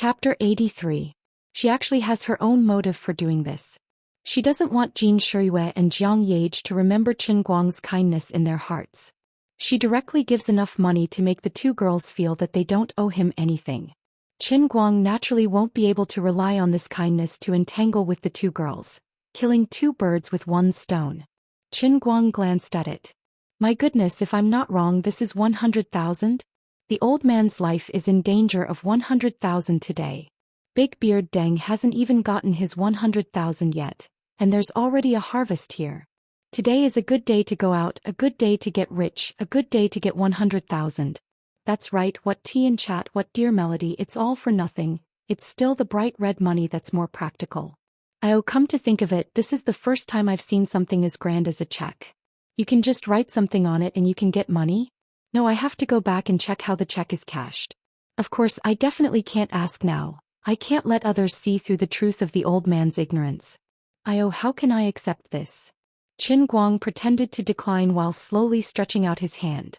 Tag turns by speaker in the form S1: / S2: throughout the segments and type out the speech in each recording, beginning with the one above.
S1: Chapter 83. She actually has her own motive for doing this. She doesn't want Jin Shiyue and Jiang Yage to remember Qin Guang's kindness in their hearts. She directly gives enough money to make the two girls feel that they don't owe him anything. Qin Guang naturally won't be able to rely on this kindness to entangle with the two girls, killing two birds with one stone. Qin Guang glanced at it. My goodness, if I'm not wrong, this is 100,000? The old man's life is in danger of 100,000 today. Big Beard Deng hasn't even gotten his 100,000 yet, and there's already a harvest here. Today is a good day to go out, a good day to get rich, a good day to get 100,000. That's right, what tea and chat, what dear melody, it's all for nothing, it's still the bright red money that's more practical. Come to think of it, this is the first time I've seen something as grand as a check. You can just write something on it and you can get money? No, I have to go back and check how the check is cashed. Of course, I definitely can't ask now. I can't let others see through the truth of the old man's ignorance. How can I accept this? Qin Guang pretended to decline while slowly stretching out his hand.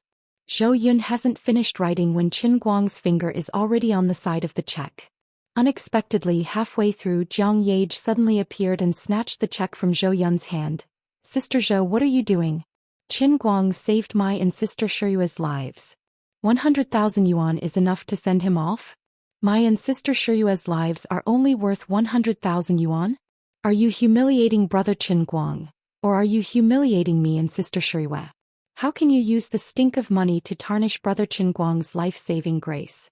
S1: Zhou Yun hasn't finished writing when Qin Guang's finger is already on the side of the check. Unexpectedly, halfway through, Jiang Yage suddenly appeared and snatched the check from Zhou Yun's hand. Sister Zhou, what are you doing? Qin Guang saved my and Sister Shiyue's lives. 100,000 yuan is enough to send him off? My and Sister Shiyue's lives are only worth 100,000 yuan? Are you humiliating Brother Qin Guang? Or are you humiliating me and Sister Shiyue? How can you use the stink of money to tarnish Brother Qin Guang's life-saving grace?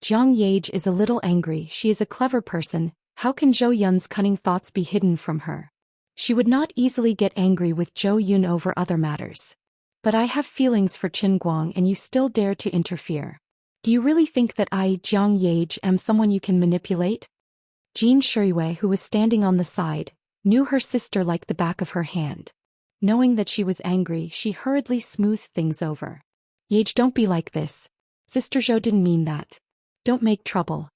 S1: Jiang Yage is a little angry. She is a clever person. How can Zhou Yun's cunning thoughts be hidden from her? She would not easily get angry with Zhou Yun over other matters. But I have feelings for Qin Guang and you still dare to interfere. Do you really think that I, Jiang Yage, am someone you can manipulate? Jin Shiyue, who was standing on the side, knew her sister like the back of her hand. Knowing that she was angry, she hurriedly smoothed things over. Yage, don't be like this. Sister Zhou didn't mean that. Don't make trouble.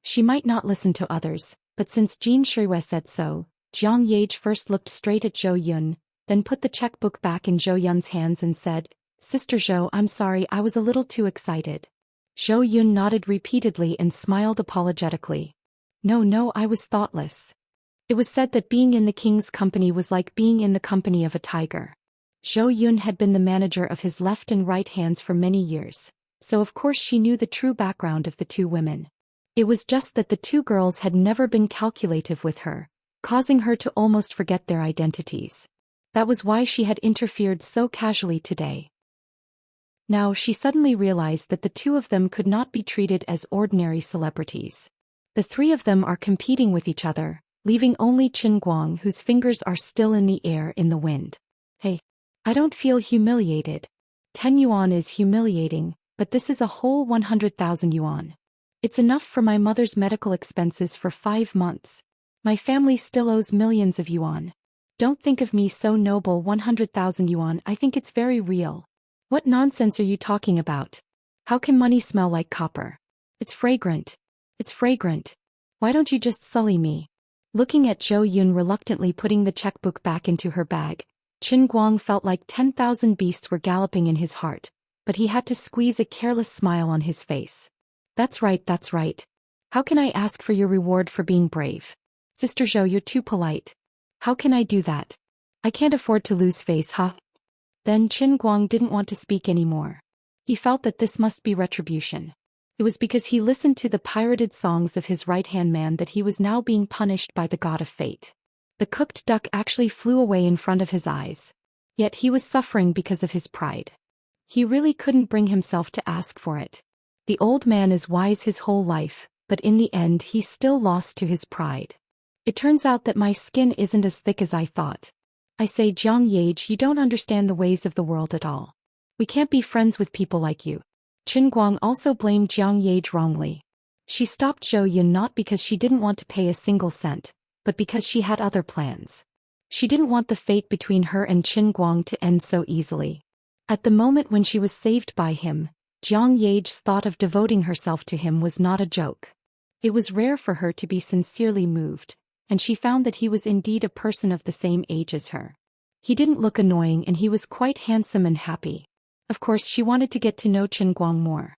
S1: She might not listen to others, but since Jin Shiyue said so, Jiang Yage first looked straight at Zhou Yun, then put the checkbook back in Zhou Yun's hands and said, Sister Zhou, I'm sorry, I was a little too excited. Zhou Yun nodded repeatedly and smiled apologetically. No, I was thoughtless. It was said that being in the king's company was like being in the company of a tiger. Zhou Yun had been the manager of his left and right hands for many years, so of course she knew the true background of the two women. It was just that the two girls had never been calculative with her, causing her to almost forget their identities. That was why she had interfered so casually today. Now she suddenly realized that the two of them could not be treated as ordinary celebrities. The three of them are competing with each other, leaving only Qin Guang, whose fingers are still in the air in the wind. Hey, I don't feel humiliated. 10 yuan is humiliating, but this is a whole 100,000 yuan. It's enough for my mother's medical expenses for 5 months. My family still owes millions of yuan. Don't think of me so noble. 100,000 yuan, I think it's very real. What nonsense are you talking about? How can money smell like copper? It's fragrant. It's fragrant. Why don't you just sully me? Looking at Zhou Yun reluctantly putting the checkbook back into her bag, Qin Guang felt like 10,000 beasts were galloping in his heart, but he had to squeeze a careless smile on his face. That's right. How can I ask for your reward for being brave? Sister Zhou, you're too polite. How can I do that? I can't afford to lose face, huh? Then Qin Guang didn't want to speak anymore. He felt that this must be retribution. It was because he listened to the pirated songs of his right-hand man that he was now being punished by the god of fate. The cooked duck actually flew away in front of his eyes. Yet he was suffering because of his pride. He really couldn't bring himself to ask for it. The old man is wise his whole life, but in the end he still lost to his pride. It turns out that my skin isn't as thick as I thought. I say, Jiang Yage, you don't understand the ways of the world at all. We can't be friends with people like you. Qin Guang also blamed Jiang Yage wrongly. She stopped Zhou Yun not because she didn't want to pay a single cent, but because she had other plans. She didn't want the fate between her and Qin Guang to end so easily. At the moment when she was saved by him, Jiang Yage's thought of devoting herself to him was not a joke. It was rare for her to be sincerely moved, and she found that he was indeed a person of the same age as her. He didn't look annoying and he was quite handsome and happy. Of course she wanted to get to know Qin Guang more.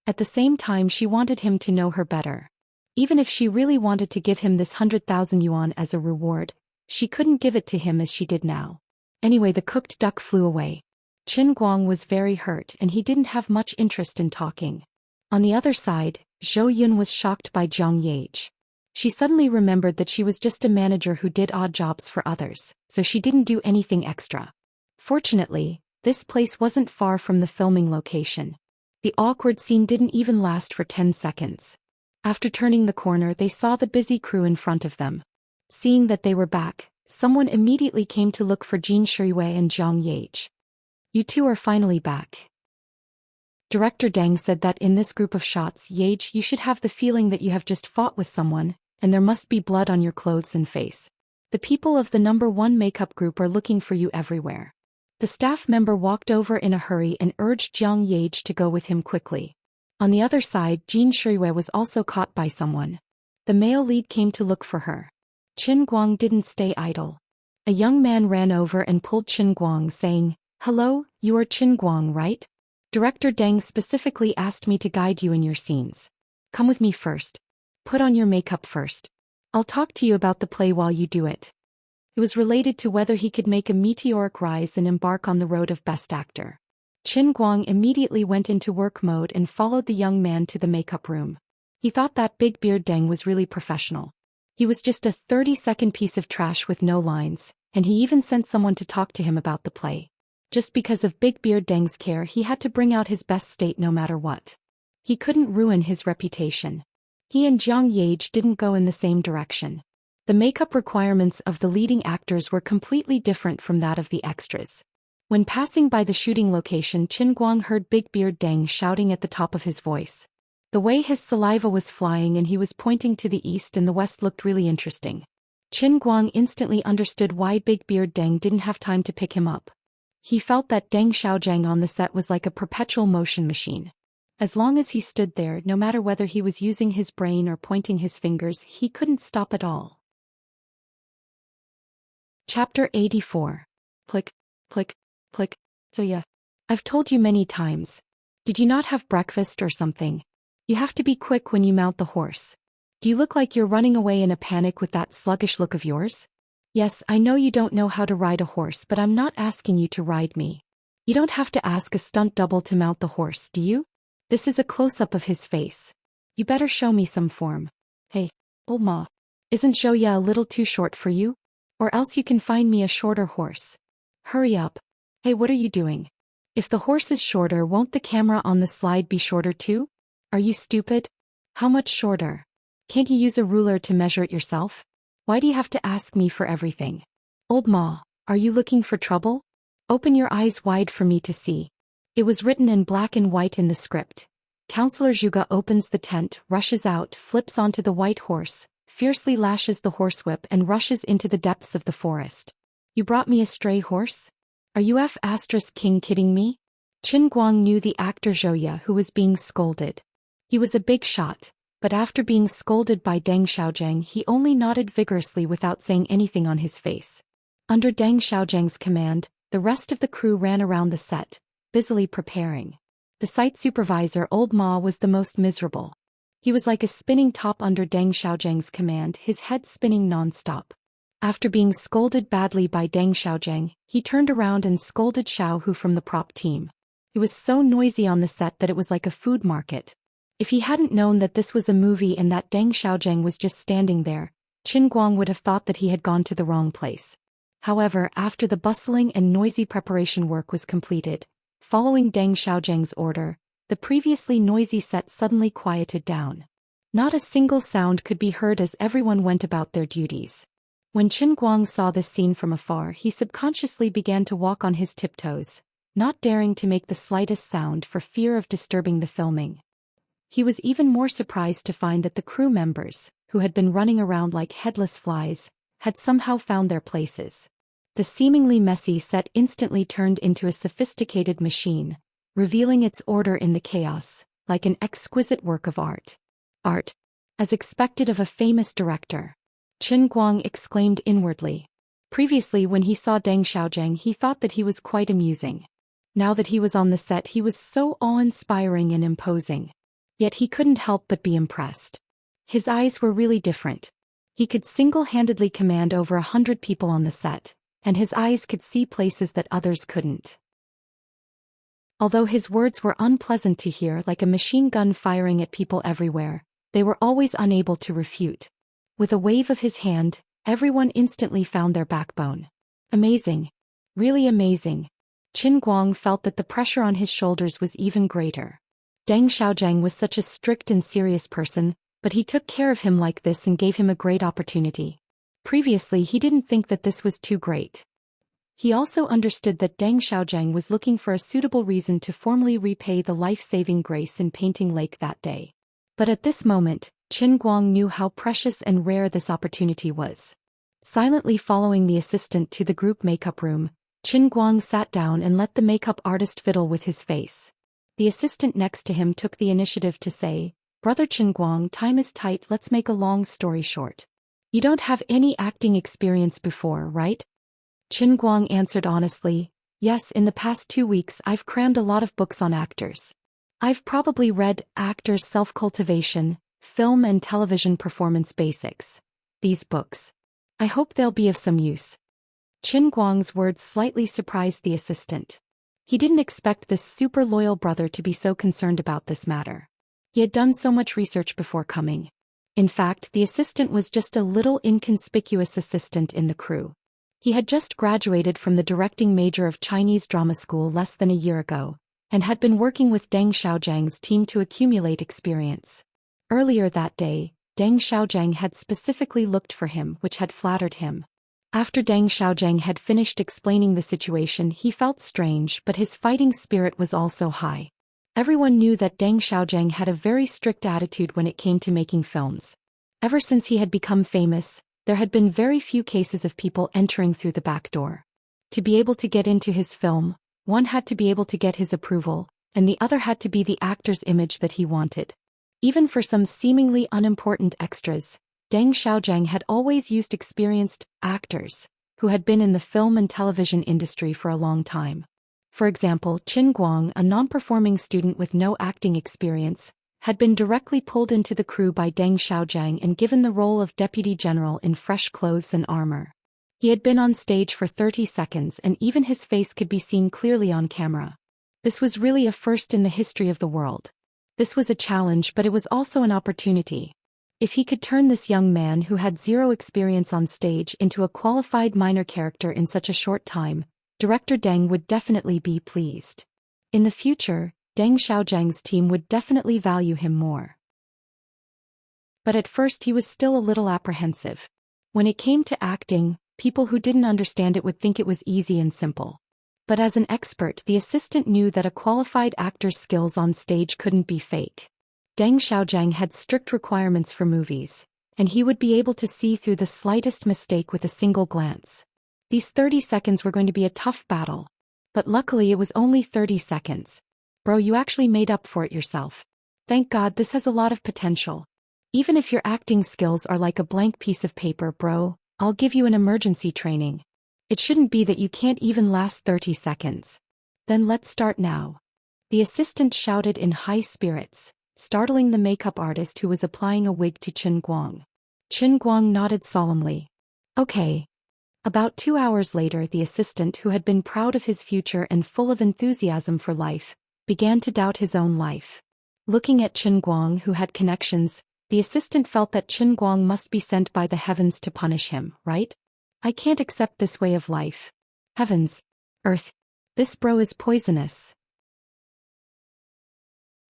S1: At the same time she wanted him to know her better. Even if she really wanted to give him this 100,000 yuan as a reward, she couldn't give it to him as she did now. Anyway, the cooked duck flew away. Qin Guang was very hurt and he didn't have much interest in talking. On the other side, Zhou Yun was shocked by Jiang Yage. She suddenly remembered that she was just a manager who did odd jobs for others, so she didn't do anything extra. Fortunately, this place wasn't far from the filming location. The awkward scene didn't even last for 10 seconds. After turning the corner, they saw the busy crew in front of them. Seeing that they were back, someone immediately came to look for Jin Shuiwei and Jiang Yage. You two are finally back. Director Deng said that in this group of shots, Yage, you should have the feeling that you have just fought with someone, and there must be blood on your clothes and face. The people of the #1 makeup group are looking for you everywhere. The staff member walked over in a hurry and urged Jiang Yage to go with him quickly. On the other side, Jin Shuiwei was also caught by someone. The male lead came to look for her. Qin Guang didn't stay idle. A young man ran over and pulled Qin Guang, saying, "Hello, you are Qin Guang, right? Director Deng specifically asked me to guide you in your scenes. Come with me first. Put on your makeup first. I'll talk to you about the play while you do it." It was related to whether he could make a meteoric rise and embark on the road of Best Actor. Qin Guang immediately went into work mode and followed the young man to the makeup room. He thought that Big Beard Deng was really professional. He was just a 30-second piece of trash with no lines, and he even sent someone to talk to him about the play. Just because of Big Beard Deng's care, he had to bring out his best state no matter what. He couldn't ruin his reputation. He and Jiang Yage didn't go in the same direction. The makeup requirements of the leading actors were completely different from that of the extras. When passing by the shooting location, Qin Guang heard Big Beard Deng shouting at the top of his voice. The way his saliva was flying and he was pointing to the east and the west looked really interesting. Qin Guang instantly understood why Big Beard Deng didn't have time to pick him up. He felt that Deng Xiaojiang on the set was like a perpetual motion machine. As long as he stood there, no matter whether he was using his brain or pointing his fingers, he couldn't stop at all. Chapter 84. Click, click, click. So yeah. I've told you many times. Did you not have breakfast or something? You have to be quick when you mount the horse. Do you look like you're running away in a panic with that sluggish look of yours? Yes, I know you don't know how to ride a horse, but I'm not asking you to ride me. You don't have to ask a stunt double to mount the horse, do you? This is a close-up of his face. You better show me some form. Hey, old ma. Isn't Zhou Xian a little too short for you? Or else you can find me a shorter horse. Hurry up. Hey, what are you doing? If the horse is shorter, won't the camera on the slide be shorter too? Are you stupid? How much shorter? Can't you use a ruler to measure it yourself? Why do you have to ask me for everything? Old ma, are you looking for trouble? Open your eyes wide for me to see. It was written in black and white in the script. Counselor Zhuge opens the tent, rushes out, flips onto the white horse, fiercely lashes the horsewhip and rushes into the depths of the forest. You brought me a stray horse? Are you King kidding me? Qin Guang knew the actor Zhou Xian who was being scolded. He was a big shot, but after being scolded by Deng Xiaojiang, he only nodded vigorously without saying anything on his face. Under Deng Xiaojiang's command, the rest of the crew ran around the set, busily preparing. The site supervisor, Old Ma, was the most miserable. He was like a spinning top under Deng Xiaojiang's command, his head spinning non-stop. After being scolded badly by Deng Xiaojiang, he turned around and scolded Xiao Hu from the prop team. It was so noisy on the set that it was like a food market. If he hadn't known that this was a movie and that Deng Xiaojiang was just standing there, Qin Guang would have thought that he had gone to the wrong place. However, after the bustling and noisy preparation work was completed, following Deng Xiaojiang's order, the previously noisy set suddenly quieted down. Not a single sound could be heard as everyone went about their duties. When Qin Guang saw this scene from afar, he subconsciously began to walk on his tiptoes, not daring to make the slightest sound for fear of disturbing the filming. He was even more surprised to find that the crew members, who had been running around like headless flies, had somehow found their places. The seemingly messy set instantly turned into a sophisticated machine, revealing its order in the chaos, like an exquisite work of art. Art, as expected of a famous director. Qin Guang exclaimed inwardly. Previously, when he saw Deng Xiaojiang, he thought that he was quite amusing. Now that he was on the set, he was so awe-inspiring and imposing. Yet he couldn't help but be impressed. His eyes were really different. He could single-handedly command over 100 people on the set, and his eyes could see places that others couldn't. Although his words were unpleasant to hear, like a machine gun firing at people everywhere, they were always unable to refute. With a wave of his hand, everyone instantly found their backbone. Amazing. Really amazing. Qin Guang felt that the pressure on his shoulders was even greater. Deng Xiaojiang was such a strict and serious person, but he took care of him like this and gave him a great opportunity. Previously he didn't think that this was too great. He also understood that Deng Xiaojiang was looking for a suitable reason to formally repay the life-saving grace in Painting Lake that day. But at this moment, Qin Guang knew how precious and rare this opportunity was. Silently following the assistant to the group makeup room, Qin Guang sat down and let the makeup artist fiddle with his face. The assistant next to him took the initiative to say, "Brother Qin Guang, time is tight, let's make a long story short. You don't have any acting experience before, right?" Qin Guang answered honestly, "Yes, in the past 2 weeks I've crammed a lot of books on actors. I've probably read Actors' Self-Cultivation, Film and Television Performance Basics. These books. I hope they'll be of some use." Qin Guang's words slightly surprised the assistant. He didn't expect this super loyal brother to be so concerned about this matter. He had done so much research before coming. In fact, the assistant was just a little inconspicuous assistant in the crew. He had just graduated from the directing major of Chinese drama school less than a year ago, and had been working with Deng Xiaojiang's team to accumulate experience. Earlier that day, Deng Xiaojiang had specifically looked for him, which had flattered him. After Deng Xiaojiang had finished explaining the situation, he felt strange, but his fighting spirit was also high. Everyone knew that Deng Xiaojiang had a very strict attitude when it came to making films. Ever since he had become famous, there had been very few cases of people entering through the back door. To be able to get into his film, one had to be able to get his approval, and the other had to be the actor's image that he wanted. Even for some seemingly unimportant extras, Deng Xiaojiang had always used experienced actors who had been in the film and television industry for a long time. For example, Qin Guang, a non-performing student with no acting experience, had been directly pulled into the crew by Deng Xiaojiang and given the role of deputy general in fresh clothes and armor. He had been on stage for 30 seconds and even his face could be seen clearly on camera. This was really a first in the history of the world. This was a challenge, but it was also an opportunity. If he could turn this young man who had zero experience on stage into a qualified minor character in such a short time, Director Deng would definitely be pleased. In the future, Deng Xiaojiang's team would definitely value him more. But at first he was still a little apprehensive. When it came to acting, people who didn't understand it would think it was easy and simple. But as an expert, the assistant knew that a qualified actor's skills on stage couldn't be fake. Deng Xiaojiang had strict requirements for movies, and he would be able to see through the slightest mistake with a single glance. These 30 seconds were going to be a tough battle. But luckily it was only 30 seconds. Bro, you actually made up for it yourself. Thank God, this has a lot of potential. Even if your acting skills are like a blank piece of paper, bro, I'll give you an emergency training. It shouldn't be that you can't even last 30 seconds. Then let's start now. The assistant shouted in high spirits, startling the makeup artist who was applying a wig to Qin Guang. Qin Guang nodded solemnly. Okay. About 2 hours later, the assistant, who had been proud of his future and full of enthusiasm for life, began to doubt his own life. Looking at Qin Guang, who had connections, the assistant felt that Qin Guang must be sent by the heavens to punish him, right? I can't accept this way of life. Heavens. Earth. This bro is poisonous.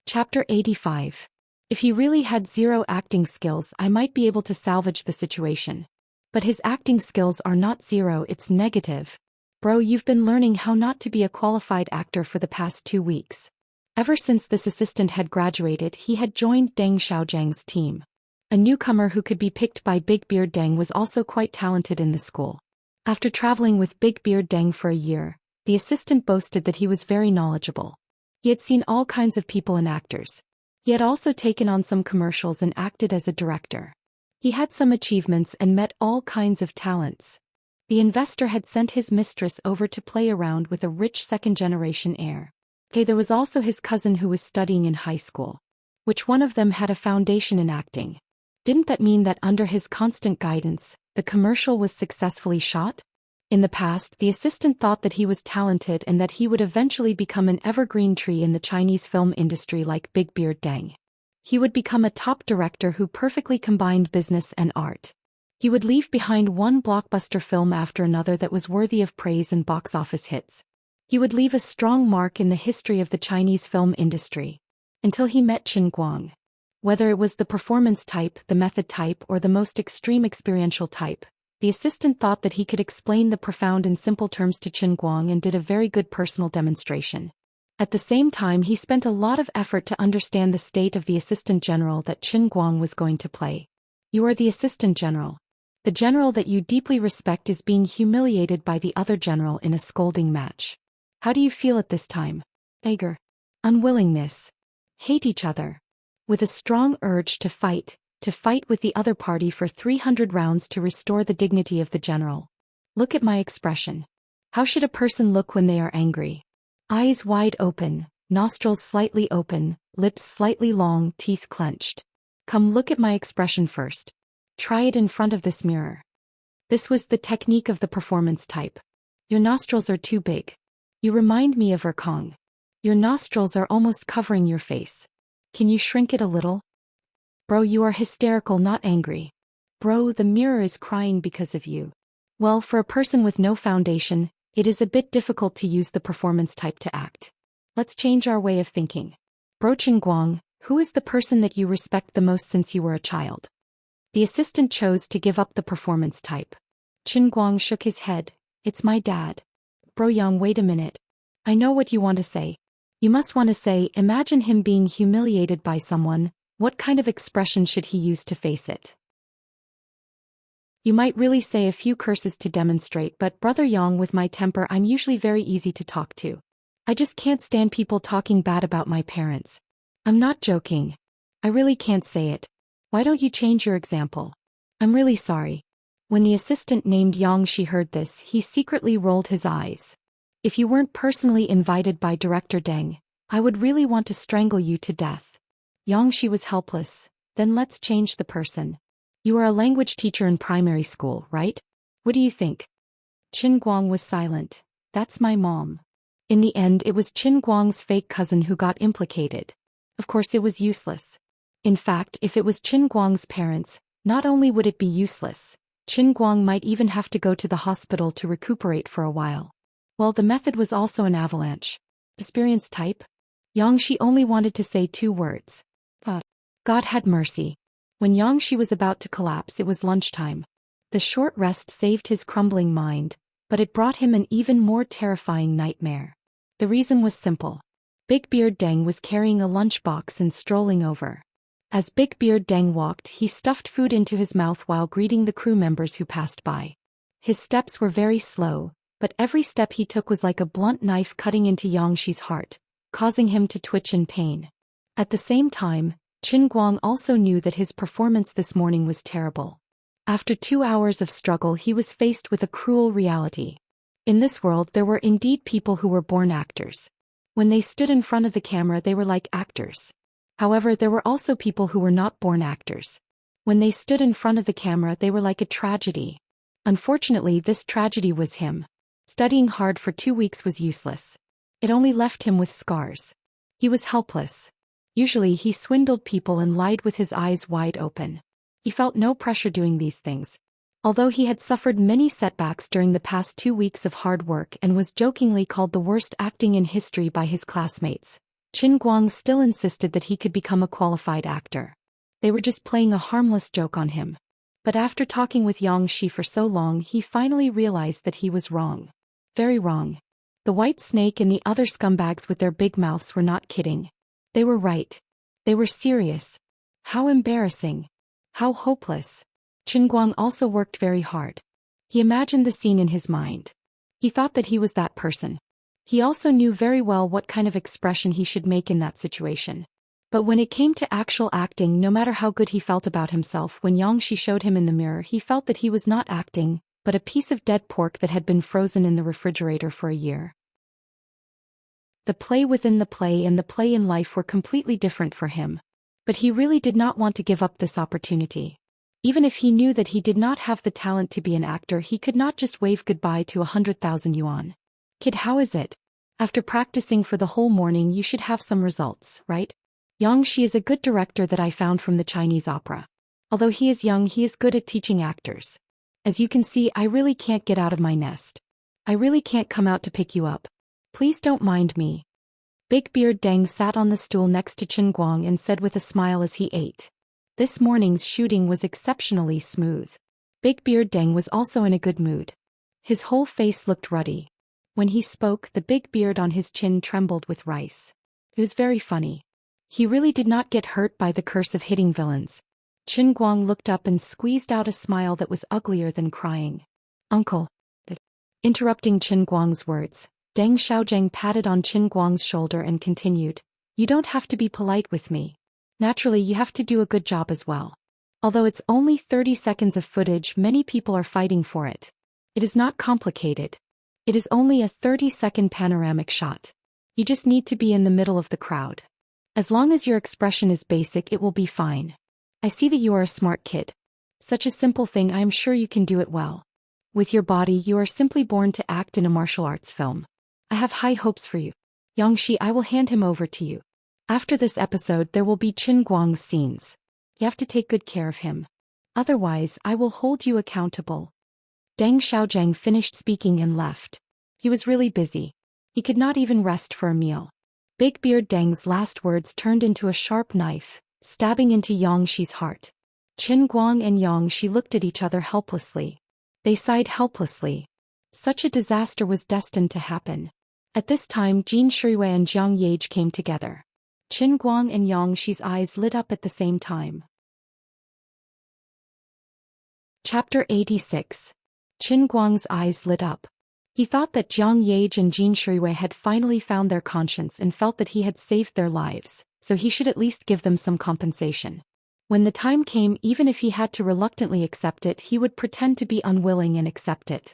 S1: Chapter 85. If he really had zero acting skills, I might be able to salvage the situation. But his acting skills are not zero, it's negative. Bro, you've been learning how not to be a qualified actor for the past 2 weeks. Ever since this assistant had graduated, he had joined Deng Xiaojiang's team. A newcomer who could be picked by Big Beard Deng was also quite talented in the school. After traveling with Big Beard Deng for a year, the assistant boasted that he was very knowledgeable. He had seen all kinds of people and actors. He had also taken on some commercials and acted as a director. He had some achievements and met all kinds of talents. The investor had sent his mistress over to play around with a rich second-generation heir. There was also his cousin who was studying in high school. Which one of them had a foundation in acting? Didn't that mean that under his constant guidance, the commercial was successfully shot? In the past, the assistant thought that he was talented and that he would eventually become an evergreen tree in the Chinese film industry like Big Beard Deng. He would become a top director who perfectly combined business and art. He would leave behind one blockbuster film after another that was worthy of praise and box office hits. He would leave a strong mark in the history of the Chinese film industry. Until he met Qin Guang. Whether it was the performance type, the method type, or the most extreme experiential type, the assistant thought that he could explain the profound in simple terms to Qin Guang and did a very good personal demonstration. At the same time, he spent a lot of effort to understand the state of the assistant general that Qin Guang was going to play. You are the assistant general. The general that you deeply respect is being humiliated by the other general in a scolding match. How do you feel at this time? Anger. Unwillingness. Hate each other. With a strong urge to fight with the other party for 300 rounds to restore the dignity of the general. Look at my expression. How should a person look when they are angry? Eyes wide open, nostrils slightly open, lips slightly long, teeth clenched. Come look at my expression first. Try it in front of this mirror. This was the technique of the performance type. Your nostrils are too big. You remind me of Erkong. Your nostrils are almost covering your face. Can you shrink it a little? Bro, you are hysterical, not angry. Bro, the mirror is crying because of you. Well, for a person with no foundation, it is a bit difficult to use the performance type to act. Let's change our way of thinking. Bro Qin Guang, who is the person that you respect the most since you were a child? The assistant chose to give up the performance type. Qin Guang shook his head. It's my dad. Bro Yang, wait a minute. I know what you want to say. You must want to say, imagine him being humiliated by someone. What kind of expression should he use to face it? You might really say a few curses to demonstrate, but Brother Yang, with my temper, I'm usually very easy to talk to. I just can't stand people talking bad about my parents. I'm not joking. I really can't say it. Why don't you change your example? I'm really sorry. When the assistant named Yang Shi heard this, he secretly rolled his eyes. If you weren't personally invited by Director Deng, I would really want to strangle you to death. Yang Shi was helpless. Then let's change the person. You are a language teacher in primary school, right? What do you think? Qin Guang was silent. That's my mom. In the end, it was Qin Guang's fake cousin who got implicated. Of course, it was useless. In fact, if it was Qin Guang's parents, not only would it be useless, Qin Guang might even have to go to the hospital to recuperate for a while. Well, the method was also an avalanche. Experience type? Yang Shi only wanted to say 2 words. God had mercy. When Yang Shi was about to collapse, it was lunchtime. The short rest saved his crumbling mind, but it brought him an even more terrifying nightmare. The reason was simple. Big Beard Deng was carrying a lunchbox and strolling over. As Big Beard Deng walked, he stuffed food into his mouth while greeting the crew members who passed by. His steps were very slow, but every step he took was like a blunt knife cutting into Yang Shi's heart, causing him to twitch in pain. At the same time, Qin Guang also knew that his performance this morning was terrible. After 2 hours of struggle, he was faced with a cruel reality. In this world, there were indeed people who were born actors. When they stood in front of the camera, they were like actors. However, there were also people who were not born actors. When they stood in front of the camera, they were like a tragedy. Unfortunately, this tragedy was him. Studying hard for 2 weeks was useless. It only left him with scars. He was helpless. Usually he swindled people and lied with his eyes wide open. He felt no pressure doing these things. Although he had suffered many setbacks during the past 2 weeks of hard work and was jokingly called the worst acting in history by his classmates, Qin Guang still insisted that he could become a qualified actor. They were just playing a harmless joke on him. But after talking with Yang Shi for so long, he finally realized that he was wrong. Very wrong. The white snake and the other scumbags with their big mouths were not kidding. They were right. They were serious. How embarrassing. How hopeless. Qin Guang also worked very hard. He imagined the scene in his mind. He thought that he was that person. He also knew very well what kind of expression he should make in that situation. But when it came to actual acting, no matter how good he felt about himself, when Yang Shi showed him in the mirror, he felt that he was not acting, but a piece of dead pork that had been frozen in the refrigerator for a year. The play within the play and the play in life were completely different for him. But he really did not want to give up this opportunity. Even if he knew that he did not have the talent to be an actor, he could not just wave goodbye to 100,000 yuan. Kid, how is it? After practicing for the whole morning, you should have some results, right? Xianxia is a good director that I found from the Chinese opera. Although he is young, he is good at teaching actors. As you can see, I really can't get out of my nest. I really can't come out to pick you up. Please don't mind me. Big Beard Deng sat on the stool next to Chen Guang and said with a smile as he ate. This morning's shooting was exceptionally smooth. Big Beard Deng was also in a good mood. His whole face looked ruddy. When he spoke, the big beard on his chin trembled with rice. It was very funny. He really did not get hurt by the curse of hitting villains. Chen Guang looked up and squeezed out a smile that was uglier than crying. Uncle. Interrupting Chen Guang's words, Deng Xiaozheng patted on Chen Guang's shoulder and continued, You don't have to be polite with me. Naturally, you have to do a good job as well. Although it's only 30 seconds of footage, many people are fighting for it. It is not complicated. It is only a 30-second panoramic shot. You just need to be in the middle of the crowd. As long as your expression is basic, it will be fine. I see that you are a smart kid. Such a simple thing, I am sure you can do it well. With your body, you are simply born to act in a martial arts film. I have high hopes for you. Xianxia, I will hand him over to you. After this episode, there will be Chen Guang's scenes. You have to take good care of him. Otherwise, I will hold you accountable. Deng Xiaozheng finished speaking and left. He was really busy. He could not even rest for a meal. Big Beard Deng's last words turned into a sharp knife, stabbing into Xianxia's heart. Chen Guang and Xianxia looked at each other helplessly. They sighed helplessly. Such a disaster was destined to happen. At this time, Jin Shuiwei and Jiang Yage came together. Chen Guang and Xianxia's eyes lit up at the same time. Chapter 86. Chen Guang's eyes lit up. He thought that Jiang Yage and Jin Shuiwei had finally found their conscience and felt that he had saved their lives, so he should at least give them some compensation. When the time came, even if he had to reluctantly accept it, he would pretend to be unwilling and accept it.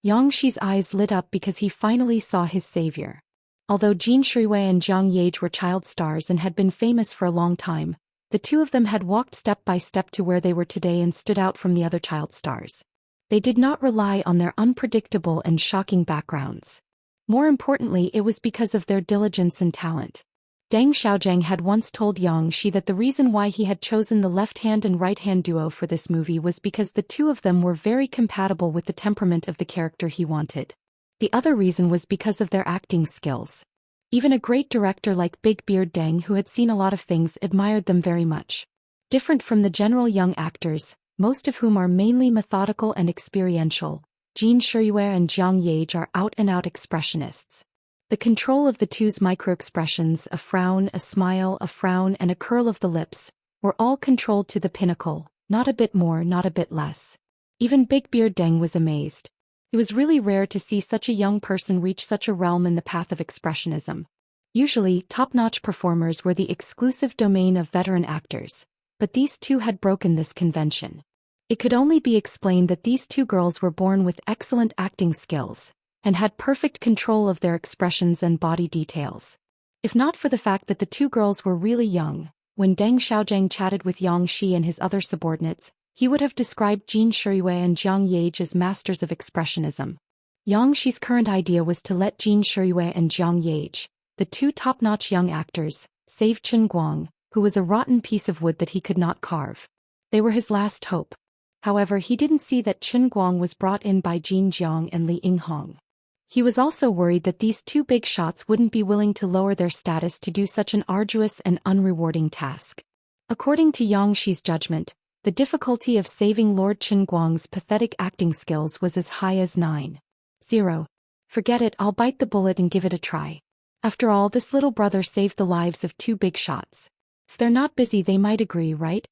S1: Xianxia's eyes lit up because he finally saw his savior. Although Jin Shuiwei and Jiang Yage were child stars and had been famous for a long time, the two of them had walked step by step to where they were today and stood out from the other child stars. They did not rely on their unpredictable and shocking backgrounds. More importantly, it was because of their diligence and talent. Deng Xiaozheng had once told Xianxia that the reason why he had chosen the left-hand and right-hand duo for this movie was because the two of them were very compatible with the temperament of the character he wanted. The other reason was because of their acting skills. Even a great director like Big Beard Deng, who had seen a lot of things, admired them very much. Different from the general young actors, most of whom are mainly methodical and experiential, Jin Shuiwei and Jiang Yage are out-and-out expressionists. The control of the two's micro-expressions, a frown, a smile, a frown, and a curl of the lips, were all controlled to the pinnacle, not a bit more, not a bit less. Even Big Beard Deng was amazed. It was really rare to see such a young person reach such a realm in the path of expressionism. Usually, top-notch performers were the exclusive domain of veteran actors, but these two had broken this convention. It could only be explained that these two girls were born with excellent acting skills, and had perfect control of their expressions and body details. If not for the fact that the two girls were really young, when Deng Xiaozheng chatted with Xianxia and his other subordinates, he would have described Jin Shuiwei and Jiang Yage as masters of expressionism. Xianxia's current idea was to let Jin Shuiwei and Jiang Yage, the two top-notch young actors, save Chen Guang, who was a rotten piece of wood that he could not carve. They were his last hope. However, he didn't see that Chen Guang was brought in by Jin Jiang and Li Yinghong. He was also worried that these two big shots wouldn't be willing to lower their status to do such an arduous and unrewarding task. According to Xianxia's judgment, the difficulty of saving Lord Chen Guang's pathetic acting skills was as high as 9-0. Forget it, I'll bite the bullet and give it a try. After all, this little brother saved the lives of two big shots. If they're not busy, they might agree, right?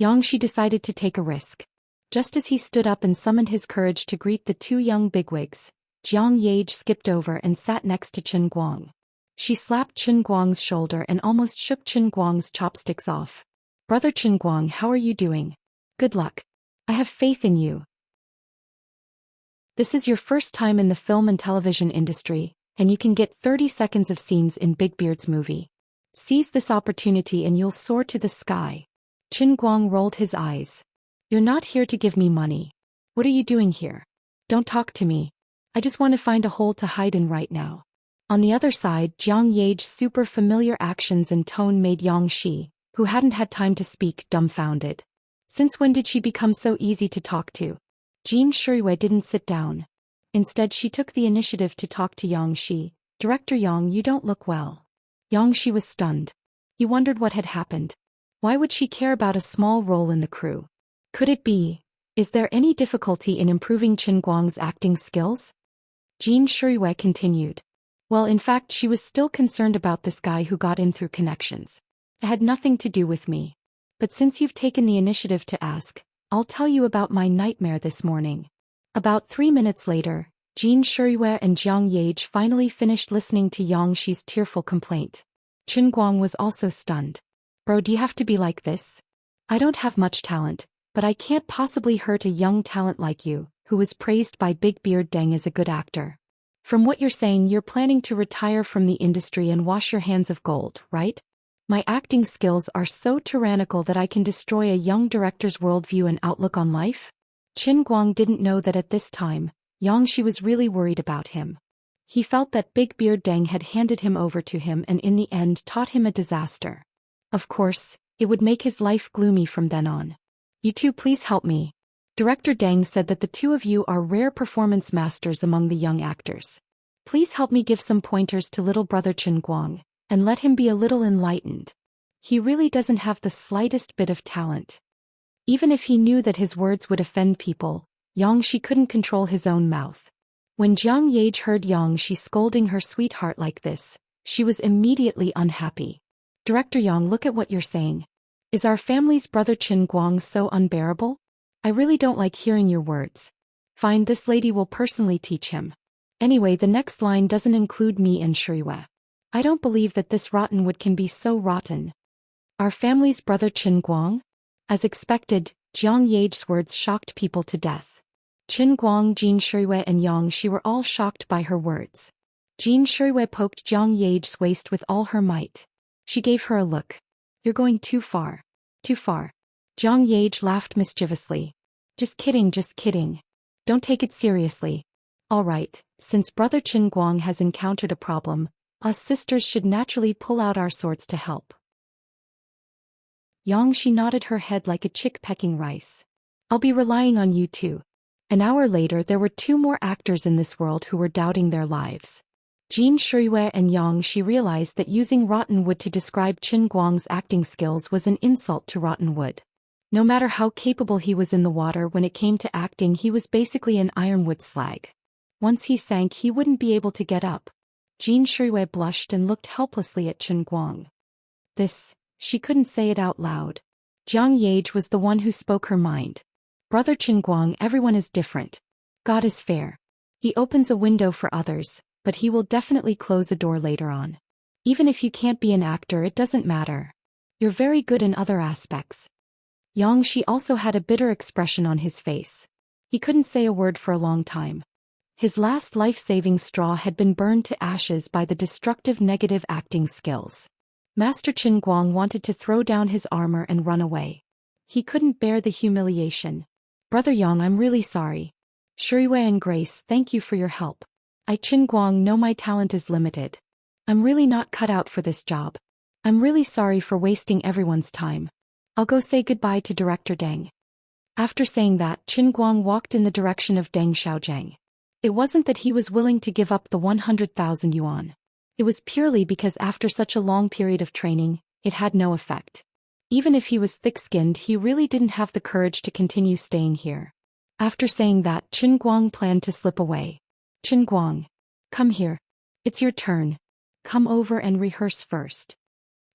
S1: Xianxia decided to take a risk. Just as he stood up and summoned his courage to greet the two young bigwigs, Jiang Yage skipped over and sat next to Chen Guang. She slapped Chen Guang's shoulder and almost shook Chen Guang's chopsticks off. Brother Chen Guang, how are you doing? Good luck. I have faith in you. This is your first time in the film and television industry, and you can get 30 seconds of scenes in Big Beard's movie. Seize this opportunity and you'll soar to the sky. Chen Guang rolled his eyes. You're not here to give me money. What are you doing here? Don't talk to me. I just want to find a hole to hide in right now. On the other side, Jiang Yage's super familiar actions and tone made Xianxia, who hadn't had time to speak, dumbfounded. Since when did she become so easy to talk to? Jin Shuiwei didn't sit down. Instead, she took the initiative to talk to Xianxia. Director Yang, you don't look well. Xianxia was stunned. He wondered what had happened. Why would she care about a small role in the crew? Could it be? Is there any difficulty in improving Qin Guang's acting skills? Jin Shuiwei continued. Well, in fact, she was still concerned about this guy who got in through connections. It had nothing to do with me. But since you've taken the initiative to ask, I'll tell you about my nightmare this morning. About 3 minutes later, Jin Shuiwei and Jiang Yage finally finished listening to Xi's tearful complaint. Qin Guang was also stunned. Bro, do you have to be like this? I don't have much talent, but I can't possibly hurt a young talent like you, who was praised by Big Beard Deng as a good actor. From what you're saying, you're planning to retire from the industry and wash your hands of gold, right? My acting skills are so tyrannical that I can destroy a young director's worldview and outlook on life? Qin Guang didn't know that at this time, Xianxia was really worried about him. He felt that Big Beard Deng had handed him over to him and in the end taught him a disaster. Of course, it would make his life gloomy from then on. You two please help me. Director Deng said that the two of you are rare performance masters among the young actors. Please help me give some pointers to little brother Qin Guang, and let him be a little enlightened. He really doesn't have the slightest bit of talent. Even if he knew that his words would offend people, Xianxia couldn't control his own mouth. When Jiang Yage heard Xianxia scolding her sweetheart like this, she was immediately unhappy. Director Yang, look at what you're saying. Is our family's brother Qin Guang so unbearable? I really don't like hearing your words. Fine, this lady will personally teach him. Anyway, the next line doesn't include me and Shuiwei. I don't believe that this rotten wood can be so rotten. Our family's brother Qin Guang? As expected, Jiang Yage's words shocked people to death. Qin Guang, Jin Shuiwei and Xianxia were all shocked by her words. Jin Shuiwei poked Jiang Yage's waist with all her might. She gave her a look. You're going too far. Too far. Jiang Yage laughed mischievously. Just kidding, just kidding. Don't take it seriously. All right, since brother Qin Guang has encountered a problem, us sisters should naturally pull out our swords to help. Xianxia nodded her head like a chick pecking rice. I'll be relying on you too. An hour later, there were 2 more actors in this world who were doubting their lives. Jin Shuiwei and Xianxia realized that using rotten wood to describe Qin Guang's acting skills was an insult to rotten wood. No matter how capable he was in the water, when it came to acting, he was basically an ironwood slag. Once he sank, he wouldn't be able to get up. Jin Shuiwei blushed and looked helplessly at Qin Guang. She couldn't say it out loud. Jiang Yage was the one who spoke her mind. Brother Qin Guang, everyone is different. God is fair. He opens a window for others, but he will definitely close a door later on. Even if you can't be an actor, it doesn't matter. You're very good in other aspects. Xianxia also had a bitter expression on his face. He couldn't say a word for a long time. His last life-saving straw had been burned to ashes by the destructive negative acting skills. Master Qin Guang wanted to throw down his armor and run away. He couldn't bear the humiliation. Brother Yang, I'm really sorry. Shuiwei and Grace, thank you for your help. I, Qin Guang, know my talent is limited. I'm really not cut out for this job. I'm really sorry for wasting everyone's time. I'll go say goodbye to Director Deng. After saying that, Qin Guang walked in the direction of Deng Xiaozhang. It wasn't that he was willing to give up the 100,000 yuan. It was purely because after such a long period of training, it had no effect. Even if he was thick-skinned, he really didn't have the courage to continue staying here. After saying that, Qin Guang planned to slip away. Qin Guang, come here. It's your turn. Come over and rehearse first.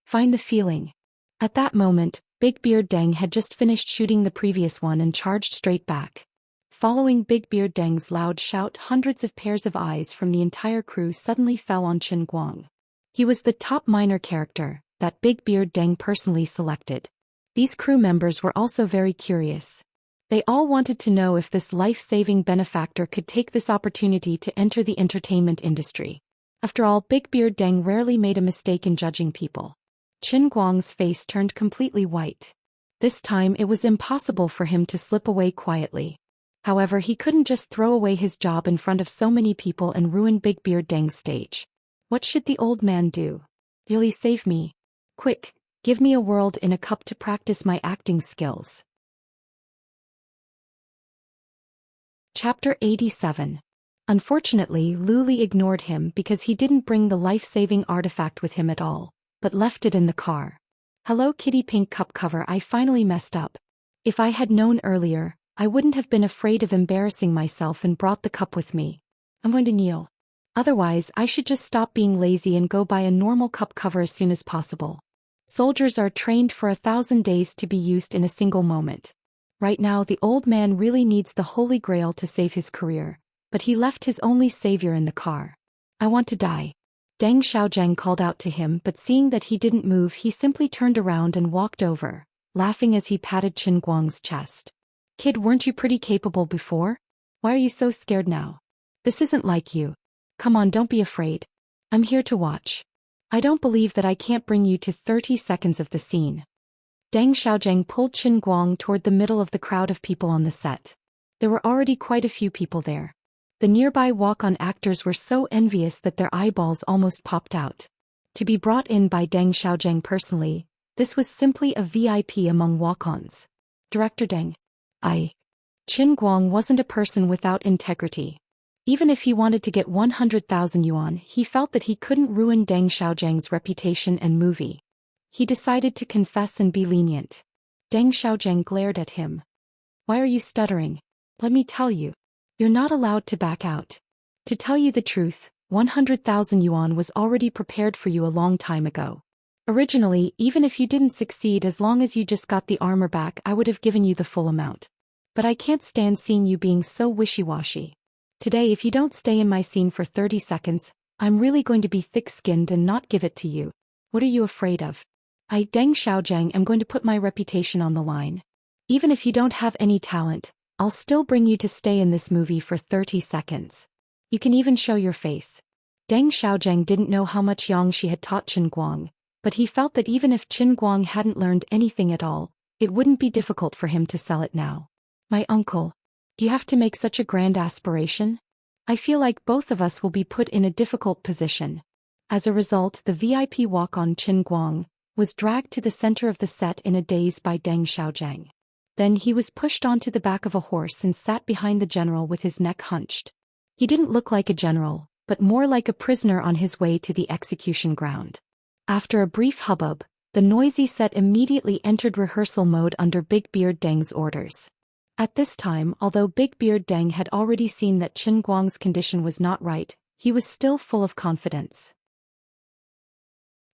S1: Find the feeling. At that moment, Big Beard Deng had just finished shooting the previous one and charged straight back. Following Big Beard Deng's loud shout, hundreds of pairs of eyes from the entire crew suddenly fell on Qin Guang. He was the top minor character that Big Beard Deng personally selected. These crew members were also very curious. They all wanted to know if this life-saving benefactor could take this opportunity to enter the entertainment industry. After all, Big Beard Deng rarely made a mistake in judging people. Qin Guang's face turned completely white. This time it was impossible for him to slip away quietly. However, he couldn't just throw away his job in front of so many people and ruin Big Beard Deng's stage. What should the old man do? Really save me. Quick, give me a world in a cup to practice my acting skills. Chapter 87. Unfortunately, Luli ignored him because he didn't bring the life-saving artifact with him at all, but left it in the car. Hello kitty pink cup cover, I finally messed up. If I had known earlier, I wouldn't have been afraid of embarrassing myself and brought the cup with me. I'm going to kneel. Otherwise, I should just stop being lazy and go buy a normal cup cover as soon as possible. Soldiers are trained for 1,000 days to be used in a single moment. Right now the old man really needs the Holy Grail to save his career, but he left his only savior in the car. I want to die. Deng Xiaozhang called out to him, but seeing that he didn't move, he simply turned around and walked over, laughing as he patted Qin Guang's chest. Kid, weren't you pretty capable before? Why are you so scared now? This isn't like you. Come on, don't be afraid. I'm here to watch. I don't believe that I can't bring you to 30 seconds of the scene. Deng Xiaozhang pulled Qin Guang toward the middle of the crowd of people on the set. There were already quite a few people there. The nearby walk-on actors were so envious that their eyeballs almost popped out. To be brought in by Deng Xiaozhang personally, this was simply a VIP among walk-ons. Director Deng. Qin Guang wasn't a person without integrity. Even if he wanted to get 100,000 yuan, he felt that he couldn't ruin Deng Xiaozhang's reputation and movie. He decided to confess and be lenient. Deng Xiaozhang glared at him. Why are you stuttering? Let me tell you. You're not allowed to back out. To tell you the truth, 100,000 yuan was already prepared for you a long time ago. Originally, even if you didn't succeed, as long as you just got the armor back, I would have given you the full amount. But I can't stand seeing you being so wishy-washy. Today, if you don't stay in my scene for 30 seconds, I'm really going to be thick-skinned and not give it to you. What are you afraid of? Deng Xiaozhang, am going to put my reputation on the line. Even if you don't have any talent, I'll still bring you to stay in this movie for 30 seconds. You can even show your face. Deng Xiaozhang didn't know how much Xianxia had taught Qin Guang, but he felt that even if Qin Guang hadn't learned anything at all, it wouldn't be difficult for him to sell it now. My uncle. Do you have to make such a grand aspiration? I feel like both of us will be put in a difficult position. As a result, the VIP walk-on Qin Guang was dragged to the center of the set in a daze by Deng Xiaozhang. Then he was pushed onto the back of a horse and sat behind the general with his neck hunched. He didn't look like a general, but more like a prisoner on his way to the execution ground. After a brief hubbub, the noisy set immediately entered rehearsal mode under Big Beard Deng's orders. At this time, although Big Beard Deng had already seen that Qin Guang's condition was not right, he was still full of confidence.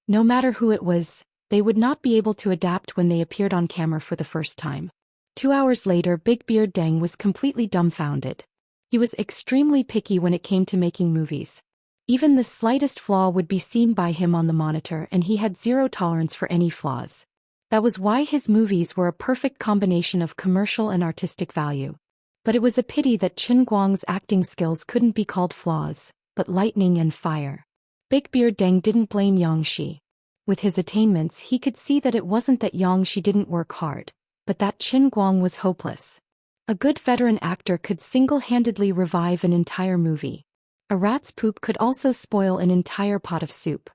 S1: No matter who it was, they would not be able to adapt when they appeared on camera for the first time. 2 hours later, Big Beard Deng was completely dumbfounded. He was extremely picky when it came to making movies. Even the slightest flaw would be seen by him on the monitor, and he had zero tolerance for any flaws. That was why his movies were a perfect combination of commercial and artistic value. But it was a pity that Qin Guang's acting skills couldn't be called flaws, but lightning and fire. Big Beard Deng didn't blame Xianxia. With his attainments, he could see that it wasn't that Xianxia didn't work hard, but that Qin Guang was hopeless. A good veteran actor could single-handedly revive an entire movie. A rat's poop could also spoil an entire pot of soup.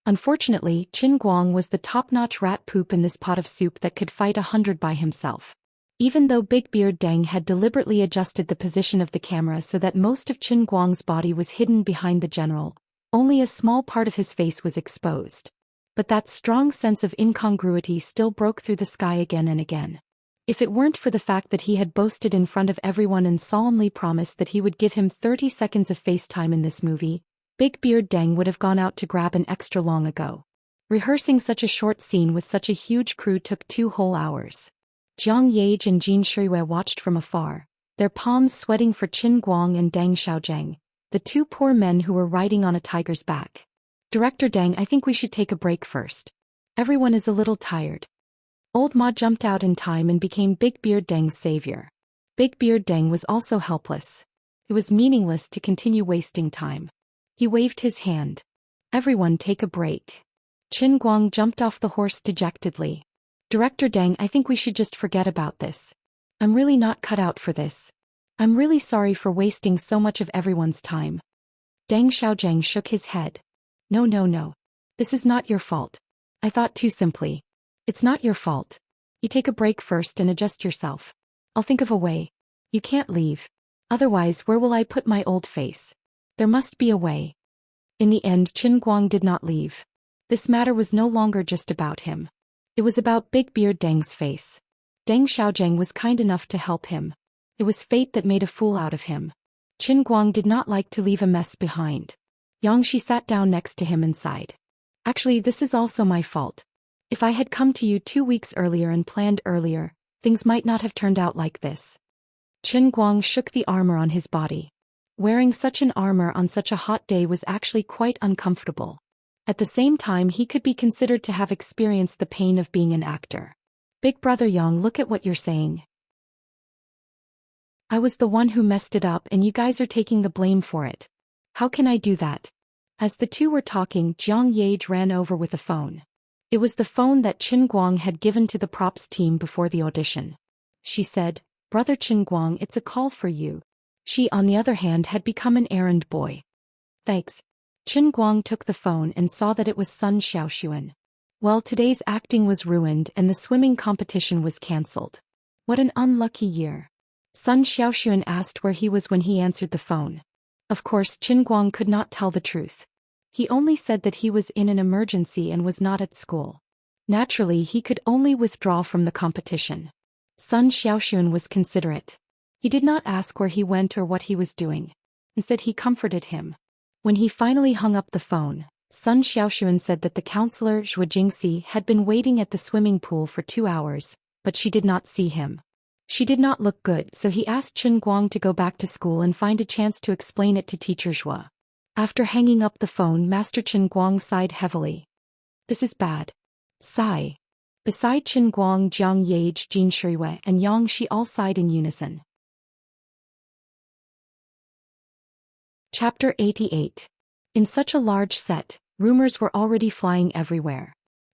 S1: Unfortunately, Qin Guang was the top-notch rat poop in this pot of soup that could fight 100 by himself. Even though Big Beard Deng had deliberately adjusted the position of the camera so that most of Qin Guang's body was hidden behind the general, only a small part of his face was exposed. But that strong sense of incongruity still broke through the sky again and again. If it weren't for the fact that he had boasted in front of everyone and solemnly promised that he would give him 30 seconds of face time in this movie, Big Beard Deng would have gone out to grab an extra long ago. Rehearsing such a short scene with such a huge crew took 2 whole hours. Jiang Yage and Jin Shirui watched from afar, their palms sweating for Qin Guang and Deng Xiaozhang, the 2 poor men who were riding on a tiger's back. Director Deng, I think we should take a break first. Everyone is a little tired. Old Ma jumped out in time and became Big Beard Deng's savior. Big Beard Deng was also helpless. It was meaningless to continue wasting time. He waved his hand. Everyone take a break. Qin Guang jumped off the horse dejectedly. Director Deng, I think we should just forget about this. I'm really not cut out for this. I'm really sorry for wasting so much of everyone's time. Deng Xiaozhang shook his head. No, no, no. This is not your fault. I thought too simply. It's not your fault. You take a break first and adjust yourself. I'll think of a way. You can't leave. Otherwise, where will I put my old face? There must be a way. In the end, Qin Guang did not leave. This matter was no longer just about him. It was about Big Beard Deng's face. Deng Xiaozhang was kind enough to help him. It was fate that made a fool out of him. Qin Guang did not like to leave a mess behind. Xianxia sat down next to him and sighed. Actually, this is also my fault. If I had come to you 2 weeks earlier and planned earlier, things might not have turned out like this. Qin Guang shook the armor on his body. Wearing such an armor on such a hot day was actually quite uncomfortable. At the same time, he could be considered to have experienced the pain of being an actor. Big brother Yang, look at what you're saying. I was the one who messed it up and you guys are taking the blame for it. How can I do that? As the two were talking, Jiang Yage ran over with a phone. It was the phone that Qin Guang had given to the props team before the audition. She said, Brother Qin Guang, it's a call for you. She, on the other hand, had become an errand boy. Thanks. Qin Guang took the phone and saw that it was Sun Xiaoxuan. Well, today's acting was ruined and the swimming competition was cancelled. What an unlucky year. Sun Xiaoxuan asked where he was when he answered the phone. Of course, Qin Guang could not tell the truth. He only said that he was in an emergency and was not at school. Naturally, he could only withdraw from the competition. Sun Xiaoxuan was considerate. He did not ask where he went or what he was doing. Instead, he comforted him. When he finally hung up the phone, Sun Xiaoxuan said that the counselor Zhou Xian had been waiting at the swimming pool for 2 hours, but she did not see him. She did not look good, so he asked Qin Guang to go back to school and find a chance to explain it to teacher Zhou. After hanging up the phone, Master Qin Guang sighed heavily. This is bad. Sigh. Beside Qin Guang, Jiang Yage, Jin Shiyue, and Yang Shi all sighed in unison. Chapter 88. In such a large set, rumors were already flying everywhere.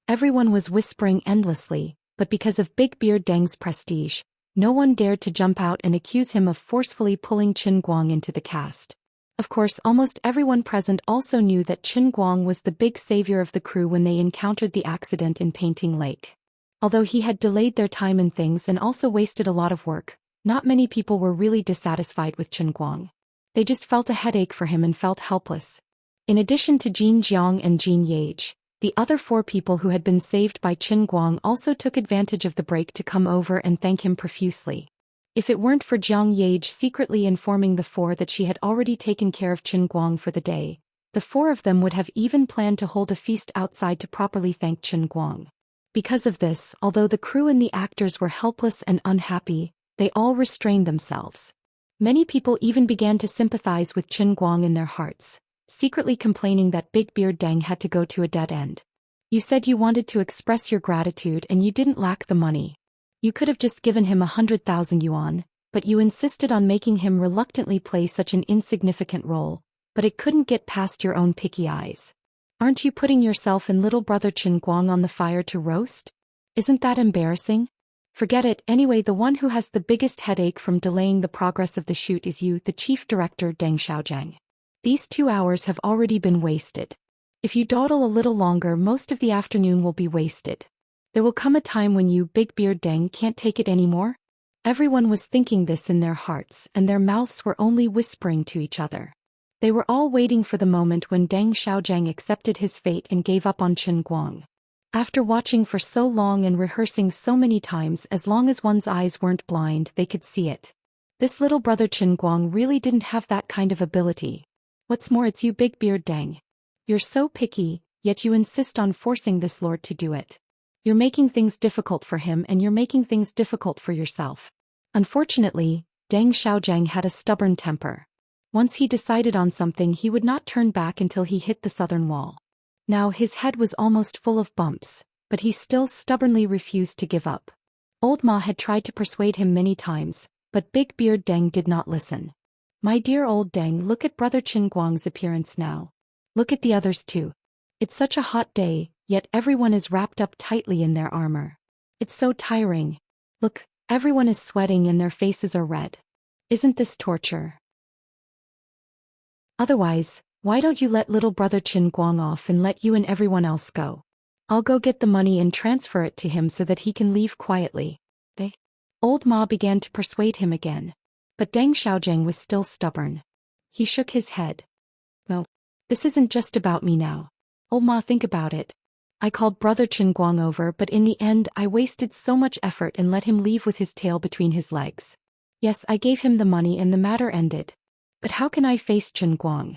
S1: Everyone was whispering endlessly, but because of Big Beard Deng's prestige, no one dared to jump out and accuse him of forcefully pulling Qin Guang into the cast. Of course, almost everyone present also knew that Qin Guang was the big savior of the crew when they encountered the accident in Painting Lake. Although he had delayed their time and things and also wasted a lot of work, not many people were really dissatisfied with Qin Guang. They just felt a headache for him and felt helpless. In addition to Jin Jiang and Jin Yage, the other 4 people who had been saved by Qin Guang also took advantage of the break to come over and thank him profusely. If it weren't for Jiang Yage secretly informing the 4 that she had already taken care of Qin Guang for the day, the 4 of them would have even planned to hold a feast outside to properly thank Qin Guang. Because of this, although the crew and the actors were helpless and unhappy, they all restrained themselves. Many people even began to sympathize with Qin Guang in their hearts, secretly complaining that Big Beard Deng had to go to a dead end. You said you wanted to express your gratitude and you didn't lack the money. You could have just given him 100,000 yuan, but you insisted on making him reluctantly play such an insignificant role, but it couldn't get past your own picky eyes. Aren't you putting yourself and little brother Qin Guang on the fire to roast? Isn't that embarrassing? Forget it, anyway. The one who has the biggest headache from delaying the progress of the shoot is you, the chief director Deng Xiaozhang. These 2 hours have already been wasted. If you dawdle a little longer, most of the afternoon will be wasted. There will come a time when you, Big Beard Deng, can't take it anymore. Everyone was thinking this in their hearts, and their mouths were only whispering to each other. They were all waiting for the moment when Deng Xiaozhang accepted his fate and gave up on Qin Guang. After watching for so long and rehearsing so many times, as long as one's eyes weren't blind, they could see it. This little brother Qin Guang really didn't have that kind of ability. What's more, it's you, Big Beard Deng. You're so picky, yet you insist on forcing this lord to do it. You're making things difficult for him and you're making things difficult for yourself. Unfortunately, Deng Xiaozhang had a stubborn temper. Once he decided on something, he would not turn back until he hit the southern wall. Now his head was almost full of bumps, but he still stubbornly refused to give up. Old Ma had tried to persuade him many times, but Big Beard Deng did not listen. My dear old Deng, look at brother Qin Guang's appearance now. Look at the others too. It's such a hot day, yet everyone is wrapped up tightly in their armor. It's so tiring. Look, everyone is sweating and their faces are red. Isn't this torture? Otherwise, why don't you let little brother Qin Guang off and let you and everyone else go? I'll go get the money and transfer it to him so that he can leave quietly. Old Ma began to persuade him again. But Deng Xiaozheng was still stubborn. He shook his head. No, this isn't just about me now. Old Ma, think about it. I called brother Qin Guang over, but in the end I wasted so much effort and let him leave with his tail between his legs. Yes, I gave him the money and the matter ended. But how can I face Qin Guang?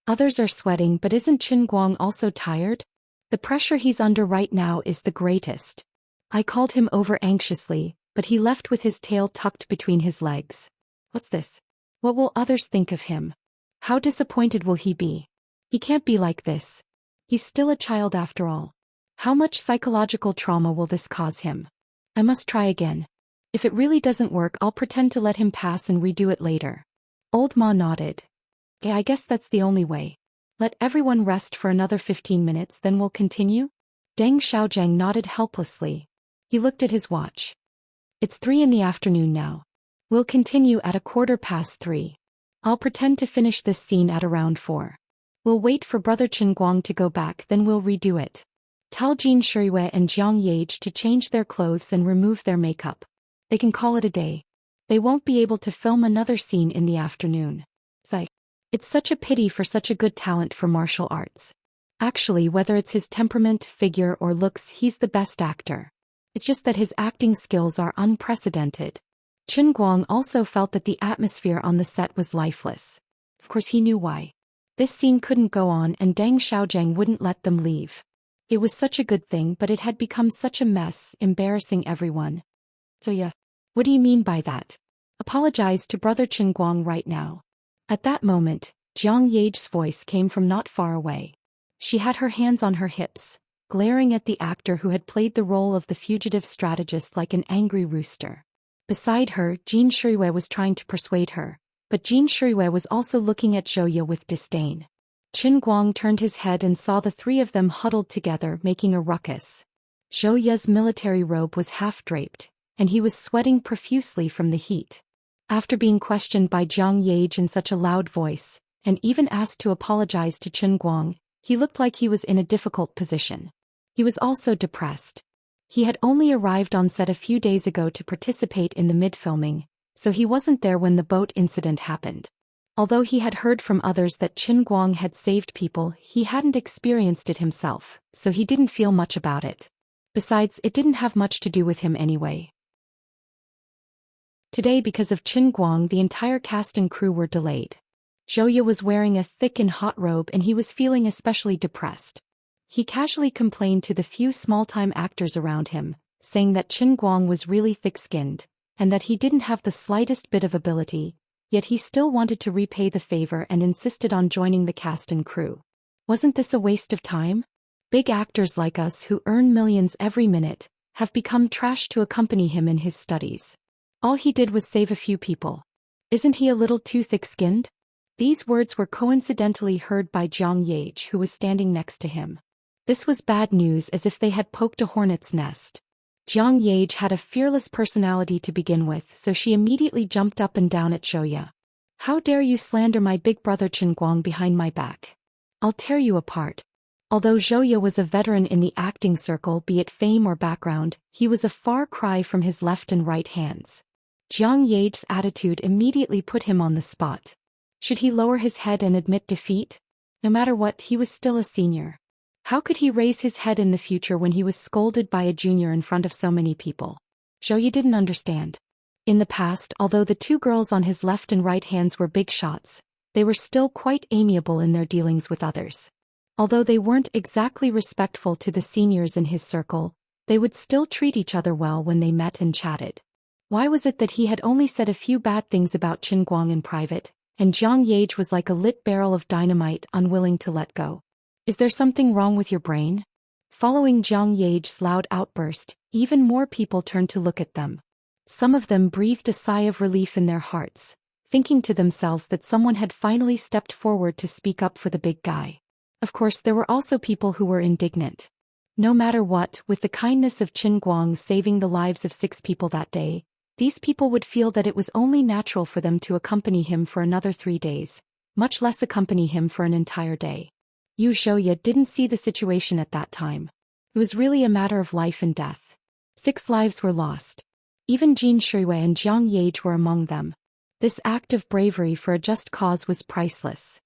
S1: Others are sweating, but isn't Qin Guang also tired? The pressure he's under right now is the greatest. I called him over anxiously, but he left with his tail tucked between his legs. What's this? What will others think of him? How disappointed will he be? He can't be like this. He's still a child after all. How much psychological trauma will this cause him? I must try again. If it really doesn't work, I'll pretend to let him pass and redo it later. Old Ma nodded. Yeah, I guess that's the only way. Let everyone rest for another 15 minutes, then we'll continue? Deng Xiaozheng nodded helplessly. He looked at his watch. It's 3 in the afternoon now. We'll continue at 3:15. I'll pretend to finish this scene at around 4. We'll wait for brother Qin Guang to go back, then we'll redo it. Tell Jin Shiyue and Jiang Yage to change their clothes and remove their makeup. They can call it a day. They won't be able to film another scene in the afternoon. It's such a pity for such a good talent for martial arts. Actually, whether it's his temperament, figure, or looks, he's the best actor. It's just that his acting skills are unprecedented. Qin Guang also felt that the atmosphere on the set was lifeless. Of course he knew why. This scene couldn't go on and Deng Xiaozheng wouldn't let them leave. It was such a good thing, but it had become such a mess, embarrassing everyone. So yeah, what do you mean by that? Apologize to brother Qin Guang right now. At that moment, Jiang Yage's voice came from not far away. She had her hands on her hips, glaring at the actor who had played the role of the fugitive strategist like an angry rooster. Beside her, Jin Shiyue was trying to persuade her, but Jin Shiyue was also looking at Zhou Xian with disdain. Qin Guang turned his head and saw the three of them huddled together, making a ruckus. Zhou Xian's military robe was half-draped, and he was sweating profusely from the heat. After being questioned by Jiang Yage in such a loud voice, and even asked to apologize to Qin Guang, he looked like he was in a difficult position. He was also depressed. He had only arrived on set a few days ago to participate in the mid-filming, so he wasn't there when the boat incident happened. Although he had heard from others that Qin Guang had saved people, he hadn't experienced it himself, so he didn't feel much about it. Besides, it didn't have much to do with him anyway. Today, because of Qin Guang, the entire cast and crew were delayed. Zhou Xian was wearing a thick and hot robe and he was feeling especially depressed. He casually complained to the few small-time actors around him, saying that Qin Guang was really thick-skinned, and that he didn't have the slightest bit of ability, yet he still wanted to repay the favor and insisted on joining the cast and crew. Wasn't this a waste of time? Big actors like us who earn millions every minute have become trash to accompany him in his studies. All he did was save a few people. Isn't he a little too thick-skinned? These words were coincidentally heard by Jiang Yage, who was standing next to him. This was bad news, as if they had poked a hornet's nest. Jiang Yage had a fearless personality to begin with, so she immediately jumped up and down at Zhou Xian. How dare you slander my big brother Qin Guang behind my back? I'll tear you apart. Although Zhou Xian was a veteran in the acting circle, be it fame or background, he was a far cry from his left and right hands. Jiang Yage's attitude immediately put him on the spot. Should he lower his head and admit defeat? No matter what, he was still a senior. How could he raise his head in the future when he was scolded by a junior in front of so many people? Zhou Xian didn't understand. In the past, although the two girls on his left and right hands were big shots, they were still quite amiable in their dealings with others. Although they weren't exactly respectful to the seniors in his circle, they would still treat each other well when they met and chatted. Why was it that he had only said a few bad things about Qin Guang in private, and Jiang Yage was like a lit barrel of dynamite, unwilling to let go? Is there something wrong with your brain? Following Jiang Yage's loud outburst, even more people turned to look at them. Some of them breathed a sigh of relief in their hearts, thinking to themselves that someone had finally stepped forward to speak up for the big guy. Of course, there were also people who were indignant. No matter what, with the kindness of Qin Guang saving the lives of 6 people that day, these people would feel that it was only natural for them to accompany him for another 3 days, much less accompany him for an entire day. Yu Xiaoya didn't see the situation at that time. It was really a matter of life and death. 6 lives were lost. Even Jin Shuiwei and Jiang Yage were among them. This act of bravery for a just cause was priceless.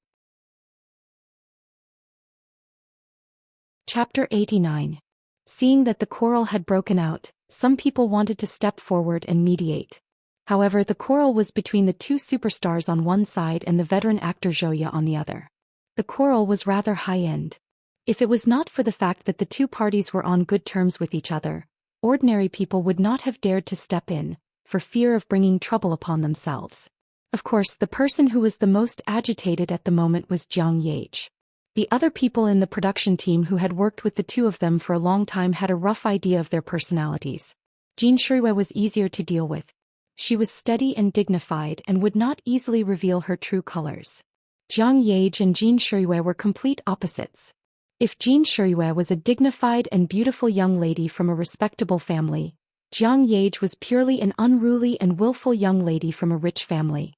S1: Chapter 89. Seeing that the quarrel had broken out, some people wanted to step forward and mediate. However, the quarrel was between the 2 superstars on one side and the veteran actor Zhou Xian on the other. The quarrel was rather high-end. If it was not for the fact that the 2 parties were on good terms with each other, ordinary people would not have dared to step in, for fear of bringing trouble upon themselves. Of course, the person who was the most agitated at the moment was Jiang Yage. The other people in the production team who had worked with the 2 of them for a long time had a rough idea of their personalities. Jin Shuiwei was easier to deal with. She was steady and dignified and would not easily reveal her true colors. Jiang Yage and Jin Shuiwei were complete opposites. If Jin Shuiwei was a dignified and beautiful young lady from a respectable family, Jiang Yage was purely an unruly and willful young lady from a rich family.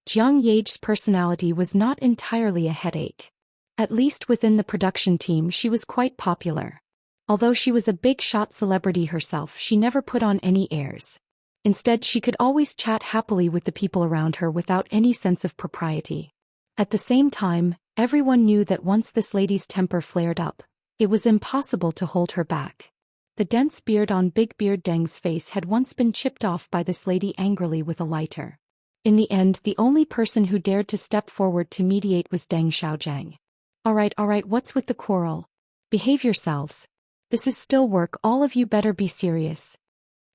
S1: Jiang Yage's personality was not entirely a headache. At least within the production team she was quite popular. Although she was a big-shot celebrity herself, she never put on any airs. Instead, she could always chat happily with the people around her without any sense of propriety. At the same time, everyone knew that once this lady's temper flared up, it was impossible to hold her back. The dense beard on Big Beard Deng's face had once been chipped off by this lady angrily with a lighter. In the end, the only person who dared to step forward to mediate was Deng Xiaojiang. All right, what's with the quarrel? Behave yourselves. This is still work, all of you better be serious.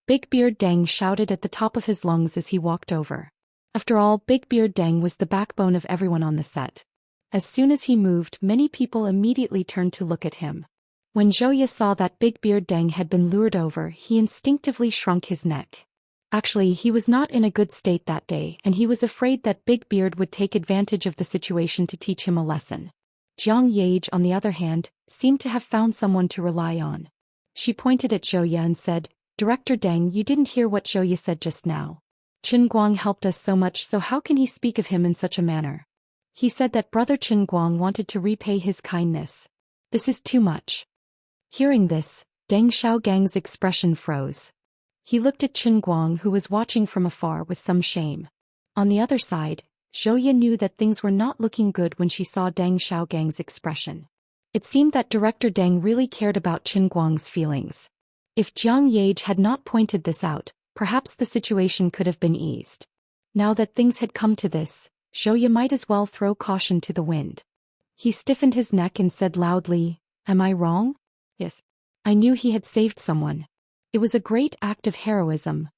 S1: Big Beard Deng shouted at the top of his lungs as he walked over. After all, Big Beard Deng was the backbone of everyone on the set. As soon as he moved, many people immediately turned to look at him. When Zhou Xian saw that Big Beard Deng had been lured over, he instinctively shrunk his neck. Actually, he was not in a good state that day, and he was afraid that Big Beard would take advantage of the situation to teach him a lesson. Jiang Yage, on the other hand, seemed to have found someone to rely on. She pointed at Zhou Xian and said, "Director Deng, you didn't hear what Zhou Xian said just now. Qin Guang helped us so much, so how can he speak of him in such a manner? He said that brother Qin Guang wanted to repay his kindness. This is too much." Hearing this, Deng Xiaogang's expression froze. He looked at Qin Guang, who was watching from afar with some shame. On the other side, Zhou Xian knew that things were not looking good when she saw Deng Xiaogang's expression. It seemed that Director Deng really cared about Qin Guang's feelings. If Jiang Yage had not pointed this out, perhaps the situation could have been eased. Now that things had come to this, Zhou Xian might as well throw caution to the wind. He stiffened his neck and said loudly, "Am I wrong? Yes. I knew he had saved someone. It was a great act of heroism.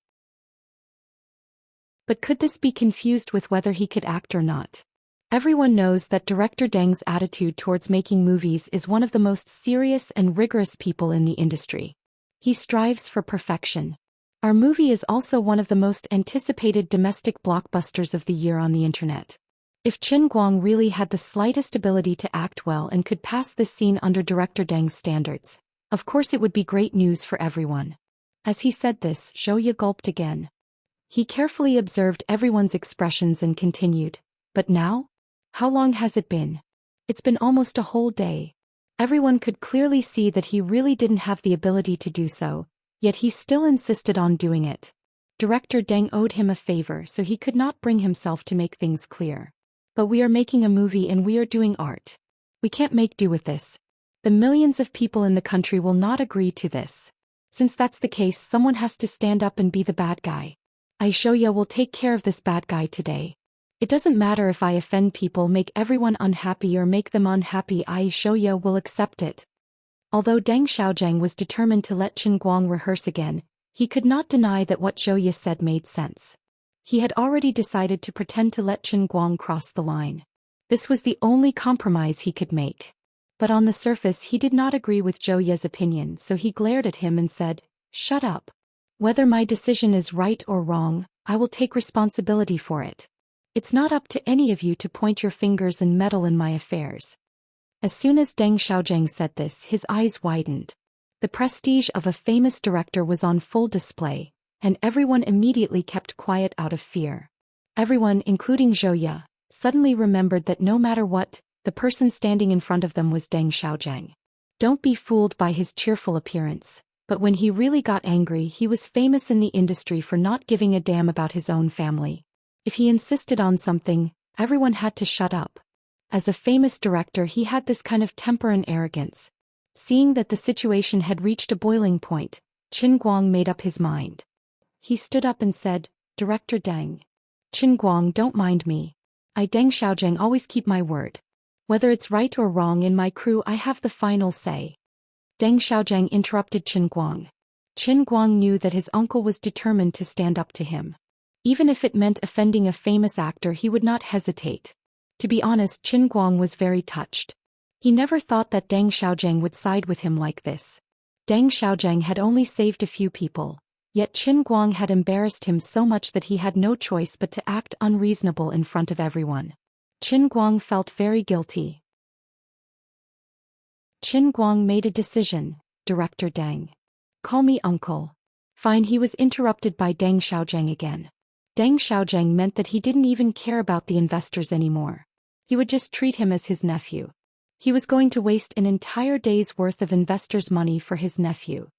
S1: But could this be confused with whether he could act or not? Everyone knows that Director Deng's attitude towards making movies is one of the most serious and rigorous people in the industry. He strives for perfection. Our movie is also one of the most anticipated domestic blockbusters of the year on the internet. If Qin Guang really had the slightest ability to act well and could pass this scene under Director Deng's standards, of course it would be great news for everyone." As he said this, Zhou Xian gulped again. He carefully observed everyone's expressions and continued, "But now? How long has it been? It's been almost a whole day." Everyone could clearly see that he really didn't have the ability to do so, yet he still insisted on doing it. Director Deng owed him a favor, so he could not bring himself to make things clear. "But we are making a movie and we are doing art. We can't make do with this. The millions of people in the country will not agree to this. Since that's the case, someone has to stand up and be the bad guy. I Zhou Xian will take care of this bad guy today. It doesn't matter if I offend people, make everyone unhappy or make them unhappy, I Zhou Xian will accept it." Although Deng Xiaojiang was determined to let Qin Guang rehearse again, he could not deny that what Zhou Xian said made sense. He had already decided to pretend to let Qin Guang cross the line. This was the only compromise he could make. But on the surface he did not agree with Zhou Xian's opinion, so he glared at him and said, "Shut up. Whether my decision is right or wrong, I will take responsibility for it. It's not up to any of you to point your fingers and meddle in my affairs." As soon as Deng Xiaojiang said this, his eyes widened. The prestige of a famous director was on full display, and everyone immediately kept quiet out of fear. Everyone, including Zhou Xian, suddenly remembered that no matter what, the person standing in front of them was Deng Xiaojiang. Don't be fooled by his cheerful appearance, but when he really got angry, he was famous in the industry for not giving a damn about his own family. If he insisted on something, everyone had to shut up. As a famous director, he had this kind of temper and arrogance. Seeing that the situation had reached a boiling point, Qin Guang made up his mind. He stood up and said, "Director Deng. Qin Guang, don't mind me. I Deng Xiaojiang always keep my word. Whether it's right or wrong in my crew, I have the final say." Deng Xiaojiang interrupted Qin Guang. Qin Guang knew that his uncle was determined to stand up to him. Even if it meant offending a famous actor, he would not hesitate. To be honest, Qin Guang was very touched. He never thought that Deng Xiaojiang would side with him like this. Deng Xiaojiang had only saved a few people, yet Qin Guang had embarrassed him so much that he had no choice but to act unreasonable in front of everyone. Qin Guang felt very guilty. Qin Guang made a decision. "Director Deng. Call me uncle." Fine. He was interrupted by Deng Xiaojiang again. Deng Xiaojiang meant that he didn't even care about the investors anymore. He would just treat him as his nephew. He was going to waste an entire day's worth of investors' money for his nephew.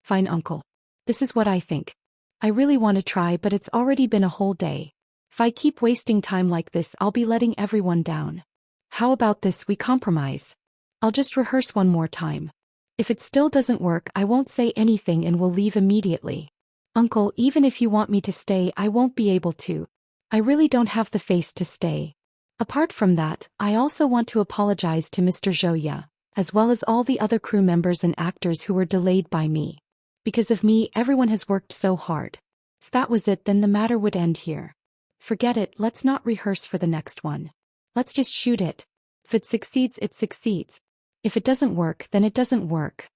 S1: "Fine, uncle. This is what I think. I really want to try, but it's already been a whole day. If I keep wasting time like this, I'll be letting everyone down. How about this, we compromise? I'll just rehearse one more time. If it still doesn't work, I won't say anything and will leave immediately. Uncle, even if you want me to stay, I won't be able to. I really don't have the face to stay. Apart from that, I also want to apologize to Mr. Zhou Xian, as well as all the other crew members and actors who were delayed by me. Because of me, everyone has worked so hard. If that was it, then the matter would end here. Forget it, let's not rehearse for the next one. Let's just shoot it. If it succeeds, it succeeds. If it doesn't work, then it doesn't work,"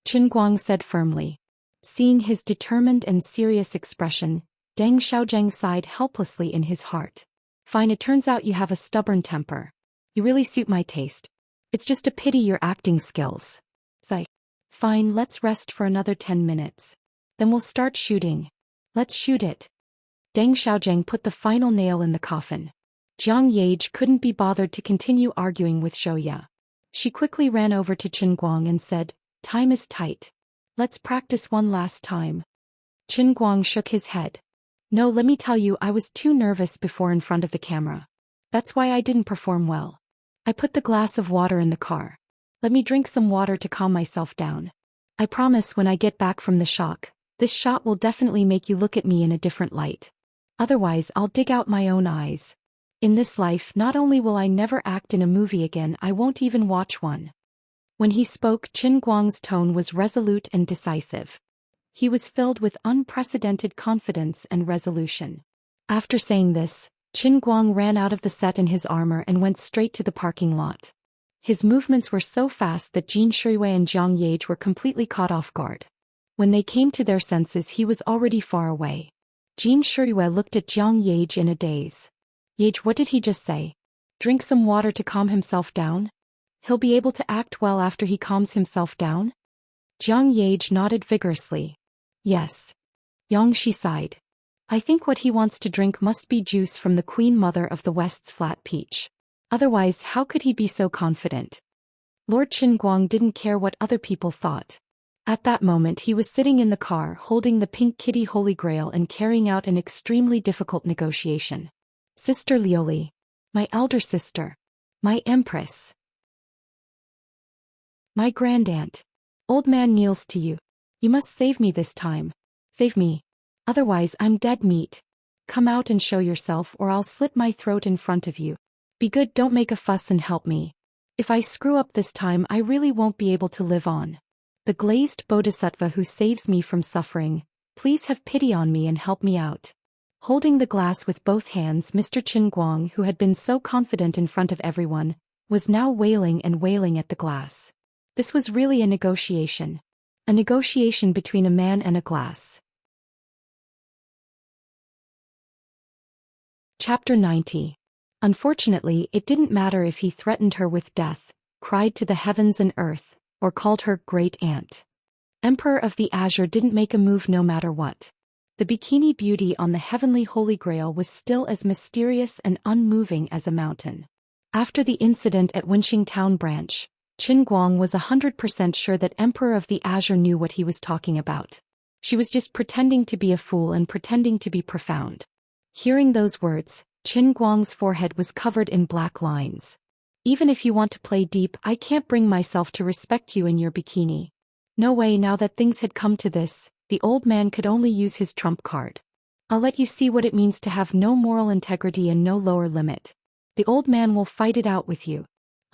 S1: Qin Guang said firmly. Seeing his determined and serious expression, Deng Xiaojiang sighed helplessly in his heart. "Fine, it turns out you have a stubborn temper. You really suit my taste. It's just a pity your acting skills. Sigh. Fine, let's rest for another 10 minutes. Then we'll start shooting. Let's shoot it." Deng Xiaojiang put the final nail in the coffin. Jiang Yage couldn't be bothered to continue arguing with Zhou Xian. She quickly ran over to Qin Guang and said, "Time is tight. Let's practice one last time." Qin Guang shook his head. "No, let me tell you, I was too nervous before in front of the camera. That's why I didn't perform well. I put the glass of water in the car. Let me drink some water to calm myself down. I promise when I get back from the shock, this shot will definitely make you look at me in a different light. Otherwise, I'll dig out my own eyes. In this life, not only will I never act in a movie again, I won't even watch one." When he spoke, Qin Guang's tone was resolute and decisive. He was filled with unprecedented confidence and resolution. After saying this, Qin Guang ran out of the set in his armor and went straight to the parking lot. His movements were so fast that Jin Shuiwei and Jiang Yage were completely caught off guard. When they came to their senses, he was already far away. Jin Shuiwei looked at Jiang Yage in a daze. "Yage, what did he just say? Drink some water to calm himself down? He'll be able to act well after he calms himself down?" Jiang Yage nodded vigorously. "Yes." Yang Shi sighed. "I think what he wants to drink must be juice from the Queen Mother of the West's flat peach. Otherwise, how could he be so confident?" Lord Qin Guang didn't care what other people thought. At that moment, he was sitting in the car holding the pink kitty Holy Grail and carrying out an extremely difficult negotiation. "Sister Lioli. My elder sister. My empress. My grandaunt. Old man kneels to you. You must save me this time. Save me. Otherwise I'm dead meat. Come out and show yourself or I'll slit my throat in front of you. Be good, don't make a fuss and help me. If I screw up this time, I really won't be able to live on. The glazed bodhisattva who saves me from suffering, please have pity on me and help me out." Holding the glass with both hands, Mr. Qin Guang, who had been so confident in front of everyone, was now wailing and wailing at the glass. This was really a negotiation. A negotiation between a man and a glass. Chapter 90. Unfortunately, it didn't matter if he threatened her with death, cried to the heavens and earth, or called her great aunt. Emperor of the Azure didn't make a move no matter what. The bikini beauty on the heavenly Holy Grail was still as mysterious and unmoving as a mountain. After the incident at Wenxing Town Branch, Qin Guang was 100% sure that Emperor of the Azure knew what he was talking about. She was just pretending to be a fool and pretending to be profound. Hearing those words, Qin Guang's forehead was covered in black lines. Even if you want to play deep, I can't bring myself to respect you in your bikini. No way. Now that things had come to this, the old man could only use his trump card. I'll let you see what it means to have no moral integrity and no lower limit. The old man will fight it out with you.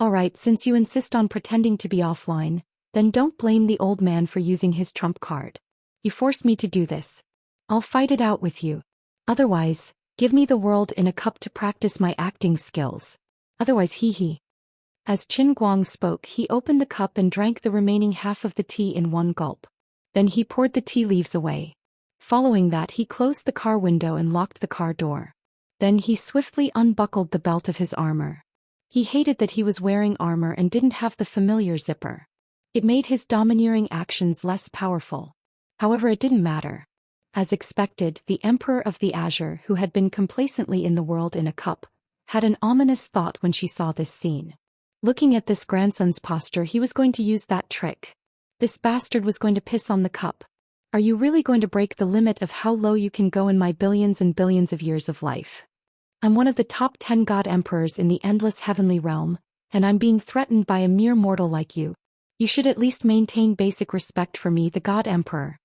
S1: Alright, since you insist on pretending to be offline, then don't blame the old man for using his trump card. You forced me to do this. I'll fight it out with you. Otherwise, give me the world in a cup to practice my acting skills. Otherwise, hee. As Qin Guang spoke, he opened the cup and drank the remaining half of the tea in one gulp. Then he poured the tea leaves away. Following that, he closed the car window and locked the car door. Then he swiftly unbuckled the belt of his armor. He hated that he was wearing armor and didn't have the familiar zipper. It made his domineering actions less powerful. However, it didn't matter. As expected, the Emperor of the Azure, who had been complacently in the world in a cup, had an ominous thought when she saw this scene. Looking at this grandson's posture, he was going to use that trick. This bastard was going to piss on the cup. Are you really going to break the limit of how low you can go in my billions and billions of years of life? I'm one of the top 10 god emperors in the endless heavenly realm, and I'm being threatened by a mere mortal like you. You should at least maintain basic respect for me, the god emperor.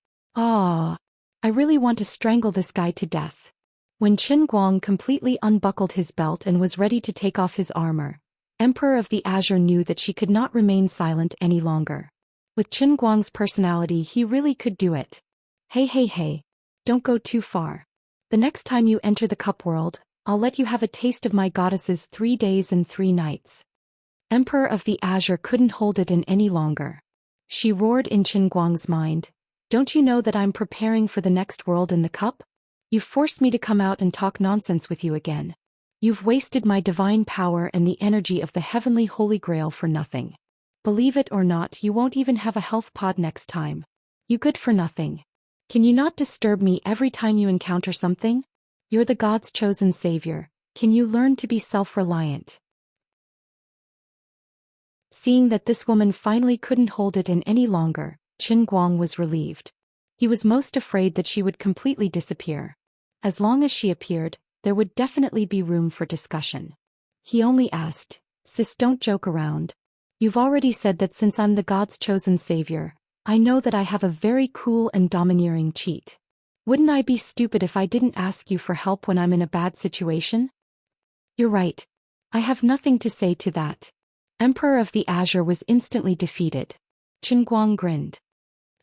S1: I really want to strangle this guy to death. When Qin Guang completely unbuckled his belt and was ready to take off his armor, Emperor of the Azure knew that she could not remain silent any longer. With Qin Guang's personality, he really could do it. Hey, don't go too far. The next time you enter the cup world, I'll let you have a taste of my goddess's 3 days and 3 nights. Emperor of the Azure couldn't hold it in any longer. She roared in Qin Guang's mind, "Don't you know that I'm preparing for the next world in the cup? You've forced me to come out and talk nonsense with you again. You've wasted my divine power and the energy of the heavenly Holy Grail for nothing. Believe it or not, you won't even have a health pod next time. You good for nothing. Can you not disturb me every time you encounter something? You're the God's chosen savior. Can you learn to be self-reliant?" Seeing that this woman finally couldn't hold it in any longer, Qin Guang was relieved. He was most afraid that she would completely disappear. As long as she appeared, there would definitely be room for discussion. He only asked, "Sis, don't joke around. You've already said that since I'm the God's chosen savior, I know that I have a very cool and domineering cheat. Wouldn't I be stupid if I didn't ask you for help when I'm in a bad situation?" "You're right. I have nothing to say to that." Emperor of the Azure was instantly defeated. Qin Guang grinned.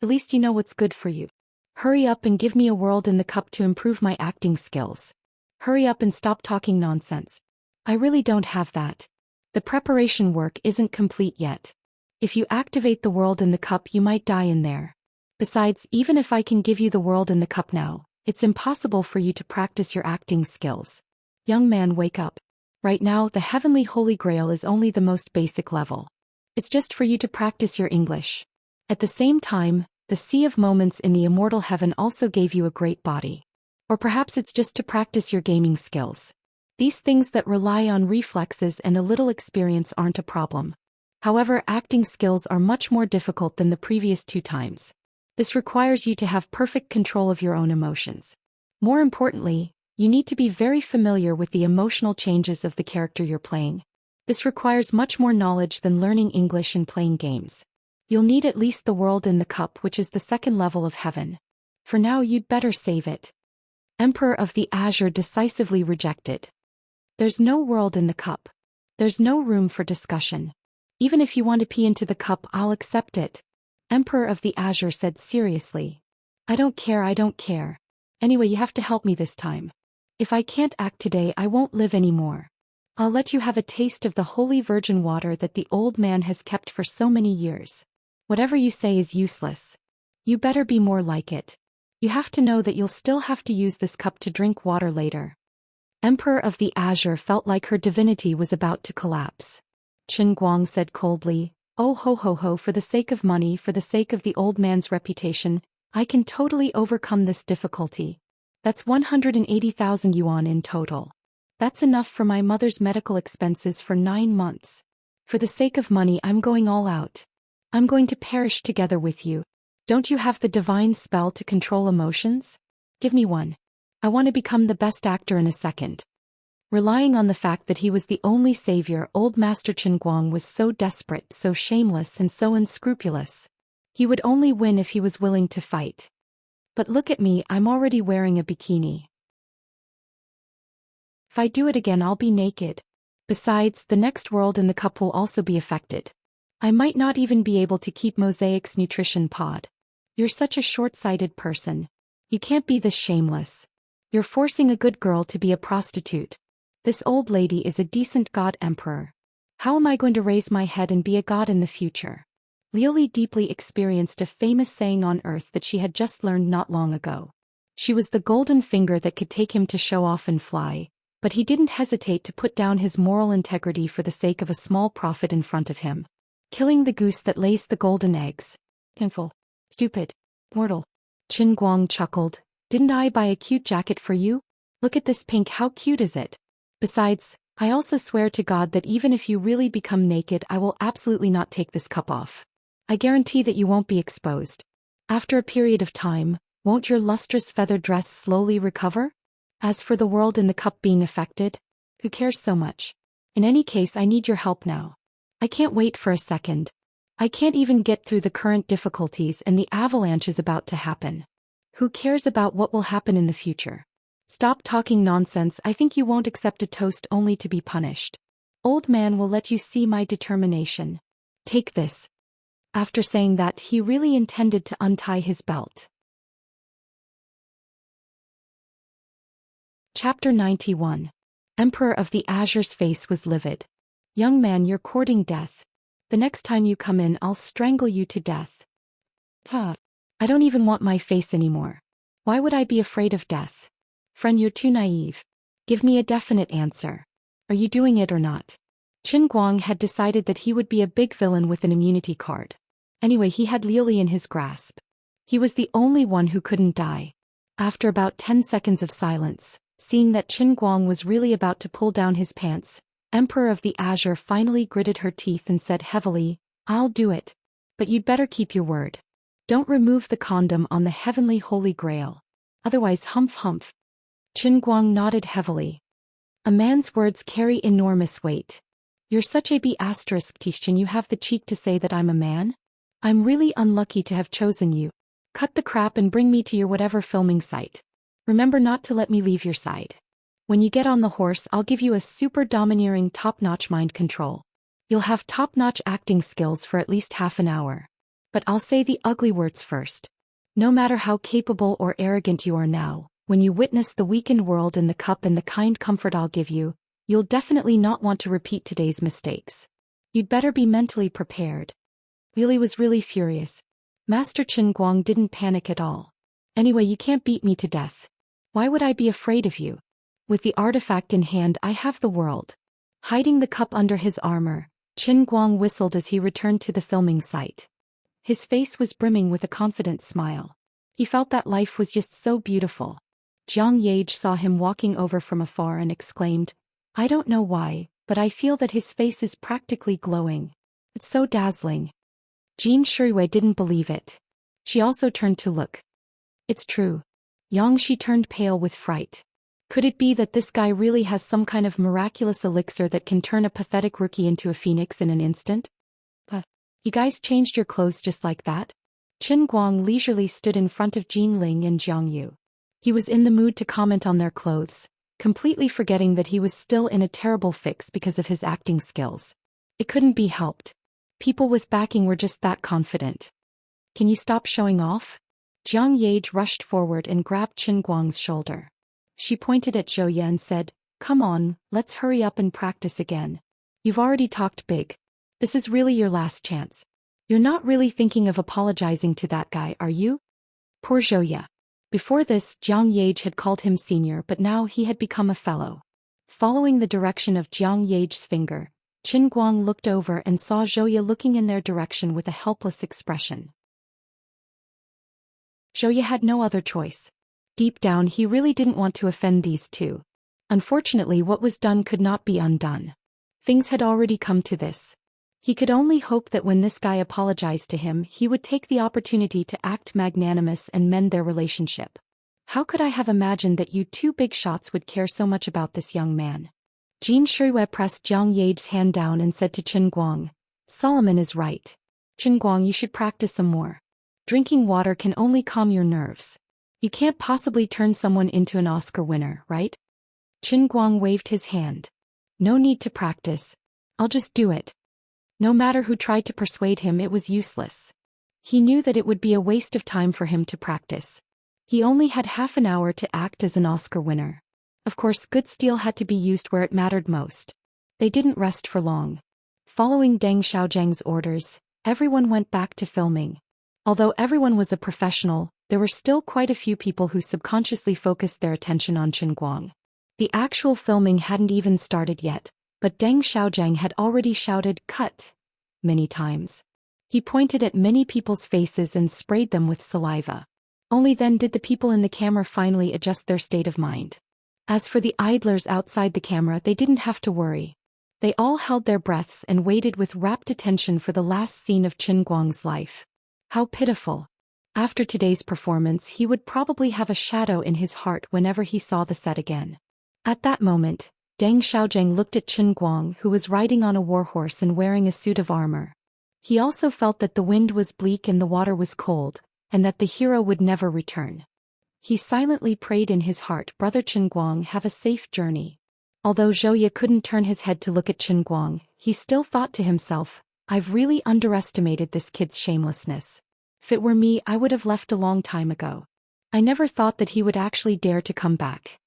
S1: "At least you know what's good for you. Hurry up and give me a world in the cup to improve my acting skills. Hurry up and stop talking nonsense. I really don't have that. The preparation work isn't complete yet. If you activate the world in the cup, you might die in there. Besides, even if I can give you the world in the cup now, it's impossible for you to practice your acting skills. Young man, wake up. Right now, the heavenly Holy Grail is only the most basic level. It's just for you to practice your English. At the same time, the Sea of Moments in the Immortal Heaven also gave you a great body. Or perhaps it's just to practice your gaming skills. These things that rely on reflexes and a little experience aren't a problem. However, acting skills are much more difficult than the previous 2 times. This requires you to have perfect control of your own emotions. More importantly, you need to be very familiar with the emotional changes of the character you're playing. This requires much more knowledge than learning English and playing games. You'll need at least the world in the cup, which is the 2nd level of heaven. For now, you'd better save it. Emperor of the Azure decisively rejected. There's no world in the cup. There's no room for discussion. Even if you want to pee into the cup, I'll accept it. Emperor of the Azure said seriously. I don't care. Anyway, you have to help me this time. If I can't act today, I won't live anymore. I'll let you have a taste of the holy virgin water that the old man has kept for so many years. Whatever you say is useless. You better be more like it. You have to know that you'll still have to use this cup to drink water later. Emperor of the Azure felt like her divinity was about to collapse. Qin Guang said coldly, Oh ho ho ho, for the sake of money, for the sake of the old man's reputation, I can totally overcome this difficulty. That's 180,000 yuan in total. That's enough for my mother's medical expenses for 9 months. For the sake of money, I'm going all out. I'm going to perish together with you. Don't you have the divine spell to control emotions? Give me one. I want to become the best actor in a second. Relying on the fact that he was the only savior, old Master Qinguang was so desperate, so shameless and so unscrupulous. He would only win if he was willing to fight. But look at me, I'm already wearing a bikini. If I do it again, I'll be naked. Besides, the next world in the cup will also be affected. I might not even be able to keep Mosaic's nutrition pod. You're such a short-sighted person. You can't be this shameless. You're forcing a good girl to be a prostitute. This old lady is a decent god emperor. How am I going to raise my head and be a god in the future? Liuli deeply experienced a famous saying on earth that she had just learned not long ago. She was the golden finger that could take him to show off and fly, but he didn't hesitate to put down his moral integrity for the sake of a small profit in front of him. Killing the goose that lays the golden eggs. Sinful. Stupid. Mortal. Qin Guang chuckled. Didn't I buy a cute jacket for you? Look at this pink, how cute is it? Besides, I also swear to God that even if you really become naked, I will absolutely not take this cup off. I guarantee that you won't be exposed. After a period of time, won't your lustrous feather dress slowly recover? As for the world in the cup being affected, who cares so much? In any case, I need your help now. I can't wait for a second. I can't even get through the current difficulties and the avalanche is about to happen. Who cares about what will happen in the future? Stop talking nonsense. I think you won't accept a toast only to be punished. Old man will let you see my determination. Take this. After saying that, he really intended to untie his belt. Chapter 91. Emperor of the Azure's face was livid. Young man, you're courting death. The next time you come in, I'll strangle you to death. I don't even want my face anymore. Why would I be afraid of death? Friend, you're too naive. Give me a definite answer. Are you doing it or not? Qin Guang had decided that he would be a big villain with an immunity card. Anyway, he had Liuli in his grasp. He was the only one who couldn't die. After about 10 seconds of silence, seeing that Qin Guang was really about to pull down his pants, Emperor of the Azure finally gritted her teeth and said heavily, I'll do it. But you'd better keep your word. Don't remove the condom on the heavenly holy grail. Otherwise humph humph. Qin Guang nodded heavily. A man's words carry enormous weight. You're such a B***Tishin, you have the cheek to say that I'm a man? I'm really unlucky to have chosen you. Cut the crap and bring me to your whatever filming site. Remember not to let me leave your side. When you get on the horse, I'll give you a super domineering top-notch mind control. You'll have top-notch acting skills for at least half an hour. But I'll say the ugly words first. No matter how capable or arrogant you are now, when you witness the weakened world in the cup and the kind comfort I'll give you, you'll definitely not want to repeat today's mistakes. You'd better be mentally prepared. Liuli was really furious. Master Qin Guang didn't panic at all. Anyway, you can't beat me to death. Why would I be afraid of you? With the artifact in hand, I have the world. Hiding the cup under his armor, Qin Guang whistled as he returned to the filming site. His face was brimming with a confident smile. He felt that life was just so beautiful. Jiang Yage saw him walking over from afar and exclaimed, I don't know why, but I feel that his face is practically glowing. It's so dazzling. Jin Shuiwei didn't believe it. She also turned to look. It's true. Yang Shi turned pale with fright. Could it be that this guy really has some kind of miraculous elixir that can turn a pathetic rookie into a phoenix in an instant? You guys changed your clothes just like that? Qin Guang leisurely stood in front of Jin Ling and Jiang Yu. He was in the mood to comment on their clothes, completely forgetting that he was still in a terrible fix because of his acting skills. It couldn't be helped. People with backing were just that confident. Can you stop showing off? Jiang Yage rushed forward and grabbed Qin Guang's shoulder. She pointed at Zhou Xian and said, Come on, let's hurry up and practice again. You've already talked big. This is really your last chance. You're not really thinking of apologizing to that guy, are you? Poor Zhou Xian. Before this, Jiang Yage had called him senior, but now he had become a fellow. Following the direction of Jiang Yage's finger, Qin Guang looked over and saw Zhou looking in their direction with a helpless expression. Zhou had no other choice. Deep down he really didn't want to offend these two. Unfortunately, what was done could not be undone. Things had already come to this. He could only hope that when this guy apologized to him, he would take the opportunity to act magnanimous and mend their relationship. How could I have imagined that you two big shots would care so much about this young man? Jin Shuiwei pressed Jiang Yage's hand down and said to Qin Guang, Solomon is right. Qin Guang, you should practice some more. Drinking water can only calm your nerves. You can't possibly turn someone into an Oscar winner, right? Qin Guang waved his hand. No need to practice. I'll just do it. No matter who tried to persuade him, it was useless. He knew that it would be a waste of time for him to practice. He only had half an hour to act as an Oscar winner. Of course, good steel had to be used where it mattered most. They didn't rest for long. Following Deng Xiaozhang's orders, everyone went back to filming. Although everyone was a professional, there were still quite a few people who subconsciously focused their attention on Qin Guang. The actual filming hadn't even started yet, but Deng Xiaozhang had already shouted, "Cut!" many times. He pointed at many people's faces and sprayed them with saliva. Only then did the people in the camera finally adjust their state of mind. As for the idlers outside the camera, they didn't have to worry. They all held their breaths and waited with rapt attention for the last scene of Qin Guang's life. How pitiful. After today's performance, he would probably have a shadow in his heart whenever he saw the set again. At that moment, Deng Xiaozhang looked at Qin Guang, who was riding on a warhorse and wearing a suit of armor. He also felt that the wind was bleak and the water was cold, and that the hero would never return. He silently prayed in his heart, "Brother Qin Guang, have a safe journey." Although Zhou couldn't turn his head to look at Qin Guang, he still thought to himself, "I've really underestimated this kid's shamelessness. If it were me, I would have left a long time ago. I never thought that he would actually dare to come back."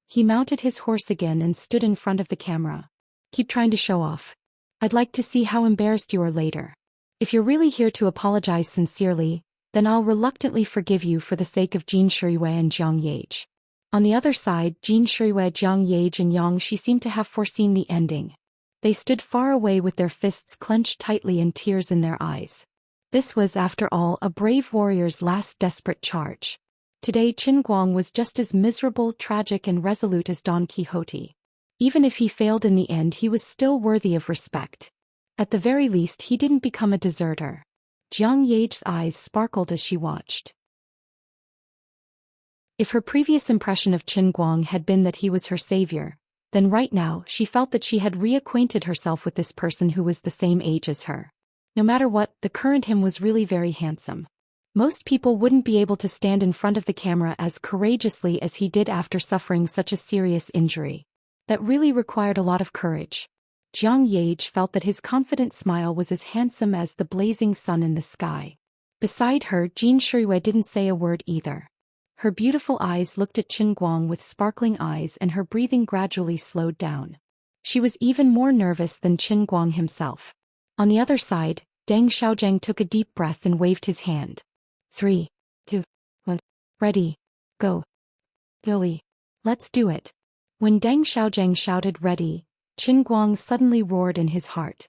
S1: He mounted his horse again and stood in front of the camera. "Keep trying to show off. I'd like to see how embarrassed you are later. If you're really here to apologize sincerely, then I'll reluctantly forgive you for the sake of Jin Shuiwei and Jiang Yage." On the other side, Jin Shuiwei, Jiang Yage and Xianxia seemed to have foreseen the ending. They stood far away with their fists clenched tightly and tears in their eyes. This was, after all, a brave warrior's last desperate charge. Today Qin Guang was just as miserable, tragic and resolute as Don Quixote. Even if he failed in the end, he was still worthy of respect. At the very least, he didn't become a deserter. Jiang Yage's eyes sparkled as she watched. If her previous impression of Qin Guang had been that he was her savior, then right now she felt that she had reacquainted herself with this person who was the same age as her. No matter what, the current him was really very handsome. Most people wouldn't be able to stand in front of the camera as courageously as he did after suffering such a serious injury. That really required a lot of courage. Jiang Yage felt that his confident smile was as handsome as the blazing sun in the sky. Beside her, Jin Shuiwei didn't say a word either. Her beautiful eyes looked at Qin Guang with sparkling eyes and her breathing gradually slowed down. She was even more nervous than Qin Guang himself. On the other side, Deng Xiaozhang took a deep breath and waved his hand. 3, 2, 1, ready, go. Billy. Let's do it. When Deng Xiaozhang shouted ready, Qin Guang suddenly roared in his heart.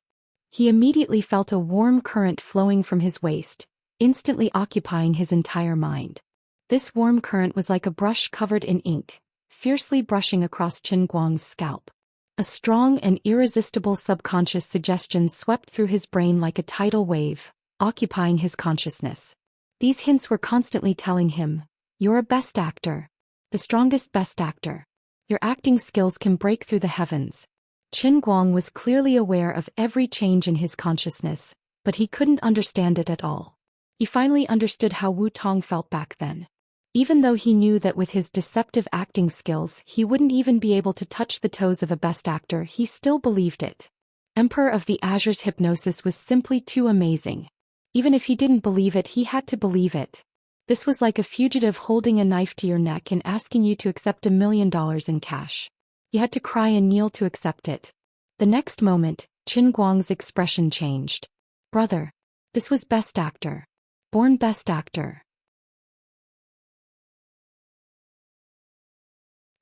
S1: He immediately felt a warm current flowing from his waist, instantly occupying his entire mind. This warm current was like a brush covered in ink, fiercely brushing across Qin Guang's scalp. A strong and irresistible subconscious suggestion swept through his brain like a tidal wave, occupying his consciousness. These hints were constantly telling him, "You're a best actor. The strongest best actor. Your acting skills can break through the heavens." Qin Guang was clearly aware of every change in his consciousness, but he couldn't understand it at all. He finally understood how Wu Tong felt back then. Even though he knew that with his deceptive acting skills he wouldn't even be able to touch the toes of a best actor, he still believed it. Emperor of the Azure's hypnosis was simply too amazing. Even if he didn't believe it, he had to believe it. This was like a fugitive holding a knife to your neck and asking you to accept $1 million in cash. You had to cry and kneel to accept it. The next moment, Qin Guang's expression changed. "Brother. This was best actor. Born best actor."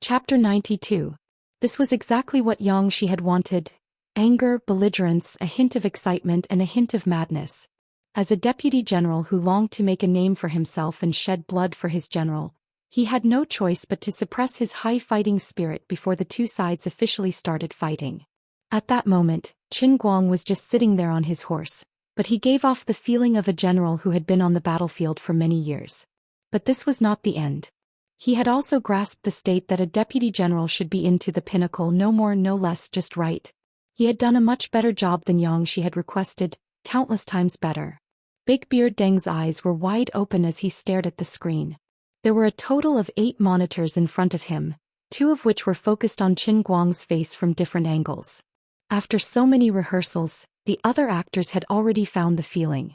S1: Chapter 92. This was exactly what Xianxia had wanted. Anger, belligerence, a hint of excitement and a hint of madness. As a deputy general who longed to make a name for himself and shed blood for his general, he had no choice but to suppress his high fighting spirit before the two sides officially started fighting. At that moment, Qin Guang was just sitting there on his horse, but he gave off the feeling of a general who had been on the battlefield for many years. But this was not the end. He had also grasped the state that a deputy general should be into the pinnacle, no more no less, just right. He had done a much better job than Xianxia had requested, countless times better. Big Beard Deng's eyes were wide open as he stared at the screen. There were a total of 8 monitors in front of him, 2 of which were focused on Qin Guang's face from different angles. After so many rehearsals, the other actors had already found the feeling.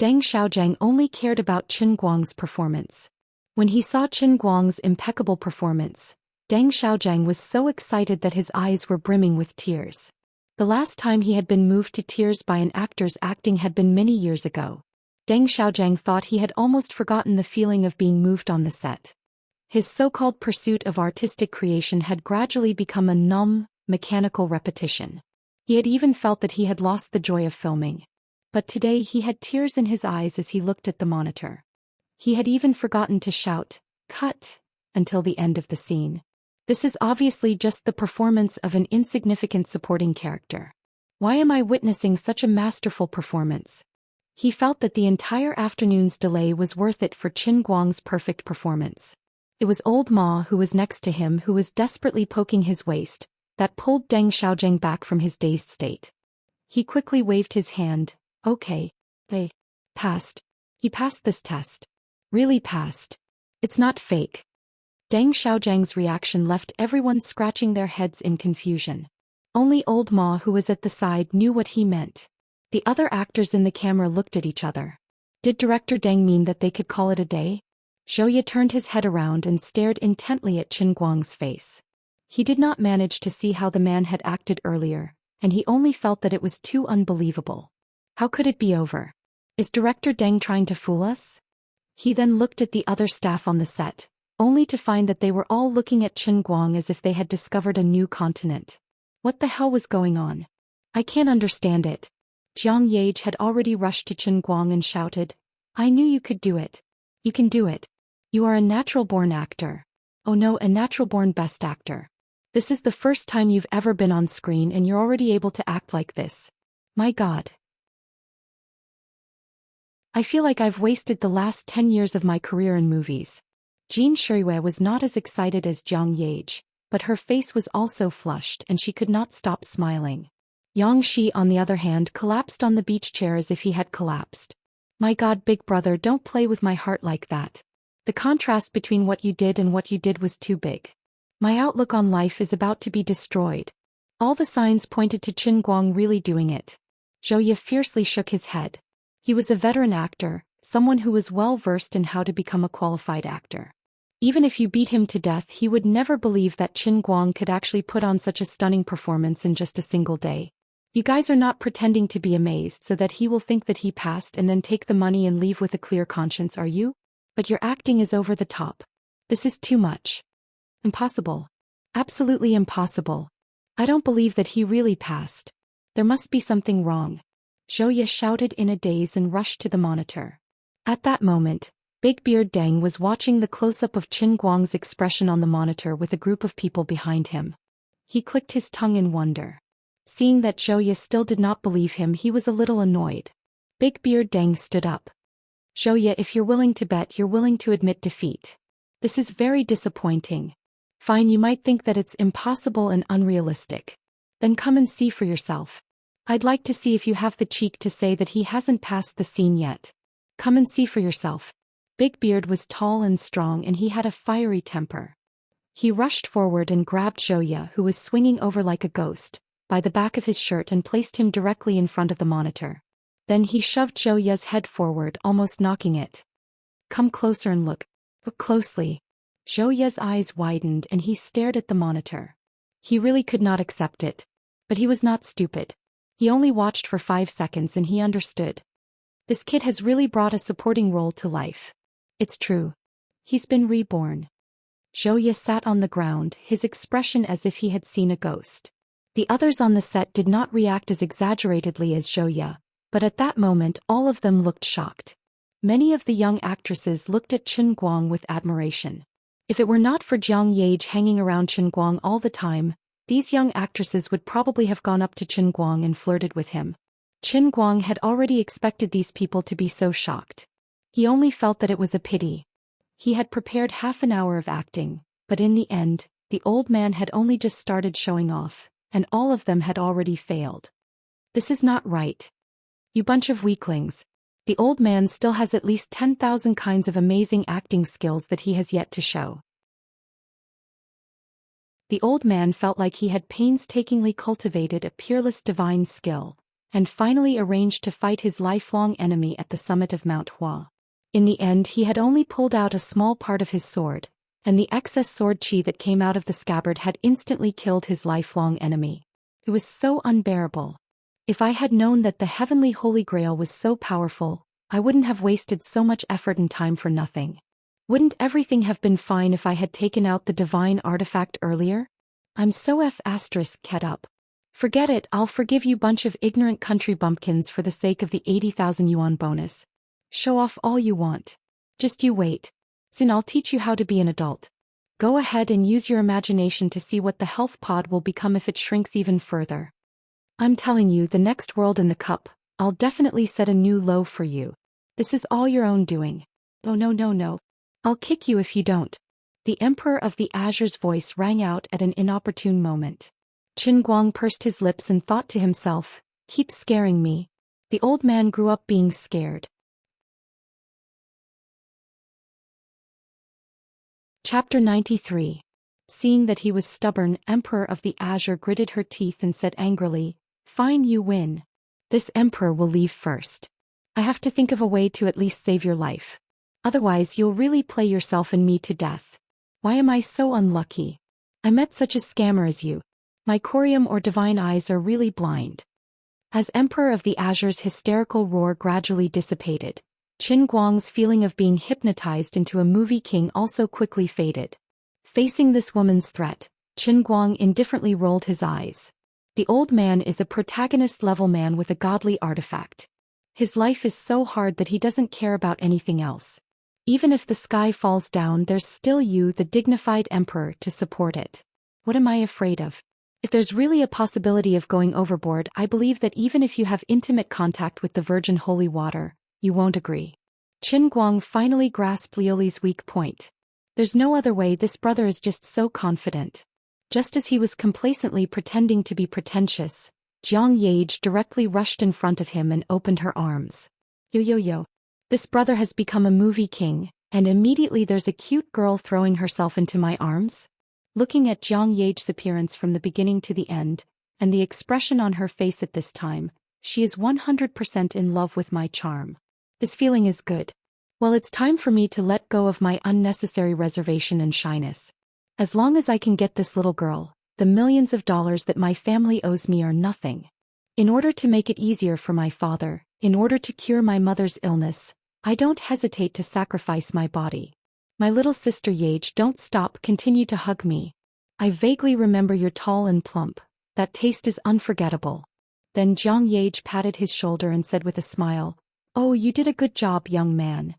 S1: Deng Xiaojiang only cared about Qin Guang's performance. When he saw Qin Guang's impeccable performance, Deng Xiaojiang was so excited that his eyes were brimming with tears. The last time he had been moved to tears by an actor's acting had been many years ago. Deng Xiaojiang thought he had almost forgotten the feeling of being moved on the set. His so-called pursuit of artistic creation had gradually become a numb, mechanical repetition. He had even felt that he had lost the joy of filming. But today he had tears in his eyes as he looked at the monitor. He had even forgotten to shout, "Cut," until the end of the scene. This is obviously just the performance of an insignificant supporting character. Why am I witnessing such a masterful performance? He felt that the entire afternoon's delay was worth it for Qin Guang's perfect performance. It was old Ma who was next to him, who was desperately poking his waist, that pulled Deng Xiaojiang back from his dazed state. He quickly waved his hand. Okay. They passed. He passed this test. Really passed. It's not fake. Deng Xiaojiang's reaction left everyone scratching their heads in confusion. Only old Ma, who was at the side, knew what he meant. The other actors in the camera looked at each other. Did Director Deng mean that they could call it a day? Zhou Xian turned his head around and stared intently at Qin Guang's face. He did not manage to see how the man had acted earlier, and he only felt that it was too unbelievable. How could it be over? Is Director Deng trying to fool us? He then looked at the other staff on the set, only to find that they were all looking at Qin Guang as if they had discovered a new continent. What the hell was going on? I can't understand it. Jiang Yage had already rushed to Qin Guang and shouted, "I knew you could do it. You can do it. You are a natural-born actor. Oh no, a natural-born best actor. This is the first time you've ever been on screen and you're already able to act like this. My God. I feel like I've wasted the last 10 years of my career in movies." Jean Shuiwei was not as excited as Jiang Yage, but her face was also flushed and she could not stop smiling. Yang Shi, on the other hand, collapsed on the beach chair as if he had collapsed. My God, big brother, don't play with my heart like that. The contrast between what you did and what you did was too big. My outlook on life is about to be destroyed. All the signs pointed to Qin Guang really doing it. Zhou Xian fiercely shook his head. He was a veteran actor, someone who was well versed in how to become a qualified actor. Even if you beat him to death, he would never believe that Qin Guang could actually put on such a stunning performance in just a single day. You guys are not pretending to be amazed so that he will think that he passed and then take the money and leave with a clear conscience, are you? But your acting is over the top. This is too much. Impossible. Absolutely impossible. I don't believe that he really passed. There must be something wrong. Zhou Xian shouted in a daze and rushed to the monitor. At that moment, Big Beard Deng was watching the close-up of Qin Guang's expression on the monitor with a group of people behind him. He clicked his tongue in wonder. Seeing that Zhou Xian still did not believe him, he was a little annoyed. Big Beard Deng stood up. Zhou Xian, if you're willing to bet, you're willing to admit defeat. This is very disappointing. Fine, you might think that it's impossible and unrealistic. Then come and see for yourself. I'd like to see if you have the cheek to say that he hasn't passed the scene yet. Come and see for yourself. Big Beard was tall and strong and he had a fiery temper. He rushed forward and grabbed Zhou Xian, who was swinging over like a ghost, by the back of his shirt and placed him directly in front of the monitor. Then he shoved Zhou Yi's head forward, almost knocking it. Come closer and look. Look closely. Zhou Yi's eyes widened and he stared at the monitor. He really could not accept it. But he was not stupid. He only watched for 5 seconds and he understood. This kid has really brought a supporting role to life. It's true. He's been reborn. Zhou Yi sat on the ground, his expression as if he had seen a ghost. The others on the set did not react as exaggeratedly as Zhou Xian, but at that moment all of them looked shocked. Many of the young actresses looked at Chen Guang with admiration. If it were not for Jiang Yage hanging around Chen Guang all the time, these young actresses would probably have gone up to Chen Guang and flirted with him. Chen Guang had already expected these people to be so shocked. He only felt that it was a pity. He had prepared half an hour of acting, but in the end, the old man had only just started showing off, and all of them had already failed. This is not right. You bunch of weaklings. The old man still has at least 10,000 kinds of amazing acting skills that he has yet to show. The old man felt like he had painstakingly cultivated a peerless divine skill, and finally arranged to fight his lifelong enemy at the summit of Mount Hua. In the end he had only pulled out a small part of his sword, and the excess sword chi that came out of the scabbard had instantly killed his lifelong enemy. It was so unbearable. If I had known that the heavenly Holy Grail was so powerful, I wouldn't have wasted so much effort and time for nothing. Wouldn't everything have been fine if I had taken out the divine artifact earlier? I'm so *ket up. Forget it, I'll forgive you bunch of ignorant country bumpkins for the sake of the 80,000 yuan bonus. Show off all you want. Just you wait. Soon I'll teach you how to be an adult. Go ahead and use your imagination to see what the health pod will become if it shrinks even further. I'm telling you, the next world in the cup, I'll definitely set a new low for you. This is all your own doing. Oh no. I'll kick you if you don't. The Emperor of the Azure's voice rang out at an inopportune moment. Qin Guang pursed his lips and thought to himself, keep scaring me. The old man grew up being scared. Chapter 93. Seeing that he was stubborn, Emperor of the Azure gritted her teeth and said angrily, fine, you win. This emperor will leave first. I have to think of a way to at least save your life. Otherwise you'll really play yourself and me to death. Why am I so unlucky? I met such a scammer as you. My corium or divine eyes are really blind. As Emperor of the Azure's hysterical roar gradually dissipated, Qin Guang's feeling of being hypnotized into a movie king also quickly faded. Facing this woman's threat, Qin Guang indifferently rolled his eyes. The old man is a protagonist-level man with a godly artifact. His life is so hard that he doesn't care about anything else. Even if the sky falls down, there's still you, the dignified emperor, to support it. What am I afraid of? If there's really a possibility of going overboard, I believe that even if you have intimate contact with the virgin holy water, you won't agree. Qin Guang finally grasped Liuli's weak point. There's no other way, this brother is just so confident. Just as he was complacently pretending to be pretentious, Jiang Yage directly rushed in front of him and opened her arms. Yo. This brother has become a movie king, and immediately there's a cute girl throwing herself into my arms? Looking at Jiang Yage's appearance from the beginning to the end, and the expression on her face at this time, she is 100% in love with my charm. This feeling is good. Well, it's time for me to let go of my unnecessary reservation and shyness. As long as I can get this little girl, the millions of dollars that my family owes me are nothing. In order to make it easier for my father, in order to cure my mother's illness, I don't hesitate to sacrifice my body. My little sister Yage, don't stop, continue to hug me. I vaguely remember you're tall and plump. That taste is unforgettable. Then Jiang Yage patted his shoulder and said with a smile, oh, you did a good job, young man.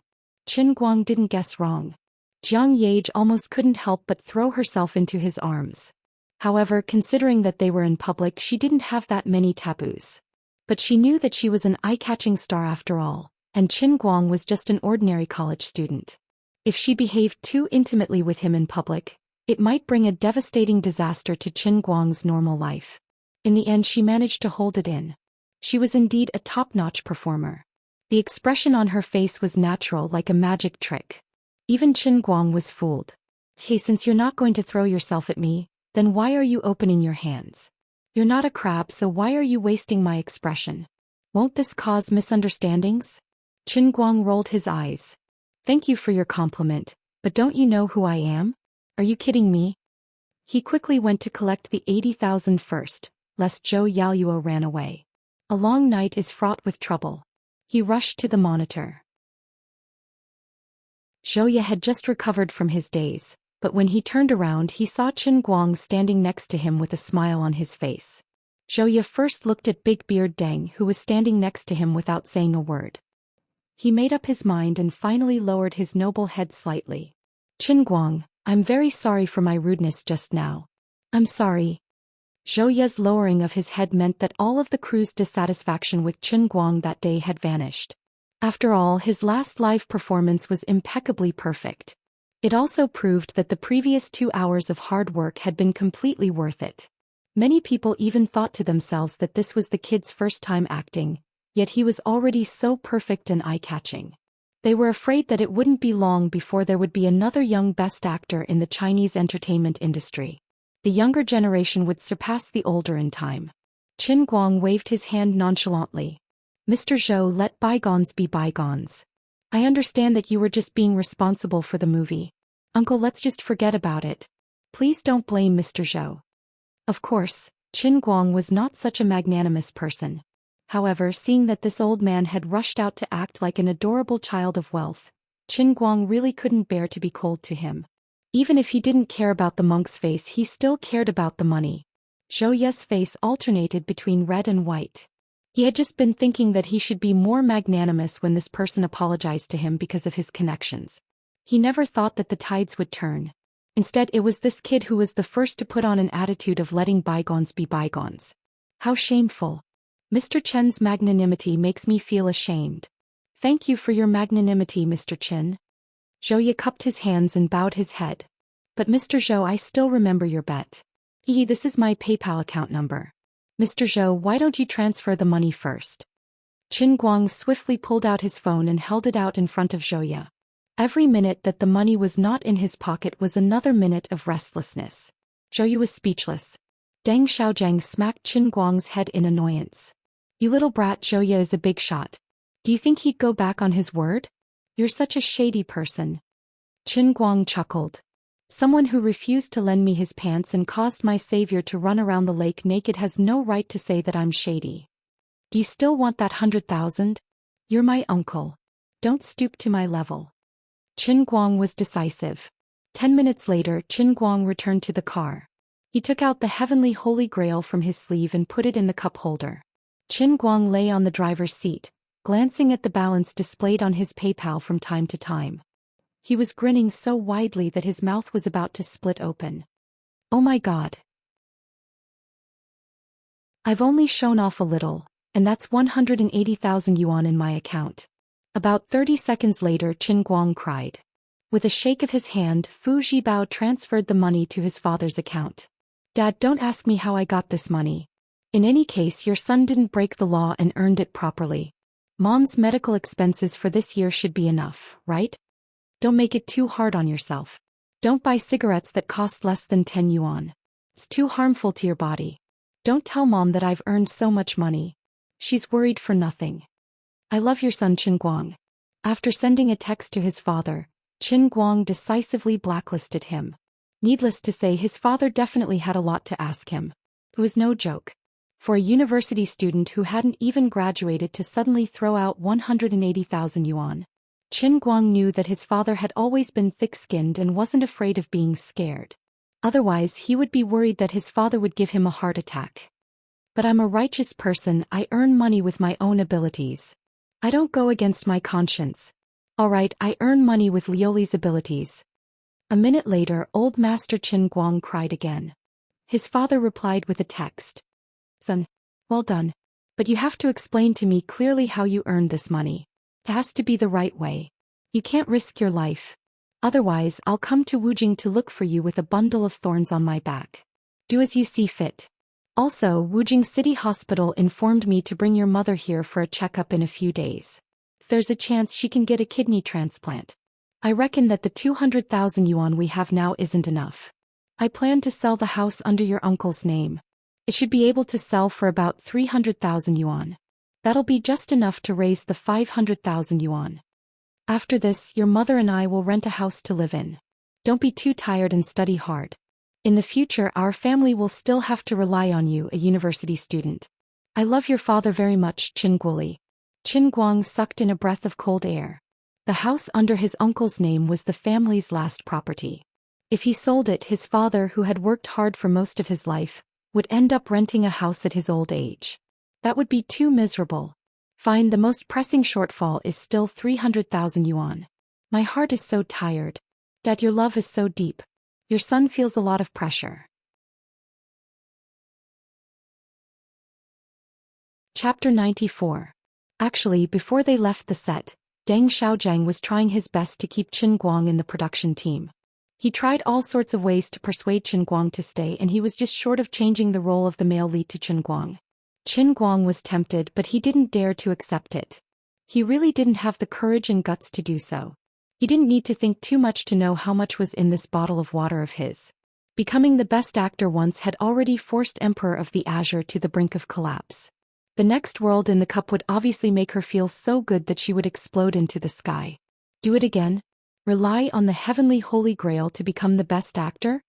S1: Qin Guang didn't guess wrong. Jiang Yage almost couldn't help but throw herself into his arms. However, considering that they were in public, she didn't have that many taboos. But she knew that she was an eye-catching star after all, and Qin Guang was just an ordinary college student. If she behaved too intimately with him in public, it might bring a devastating disaster to Qin Guang's normal life. In the end, she managed to hold it in. She was indeed a top-notch performer. The expression on her face was natural, like a magic trick. Even Qin Guang was fooled. Hey, since you're not going to throw yourself at me, then why are you opening your hands? You're not a crab, so why are you wasting my expression? Won't this cause misunderstandings? Qin Guang rolled his eyes. Thank you for your compliment, but don't you know who I am? Are you kidding me? He quickly went to collect the 80,000 first, lest Zhou Yaoyuo ran away. A long night is fraught with trouble. He rushed to the monitor. Zhou Ye had just recovered from his daze, but when he turned around he saw Qin Guang standing next to him with a smile on his face. Zhou Ye first looked at Big Beard Deng, who was standing next to him, without saying a word. He made up his mind and finally lowered his noble head slightly. Qin Guang, I'm very sorry for my rudeness just now. I'm sorry. Zhou Ye's lowering of his head meant that all of the crew's dissatisfaction with Qin Guang that day had vanished. After all, his last live performance was impeccably perfect. It also proved that the previous 2 hours of hard work had been completely worth it. Many people even thought to themselves that this was the kid's first time acting, yet he was already so perfect and eye-catching. They were afraid that it wouldn't be long before there would be another young best actor in the Chinese entertainment industry. The younger generation would surpass the older in time. Qin Guang waved his hand nonchalantly. Mr. Zhou, let bygones be bygones. I understand that you were just being responsible for the movie. Uncle, let's just forget about it. Please don't blame Mr. Zhou. Of course, Qin Guang was not such a magnanimous person. However, seeing that this old man had rushed out to act like an adorable child of wealth, Qin Guang really couldn't bear to be cold to him. Even if he didn't care about the monk's face, he still cared about the money. Zhou Ye's face alternated between red and white. He had just been thinking that he should be more magnanimous when this person apologized to him because of his connections. He never thought that the tides would turn. Instead, it was this kid who was the first to put on an attitude of letting bygones be bygones. How shameful. Mr. Chen's magnanimity makes me feel ashamed. Thank you for your magnanimity, Mr. Chen. Zhou Ye cupped his hands and bowed his head. But Mr. Zhou, I still remember your bet. This is my PayPal account number. Mr. Zhou, why don't you transfer the money first? Qin Guang swiftly pulled out his phone and held it out in front of Zhou Ye. Every minute that the money was not in his pocket was another minute of restlessness. Zhou Ye was speechless. Deng Xiaojiang smacked Qin Guang's head in annoyance. You little brat, Zhou Ye is a big shot. Do you think he'd go back on his word? You're such a shady person. Qin Guang chuckled. Someone who refused to lend me his pants and caused my savior to run around the lake naked has no right to say that I'm shady. Do you still want that 100,000? You're my uncle. Don't stoop to my level. Qin Guang was decisive. 10 minutes later, Qin Guang returned to the car. He took out the heavenly holy grail from his sleeve and put it in the cup holder. Qin Guang lay on the driver's seat, glancing at the balance displayed on his PayPal from time to time. He was grinning so widely that his mouth was about to split open. Oh my God. I've only shown off a little, and that's 180,000 yuan in my account. About 30 seconds later, Qin Guang cried. With a shake of his hand, Fu Zhibao transferred the money to his father's account. Dad, don't ask me how I got this money. In any case, your son didn't break the law and earned it properly. Mom's medical expenses for this year should be enough, right? Don't make it too hard on yourself. Don't buy cigarettes that cost less than 10 yuan. It's too harmful to your body. Don't tell Mom that I've earned so much money. She's worried for nothing. I love your son, Qin Guang. After sending a text to his father, Qin Guang decisively blacklisted him. Needless to say, his father definitely had a lot to ask him. It was no joke. For a university student who hadn't even graduated to suddenly throw out 180,000 yuan. Qin Guang knew that his father had always been thick-skinned and wasn't afraid of being scared. Otherwise, he would be worried that his father would give him a heart attack. But I'm a righteous person, I earn money with my own abilities. I don't go against my conscience. Alright, I earn money with Lioli's abilities. A minute later, old Master Qin Guang cried again. His father replied with a text. Son, well done. But you have to explain to me clearly how you earned this money. It has to be the right way. You can't risk your life. Otherwise, I'll come to Wujing to look for you with a bundle of thorns on my back. Do as you see fit. Also, Wujing City Hospital informed me to bring your mother here for a checkup in a few days. There's a chance she can get a kidney transplant. I reckon that the 200,000 yuan we have now isn't enough. I plan to sell the house under your uncle's name. It should be able to sell for about 300,000 yuan. That'll be just enough to raise the 500,000 yuan. After this, your mother and I will rent a house to live in. Don't be too tired and study hard. In the future, our family will still have to rely on you, a university student. I love your father very much, Qin Guoli. Qin Guang sucked in a breath of cold air. The house under his uncle's name was the family's last property. If he sold it, his father, who had worked hard for most of his life, would end up renting a house at his old age. That would be too miserable. Fine, the most pressing shortfall is still 300,000 yuan. My heart is so tired. Dad, your love is so deep. Your son feels a lot of pressure. Chapter 94. Actually, before they left the set, Deng Xiaojiang was trying his best to keep Qin Guang in the production team. He tried all sorts of ways to persuade Qin Guang to stay, and he was just short of changing the role of the male lead to Qin Guang. Qin Guang was tempted, but he didn't dare to accept it. He really didn't have the courage and guts to do so. He didn't need to think too much to know how much was in this bottle of water of his. Becoming the best actor once had already forced Emperor of the Azure to the brink of collapse. The next world in the cup would obviously make her feel so good that she would explode into the sky. Do it again? Rely on the heavenly holy grail to become the best actor?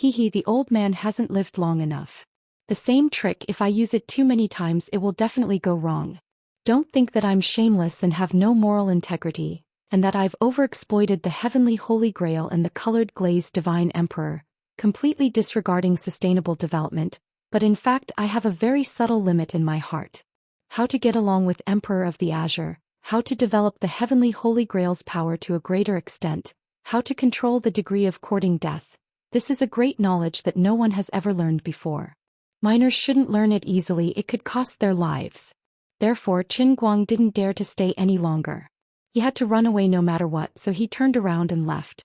S1: The old man hasn't lived long enough. The same trick, if I use it too many times it will definitely go wrong. Don't think that I'm shameless and have no moral integrity, and that I've overexploited the heavenly holy grail and the colored glazed divine emperor, completely disregarding sustainable development, but in fact I have a very subtle limit in my heart. How to get along with Emperor of the Azure, how to develop the heavenly holy grail's power to a greater extent, how to control the degree of courting death. This is a great knowledge that no one has ever learned before. Minors shouldn't learn it easily, it could cost their lives. Therefore Qin Guang didn't dare to stay any longer. He had to run away no matter what, so he turned around and left.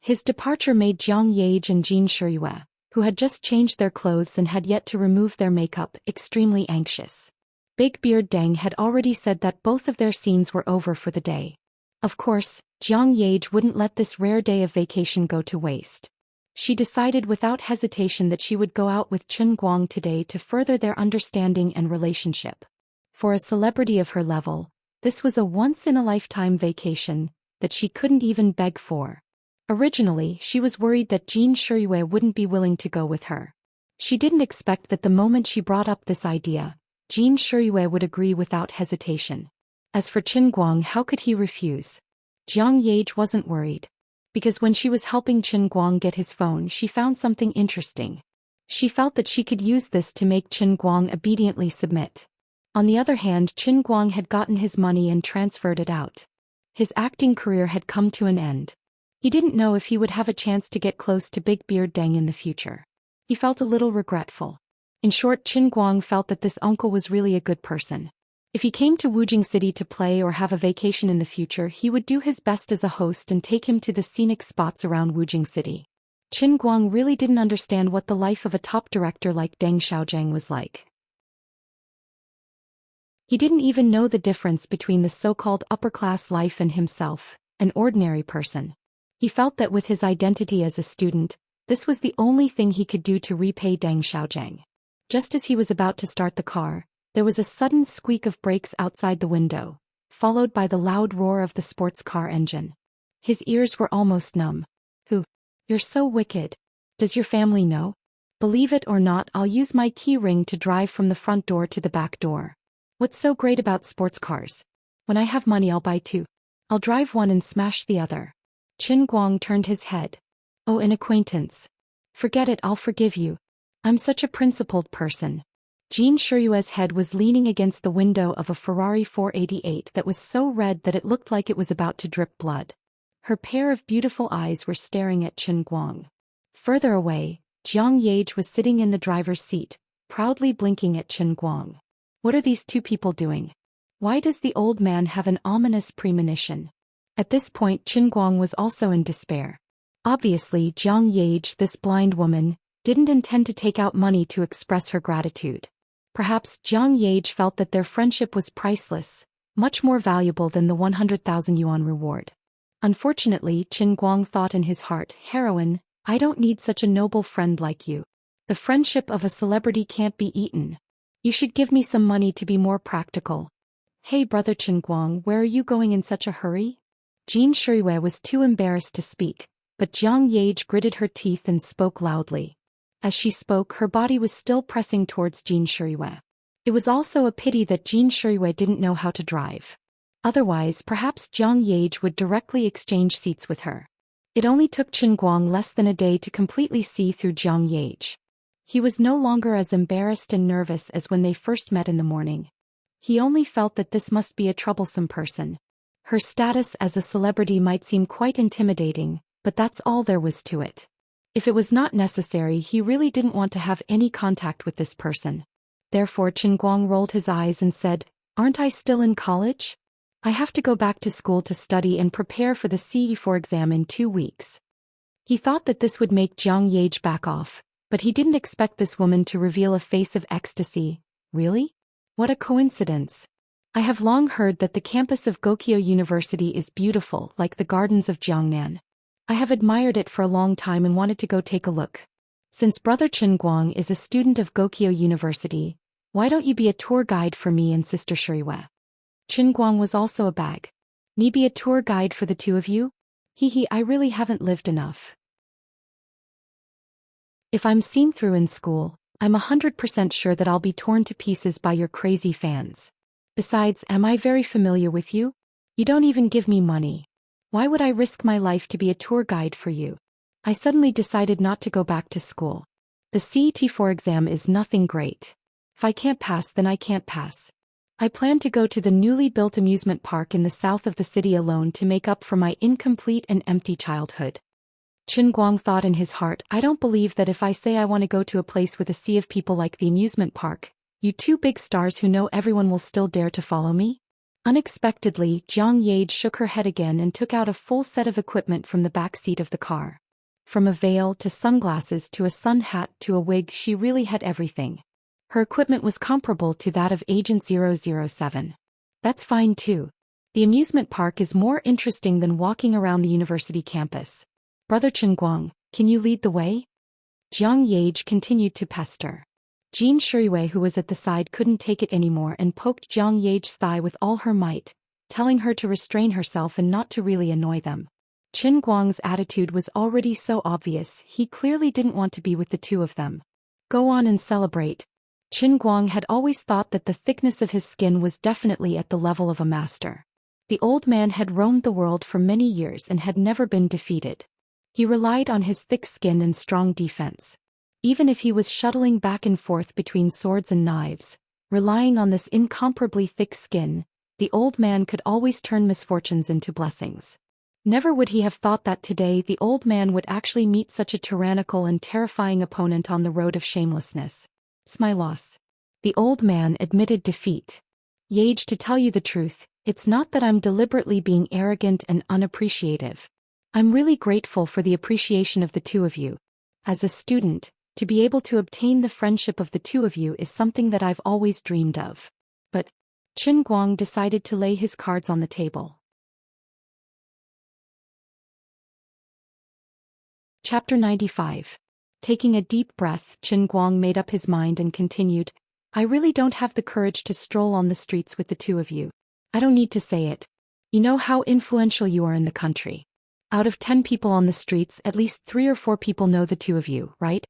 S1: His departure made Jiang Yage and Jin Shiyue, who had just changed their clothes and had yet to remove their makeup, extremely anxious. Big Beard Deng had already said that both of their scenes were over for the day. Of course, Jiang Yage wouldn't let this rare day of vacation go to waste. She decided without hesitation that she would go out with Qin Guang today to further their understanding and relationship. For a celebrity of her level, this was a once-in-a-lifetime vacation that she couldn't even beg for. Originally, she was worried that Jin Shiyue wouldn't be willing to go with her. She didn't expect that the moment she brought up this idea, Jin Shiyue would agree without hesitation. As for Qin Guang, how could he refuse? Jiang Yage wasn't worried. Because when she was helping Qin Guang get his phone, she found something interesting. She felt that she could use this to make Qin Guang obediently submit. On the other hand, Qin Guang had gotten his money and transferred it out. His acting career had come to an end. He didn't know if he would have a chance to get close to Big Beard Deng in the future. He felt a little regretful. In short, Qin Guang felt that this uncle was really a good person. If he came to Wujing City to play or have a vacation in the future, he would do his best as a host and take him to the scenic spots around Wujing City. Qin Guang really didn't understand what the life of a top director like Deng Xiaojiang was like. He didn't even know the difference between the so-called upper-class life and himself, an ordinary person. He felt that with his identity as a student, this was the only thing he could do to repay Deng Xiaojiang. Just as he was about to start the car, there was a sudden squeak of brakes outside the window, followed by the loud roar of the sports car engine. His ears were almost numb. You're so wicked. Does your family know? Believe it or not, I'll use my key ring to drive from the front door to the back door. What's so great about sports cars? When I have money I'll buy two. I'll drive one and smash the other. Qin Guang turned his head. Oh, an acquaintance. Forget it, I'll forgive you. I'm such a principled person. Jin Shiyue's head was leaning against the window of a Ferrari 488 that was so red that it looked like it was about to drip blood. Her pair of beautiful eyes were staring at Qin Guang. Further away, Jiang Yage was sitting in the driver's seat, proudly blinking at Qin Guang. What are these two people doing? Why does the old man have an ominous premonition? At this point Qin Guang was also in despair. Obviously Jiang Yage, this blind woman, didn't intend to take out money to express her gratitude. Perhaps Jiang Yage felt that their friendship was priceless, much more valuable than the 100,000 yuan reward. Unfortunately, Qin Guang thought in his heart, heroine, I don't need such a noble friend like you. The friendship of a celebrity can't be eaten. You should give me some money to be more practical. Hey brother Qin Guang, where are you going in such a hurry? Jin Shiyue was too embarrassed to speak, but Jiang Yage gritted her teeth and spoke loudly. As she spoke, her body was still pressing towards Jin Shiyue. It was also a pity that Jin Shiyue didn't know how to drive. Otherwise, perhaps Jiang Yage would directly exchange seats with her. It only took Qin Guang less than a day to completely see through Jiang Yage. He was no longer as embarrassed and nervous as when they first met in the morning. He only felt that this must be a troublesome person. Her status as a celebrity might seem quite intimidating, but that's all there was to it. If it was not necessary, he really didn't want to have any contact with this person. Therefore Qin Guang rolled his eyes and said, "Aren't I still in college? I have to go back to school to study and prepare for the CE4 exam in 2 weeks." He thought that this would make Jiang Yage back off, but he didn't expect this woman to reveal a face of ecstasy. Really? What a coincidence. I have long heard that the campus of Gokyo University is beautiful, like the gardens of Jiangnan. I have admired it for a long time and wanted to go take a look. Since brother Qin Guang is a student of Gokyo University, why don't you be a tour guide for me and sister Shiriyue? Qin Guang was also a bag. Me be a tour guide for the two of you? Hee, I really haven't lived enough. If I'm seen through in school, I'm 100% sure that I'll be torn to pieces by your crazy fans. Besides, am I very familiar with you? You don't even give me money. Why would I risk my life to be a tour guide for you? I suddenly decided not to go back to school. The CET4 exam is nothing great. If I can't pass, then I can't pass. I plan to go to the newly built amusement park in the south of the city alone to make up for my incomplete and empty childhood. Qin Guang thought in his heart, I don't believe that if I say I want to go to a place with a sea of people like the amusement park, you two big stars who know everyone will still dare to follow me? Unexpectedly, Jiang Yage shook her head again and took out a full set of equipment from the back seat of the car. From a veil to sunglasses to a sun hat to a wig, she really had everything. Her equipment was comparable to that of Agent 007. That's fine too. The amusement park is more interesting than walking around the university campus. Brother Qin Guang, can you lead the way? Jiang Yage continued to pester. Jean Shiriyue, who was at the side, couldn't take it anymore and poked Jiang Yage's thigh with all her might, telling her to restrain herself and not to really annoy them. Qin Guang's attitude was already so obvious, he clearly didn't want to be with the two of them. Go on and celebrate. Qin Guang had always thought that the thickness of his skin was definitely at the level of a master. The old man had roamed the world for many years and had never been defeated. He relied on his thick skin and strong defense. Even if he was shuttling back and forth between swords and knives, relying on this incomparably thick skin, the old man could always turn misfortunes into blessings. Never would he have thought that today the old man would actually meet such a tyrannical and terrifying opponent on the road of shamelessness. It's my loss. The old man admitted defeat. Yage, to tell you the truth, it's not that I'm deliberately being arrogant and unappreciative. I'm really grateful for the appreciation of the two of you. As a student, to be able to obtain the friendship of the two of you is something that I've always dreamed of. But Qin Guang decided to lay his cards on the table. Chapter 95. Taking a deep breath, Qin Guang made up his mind and continued, I really don't have the courage to stroll on the streets with the two of you. I don't need to say it. You know how influential you are in the country. Out of 10 people on the streets, at least 3 or 4 people know the two of you, right?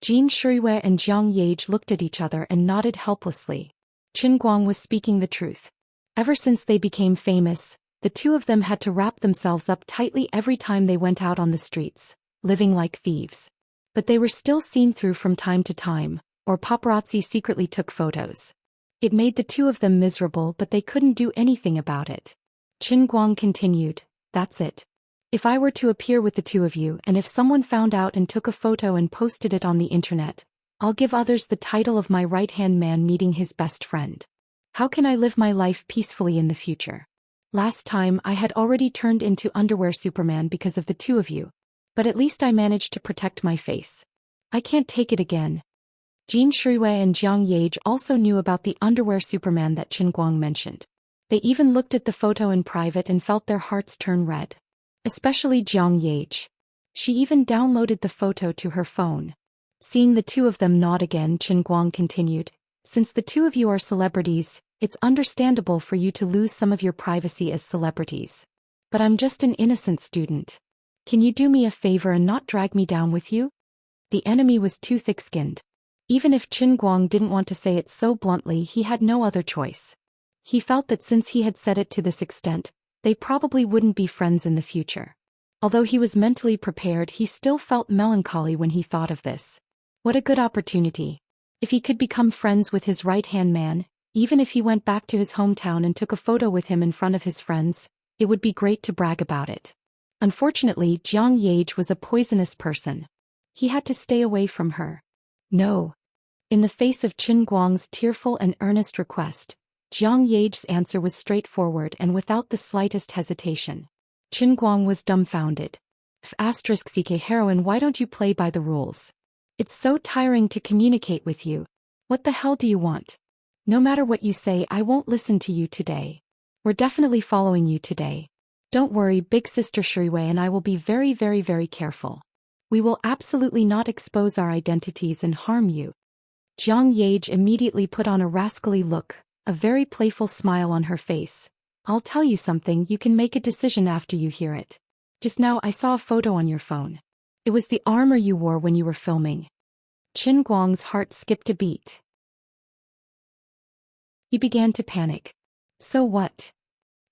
S1: Jean Shiriyue and Jiang Yage looked at each other and nodded helplessly. Qin Guang was speaking the truth. Ever since they became famous, the two of them had to wrap themselves up tightly every time they went out on the streets, living like thieves. But they were still seen through from time to time, or paparazzi secretly took photos. It made the two of them miserable, but they couldn't do anything about it. Qin Guang continued, that's it. If I were to appear with the two of you and if someone found out and took a photo and posted it on the internet, I'll give others the title of my right-hand man meeting his best friend. How can I live my life peacefully in the future? Last time I had already turned into Underwear Superman because of the two of you, but at least I managed to protect my face. I can't take it again. Jean Shiriyue and Jiang Yage also knew about the Underwear Superman that Qin Guang mentioned. They even looked at the photo in private and felt their hearts turn red. Especially Jiang Yage. She even downloaded the photo to her phone. Seeing the two of them nod again, Qin Guang continued, since the two of you are celebrities, it's understandable for you to lose some of your privacy as celebrities. But I'm just an innocent student. Can you do me a favor and not drag me down with you? The enemy was too thick-skinned. Even if Qin Guang didn't want to say it so bluntly, he had no other choice. He felt that since he had said it to this extent, they probably wouldn't be friends in the future. Although he was mentally prepared, he still felt melancholy when he thought of this. What a good opportunity. If he could become friends with his right-hand man, even if he went back to his hometown and took a photo with him in front of his friends, it would be great to brag about it. Unfortunately, Jiang Yage was a poisonous person. He had to stay away from her. No. In the face of Qin Guang's tearful and earnest request, Jiang Yage's answer was straightforward and without the slightest hesitation. Qin Guang was dumbfounded. *CK heroine, why don't you play by the rules? It's so tiring to communicate with you. What the hell do you want? No matter what you say, I won't listen to you today. We're definitely following you today. Don't worry, big sister Shuiwei and I will be very, very, very careful. We will absolutely not expose our identities and harm you. Jiang Yage immediately put on a rascally look, a very playful smile on her face. I'll tell you something, you can make a decision after you hear it. Just now I saw a photo on your phone. It was the armor you wore when you were filming. Qin Guang's heart skipped a beat. He began to panic. So what?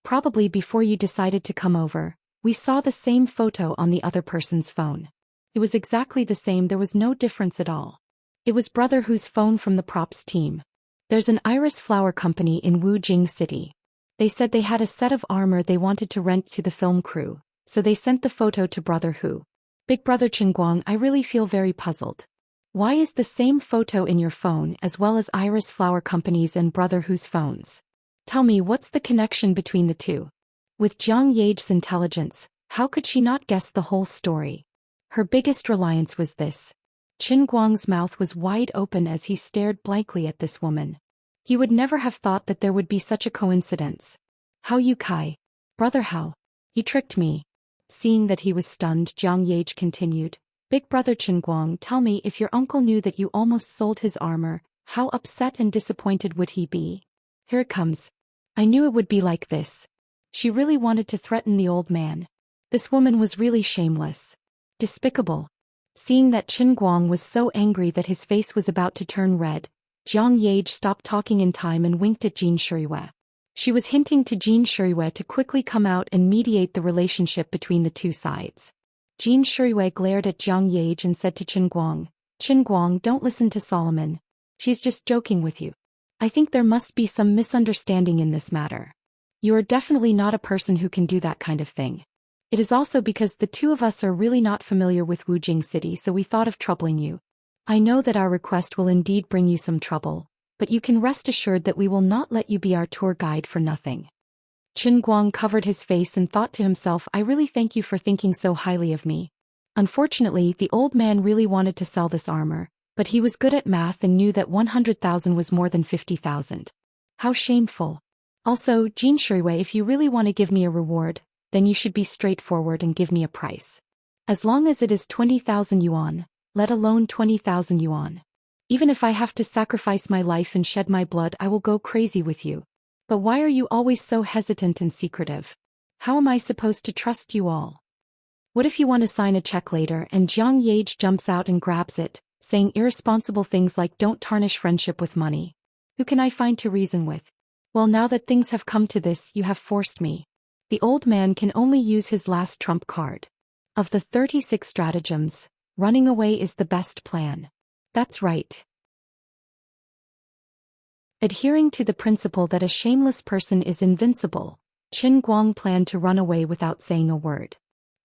S1: Probably before you decided to come over, we saw the same photo on the other person's phone. It was exactly the same, there was no difference at all. It was Brother Hu's phone from the props team. There's an iris flower company in Wujing City. They said they had a set of armor they wanted to rent to the film crew, so they sent the photo to Brother Hu. Big Brother Qin Guang, I really feel very puzzled. Why is the same photo in your phone as well as iris flower companies and Brother Hu's phones? Tell me, what's the connection between the two? With Jiang Yage's intelligence, how could she not guess the whole story? Her biggest reliance was this. Qin Guang's mouth was wide open as he stared blankly at this woman. He would never have thought that there would be such a coincidence. How you Kai? Brother How? You tricked me. Seeing that he was stunned, Jiang Yage continued. Big Brother Qin Guang, tell me, if your uncle knew that you almost sold his armor, how upset and disappointed would he be? Here it comes. I knew it would be like this. She really wanted to threaten the old man. This woman was really shameless. Despicable. Seeing that Qin Guang was so angry that his face was about to turn red, Jiang Yage stopped talking in time and winked at Jin Shuiwei. She was hinting to Jin Shuiwei to quickly come out and mediate the relationship between the two sides. Jin Shuiwei glared at Jiang Yage and said to Qin Guang, don't listen to Solomon. She's just joking with you. I think there must be some misunderstanding in this matter. You are definitely not a person who can do that kind of thing. It is also because the two of us are really not familiar with Wujing City, so we thought of troubling you. I know that our request will indeed bring you some trouble, but you can rest assured that we will not let you be our tour guide for nothing. Qin Guang covered his face and thought to himself, I really thank you for thinking so highly of me. Unfortunately, the old man really wanted to sell this armor, but he was good at math and knew that 100,000 was more than 50,000. How shameful. Also, Jin Shuiwei, if you really want to give me a reward, then you should be straightforward and give me a price. As long as it is 20,000 yuan, let alone 20,000 yuan. Even if I have to sacrifice my life and shed my blood, I will go crazy with you. But why are you always so hesitant and secretive? How am I supposed to trust you all? What if you want to sign a check later and Jiang Yage jumps out and grabs it, saying irresponsible things like don't tarnish friendship with money? Who can I find to reason with? Well, now that things have come to this, you have forced me. The old man can only use his last trump card. Of the 36 stratagems, running away is the best plan. That's right. Adhering to the principle that a shameless person is invincible, Qin Guang planned to run away without saying a word.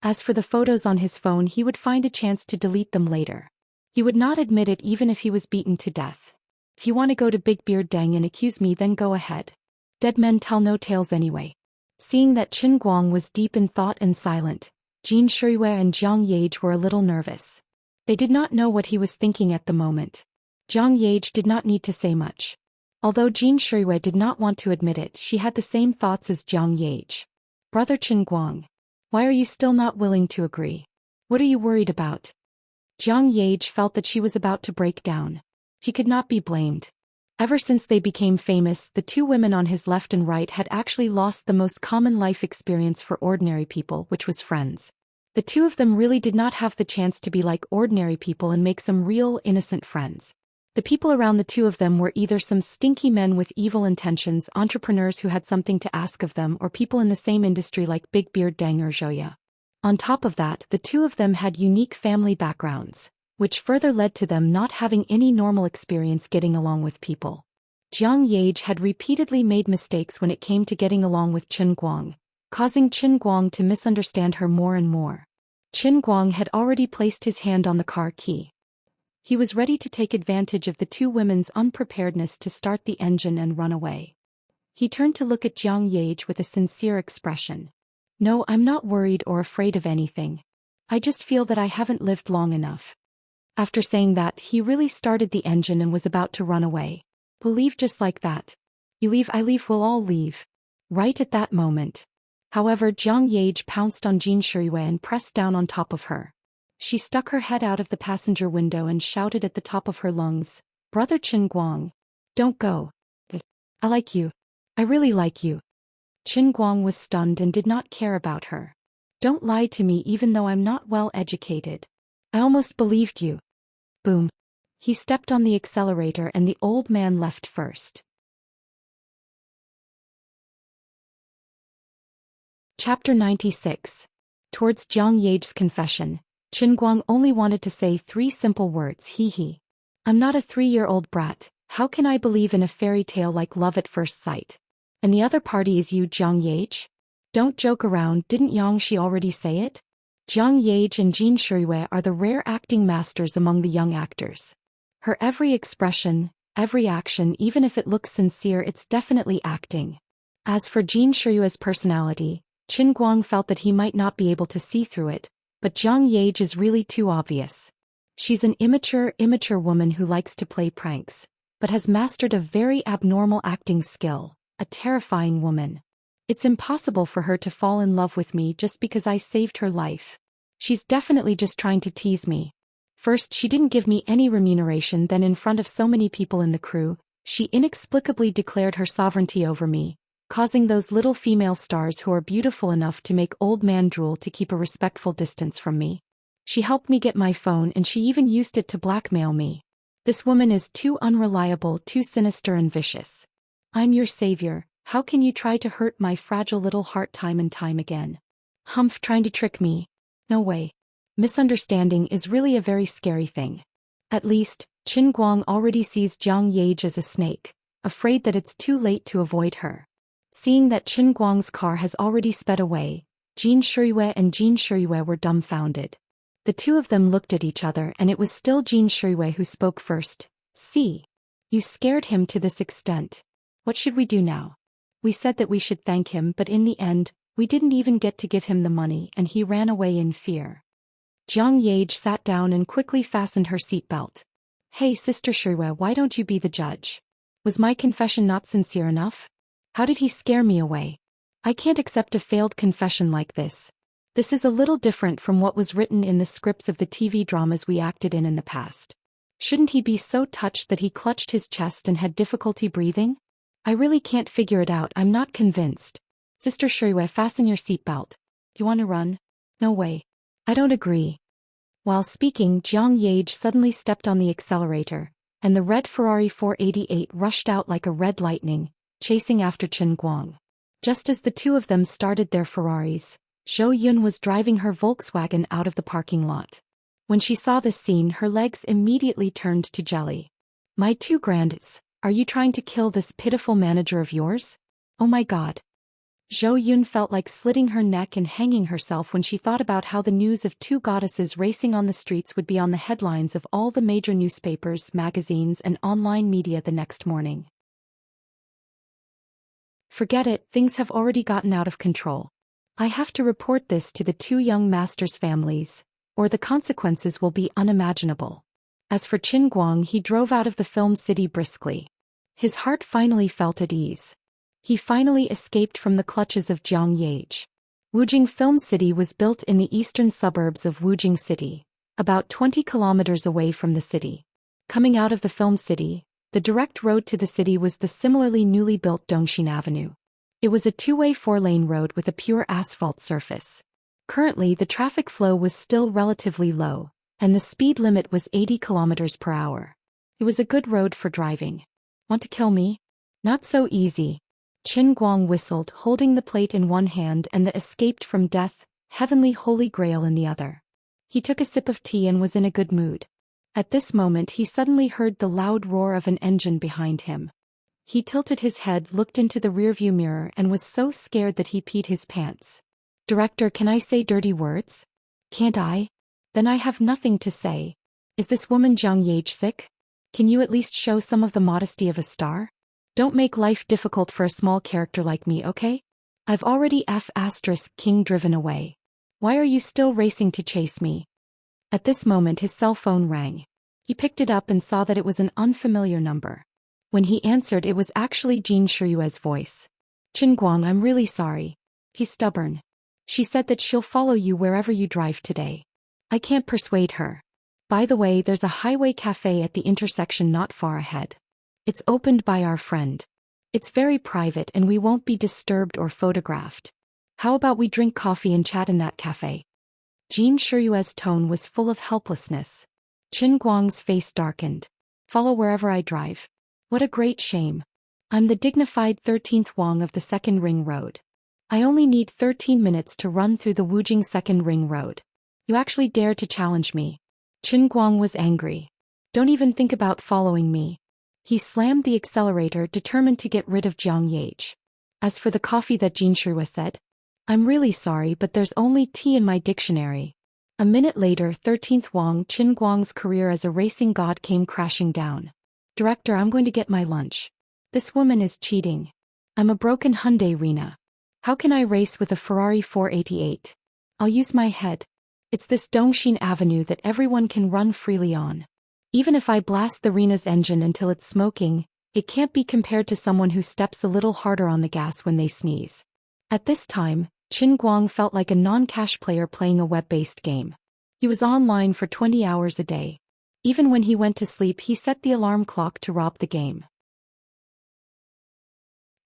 S1: As for the photos on his phone, he would find a chance to delete them later. He would not admit it even if he was beaten to death. If you want to go to Big Beard Deng and accuse me, then go ahead. Dead men tell no tales anyway. Seeing that Qin Guang was deep in thought and silent, Jin Shuiwei and Jiang Yage were a little nervous. They did not know what he was thinking at the moment. Jiang Yage did not need to say much. Although Jin Shuiwei did not want to admit it, she had the same thoughts as Jiang Yage. Brother Qin Guang, why are you still not willing to agree? What are you worried about? Jiang Yage felt that she was about to break down. He could not be blamed. Ever since they became famous, the two women on his left and right had actually lost the most common life experience for ordinary people, which was friends. The two of them really did not have the chance to be like ordinary people and make some real, innocent friends. The people around the two of them were either some stinky men with evil intentions, entrepreneurs who had something to ask of them, or people in the same industry like Big Beard Deng or Zhou Xian. On top of that, the two of them had unique family backgrounds, which further led to them not having any normal experience getting along with people. Jiang Yage had repeatedly made mistakes when it came to getting along with Chen Guang, causing Chen Guang to misunderstand her more and more. Chen Guang had already placed his hand on the car key. He was ready to take advantage of the two women's unpreparedness to start the engine and run away. He turned to look at Jiang Yage with a sincere expression. "No, I'm not worried or afraid of anything. I just feel that I haven't lived long enough." After saying that, he really started the engine and was about to run away. "We'll leave just like that. You leave, I leave, we'll all leave." Right at that moment. However, Jiang Yage pounced on Jin Shiyue and pressed down on top of her. She stuck her head out of the passenger window and shouted at the top of her lungs, "Brother Chen Guang, don't go. I like you. I really like you." Chen Guang was stunned and did not care about her. "Don't lie to me even though I'm not well educated. I almost believed you." Boom. He stepped on the accelerator and the old man left first. Chapter 96. Towards Jiang Yage's confession, Chen Guang only wanted to say 3 simple words, "Hee hee. I'm not a 3-year-old brat, how can I believe in a fairy tale like love at first sight? And the other party is you, Jiang Yage? Don't joke around, didn't Xianxia already say it?" Jiang Yage and Jin Shiyue are the rare acting masters among the young actors. Her every expression, every action, even if it looks sincere, it's definitely acting. As for Jin Shiyue's personality, Chen Guang felt that he might not be able to see through it, but Jiang Yage is really too obvious. She's an immature woman who likes to play pranks, but has mastered a very abnormal acting skill, a terrifying woman. It's impossible for her to fall in love with me just because I saved her life. She's definitely just trying to tease me. First, she didn't give me any remuneration, then in front of so many people in the crew, she inexplicably declared her sovereignty over me, causing those little female stars who are beautiful enough to make old man drool to keep a respectful distance from me. She helped me get my phone and she even used it to blackmail me. This woman is too unreliable, too sinister and vicious. I'm your savior, how can you try to hurt my fragile little heart time and time again? Humph, trying to trick me? No way. Misunderstanding is really a very scary thing. At least, Chen Guang already sees Jiang Yage as a snake, afraid that it's too late to avoid her. Seeing that Chen Guang's car has already sped away, Jin Shiyue and Jin Shiyue were dumbfounded. The two of them looked at each other and it was still Jin Shiyue who spoke first. "See. You scared him to this extent. What should we do now? We said that we should thank him, but in the end, we didn't even get to give him the money and he ran away in fear." Jiang Yage sat down and quickly fastened her seatbelt. "Hey Sister Shiyue, why don't you be the judge? Was my confession not sincere enough? How did he scare me away? I can't accept a failed confession like this. This is a little different from what was written in the scripts of the TV dramas we acted in the past. Shouldn't he be so touched that he clutched his chest and had difficulty breathing? I really can't figure it out, I'm not convinced. Sister Shiyue, fasten your seatbelt. You want to run? No way. I don't agree." While speaking, Jiang Yage suddenly stepped on the accelerator, and the red Ferrari 488 rushed out like a red lightning, chasing after Chen Guang. Just as the two of them started their Ferraris, Zhou Xian was driving her Volkswagen out of the parking lot. When she saw this scene, her legs immediately turned to jelly. "My two grands, are you trying to kill this pitiful manager of yours? Oh my god." Zhou Yun felt like slitting her neck and hanging herself when she thought about how the news of two goddesses racing on the streets would be on the headlines of all the major newspapers, magazines, and online media the next morning. Forget it, things have already gotten out of control. I have to report this to the two young masters' families, or the consequences will be unimaginable. As for Chen Guang, he drove out of the film city briskly. His heart finally felt at ease. He finally escaped from the clutches of Jiang Yage. Wujing Film City was built in the eastern suburbs of Wujing City, about 20 kilometers away from the city. Coming out of the film city, the direct road to the city was the similarly newly built Dongxin Avenue. It was a two-way 4-lane road with a pure asphalt surface. Currently, the traffic flow was still relatively low, and the speed limit was 80 kilometers per hour. It was a good road for driving. Want to kill me? Not so easy. Chen Guang whistled, holding the plate in one hand and the escaped from death, heavenly holy grail in the other. He took a sip of tea and was in a good mood. At this moment he suddenly heard the loud roar of an engine behind him. He tilted his head, looked into the rearview mirror and was so scared that he peed his pants. Director, can I say dirty words? Can't I? Then I have nothing to say. Is this woman Zhang Yage sick? Can you at least show some of the modesty of a star? Don't make life difficult for a small character like me, okay? I've already King driven away. Why are you still racing to chase me? At this moment his cell phone rang. He picked it up and saw that it was an unfamiliar number. When he answered, it was actually Jin Shiyue's voice. Qinguang, I'm really sorry. He's stubborn. She said that she'll follow you wherever you drive today. I can't persuade her. By the way, there's a highway cafe at the intersection not far ahead. It's opened by our friend. It's very private and we won't be disturbed or photographed. How about we drink coffee and chat in that cafe? Jin Shiyue's tone was full of helplessness. Qinguang's face darkened. Follow wherever I drive. What a great shame. I'm the dignified 13th Wang of the Second Ring Road. I only need 13 minutes to run through the Wujing Second Ring Road. You actually dare to challenge me. Qinguang was angry. Don't even think about following me. He slammed the accelerator, determined to get rid of Zhang Yage. As for the coffee that Jin Shiyue said, I'm really sorry, but there's only tea in my dictionary. A minute later, 13th Wang Qinguang's career as a racing god came crashing down. Director, I'm going to get my lunch. This woman is cheating. I'm a broken Hyundai Rena. How can I race with a Ferrari 488? I'll use my head. It's this Dongxin Avenue that everyone can run freely on. Even if I blast the Rena's engine until it's smoking, it can't be compared to someone who steps a little harder on the gas when they sneeze. At this time, Qinguang felt like a non-cash player playing a web-based game. He was online for 20 hours a day. Even when he went to sleep, he set the alarm clock to rob the game.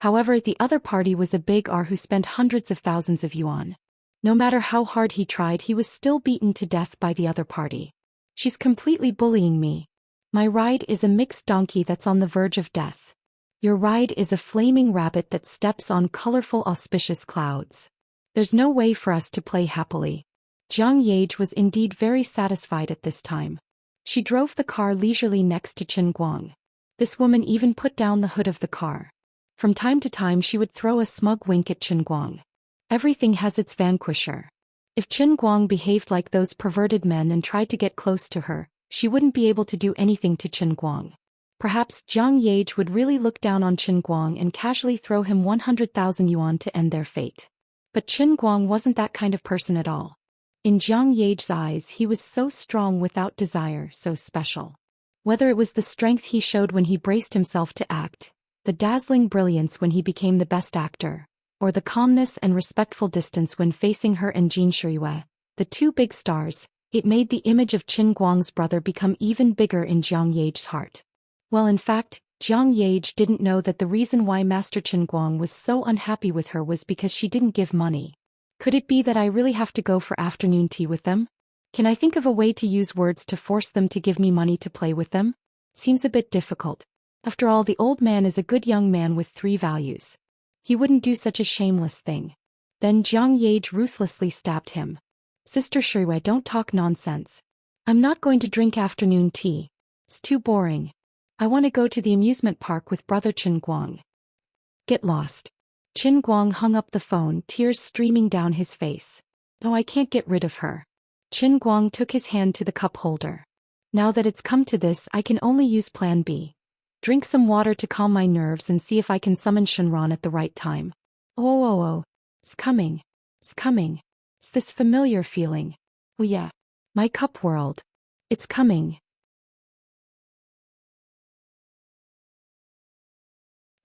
S1: However, the other party was a big R who spent hundreds of thousands of yuan. No matter how hard he tried, he was still beaten to death by the other party. She's completely bullying me. My ride is a mixed donkey that's on the verge of death. Your ride is a flaming rabbit that steps on colorful auspicious clouds. There's no way for us to play happily. Zhang Yage was indeed very satisfied at this time. She drove the car leisurely next to Qinguang. This woman even put down the hood of the car. From time to time she would throw a smug wink at Qinguang. Everything has its vanquisher. If Qinguang behaved like those perverted men and tried to get close to her, she wouldn't be able to do anything to Qinguang. Perhaps Zhang Yage would really look down on Qinguang and casually throw him 100,000 yuan to end their fate. But Qinguang wasn't that kind of person at all. In Zhang Yage's eyes, he was so strong without desire, so special. Whether it was the strength he showed when he braced himself to act, the dazzling brilliance when he became the best actor, or the calmness and respectful distance when facing her and Jin Shiyue, the two big stars, it made the image of Qinguang's brother become even bigger in Zhang Yage's heart. Well, in fact, Zhang Yage didn't know that the reason why Master Qinguang was so unhappy with her was because she didn't give money. Could it be that I really have to go for afternoon tea with them? Can I think of a way to use words to force them to give me money to play with them? Seems a bit difficult. After all, the old man is a good young man with 3 values. He wouldn't do such a shameless thing. Then Zhang Yage ruthlessly stabbed him. Sister Shiyue, don't talk nonsense. I'm not going to drink afternoon tea. It's too boring. I want to go to the amusement park with brother Qinguang. Get lost. Qinguang hung up the phone, tears streaming down his face. Oh, I can't get rid of her. Qinguang took his hand to the cup holder. Now that it's come to this, I can only use plan B. Drink some water to calm my nerves and see if I can summon Shenron at the right time. Oh. It's coming. It's coming. It's this familiar feeling. Oh yeah. My cup world. It's coming.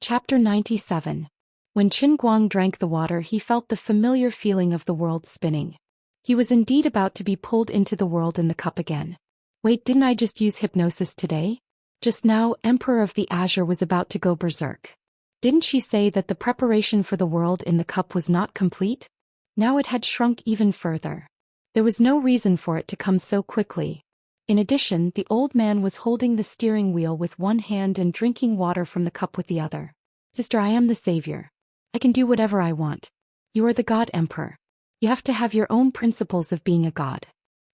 S1: Chapter 97. When Qinguang drank the water, he felt the familiar feeling of the world spinning. He was indeed about to be pulled into the world in the cup again. Wait, didn't I just use hypnosis today? Just now, Emperor of the Azure was about to go berserk. Didn't she say that the preparation for the world in the cup was not complete? Now it had shrunk even further. There was no reason for it to come so quickly. In addition, the old man was holding the steering wheel with one hand and drinking water from the cup with the other. Sister, I am the savior. I can do whatever I want. You are the god emperor. You have to have your own principles of being a god.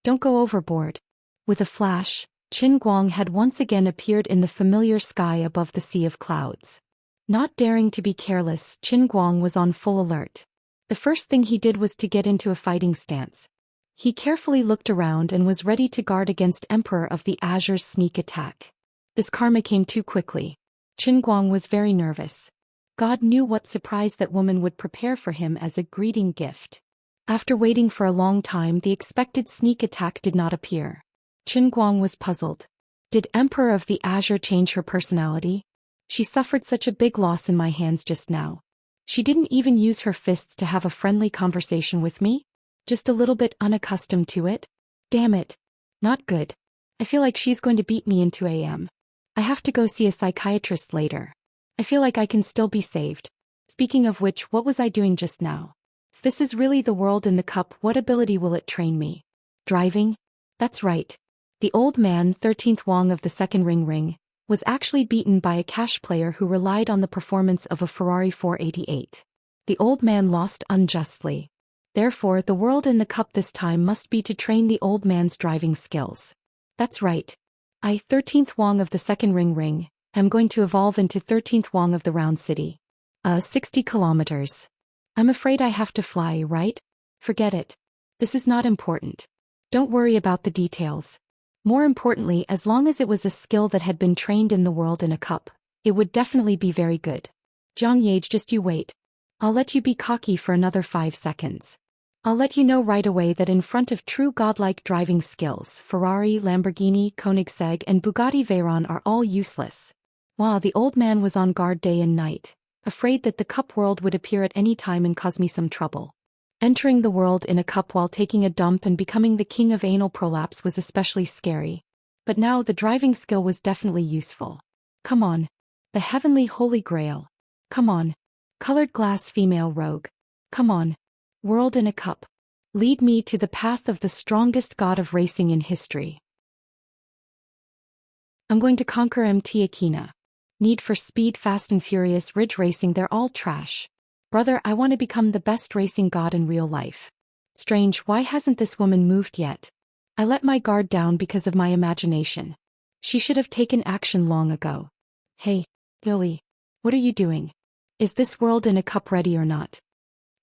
S1: Don't go overboard. With a flash, Qin Guang had once again appeared in the familiar sky above the sea of clouds. Not daring to be careless, Qin Guang was on full alert. The first thing he did was to get into a fighting stance. He carefully looked around and was ready to guard against Emperor of the Azure's sneak attack. This karma came too quickly. Qin Guang was very nervous. God knew what surprise that woman would prepare for him as a greeting gift. After waiting for a long time, the expected sneak attack did not appear. Qin Guang was puzzled. Did Emperor of the Azure change her personality? She suffered such a big loss in my hands just now. She didn't even use her fists to have a friendly conversation with me? Just a little bit unaccustomed to it? Damn it. Not good. I feel like she's going to beat me into AM. I have to go see a psychiatrist later. I feel like I can still be saved. Speaking of which, what was I doing just now? If this is really the world in the cup, what ability will it train me? Driving? That's right. The old man, 13th Wang of the second ring, was actually beaten by a cash player who relied on the performance of a Ferrari 488. The old man lost unjustly. Therefore, the world in the cup this time must be to train the old man's driving skills. That's right. I, 13th Wang of the second ring, am going to evolve into 13th Wang of the round city. 60 kilometers. I'm afraid I have to fly, right? Forget it. This is not important. Don't worry about the details. More importantly, as long as it was a skill that had been trained in the world in a cup, it would definitely be very good. Jiang Yage, just you wait. I'll let you be cocky for another 5 seconds. I'll let you know right away that in front of true godlike driving skills, Ferrari, Lamborghini, Koenigsegg and Bugatti Veyron are all useless. Wow, the old man was on guard day and night, afraid that the cup world would appear at any time and cause me some trouble. Entering the world in a cup while taking a dump and becoming the king of anal prolapse was especially scary. But now the driving skill was definitely useful. Come on. The heavenly holy grail. Come on. Colored glass female rogue. Come on. World in a cup. Lead me to the path of the strongest god of racing in history. I'm going to conquer MT Akina. Need for Speed, Fast and Furious, Ridge Racing, they're all trash. Brother, I want to become the best racing god in real life. Strange, why hasn't this woman moved yet? I let my guard down because of my imagination. She should have taken action long ago. Hey, Lily. What are you doing? Is this world in a cup ready or not?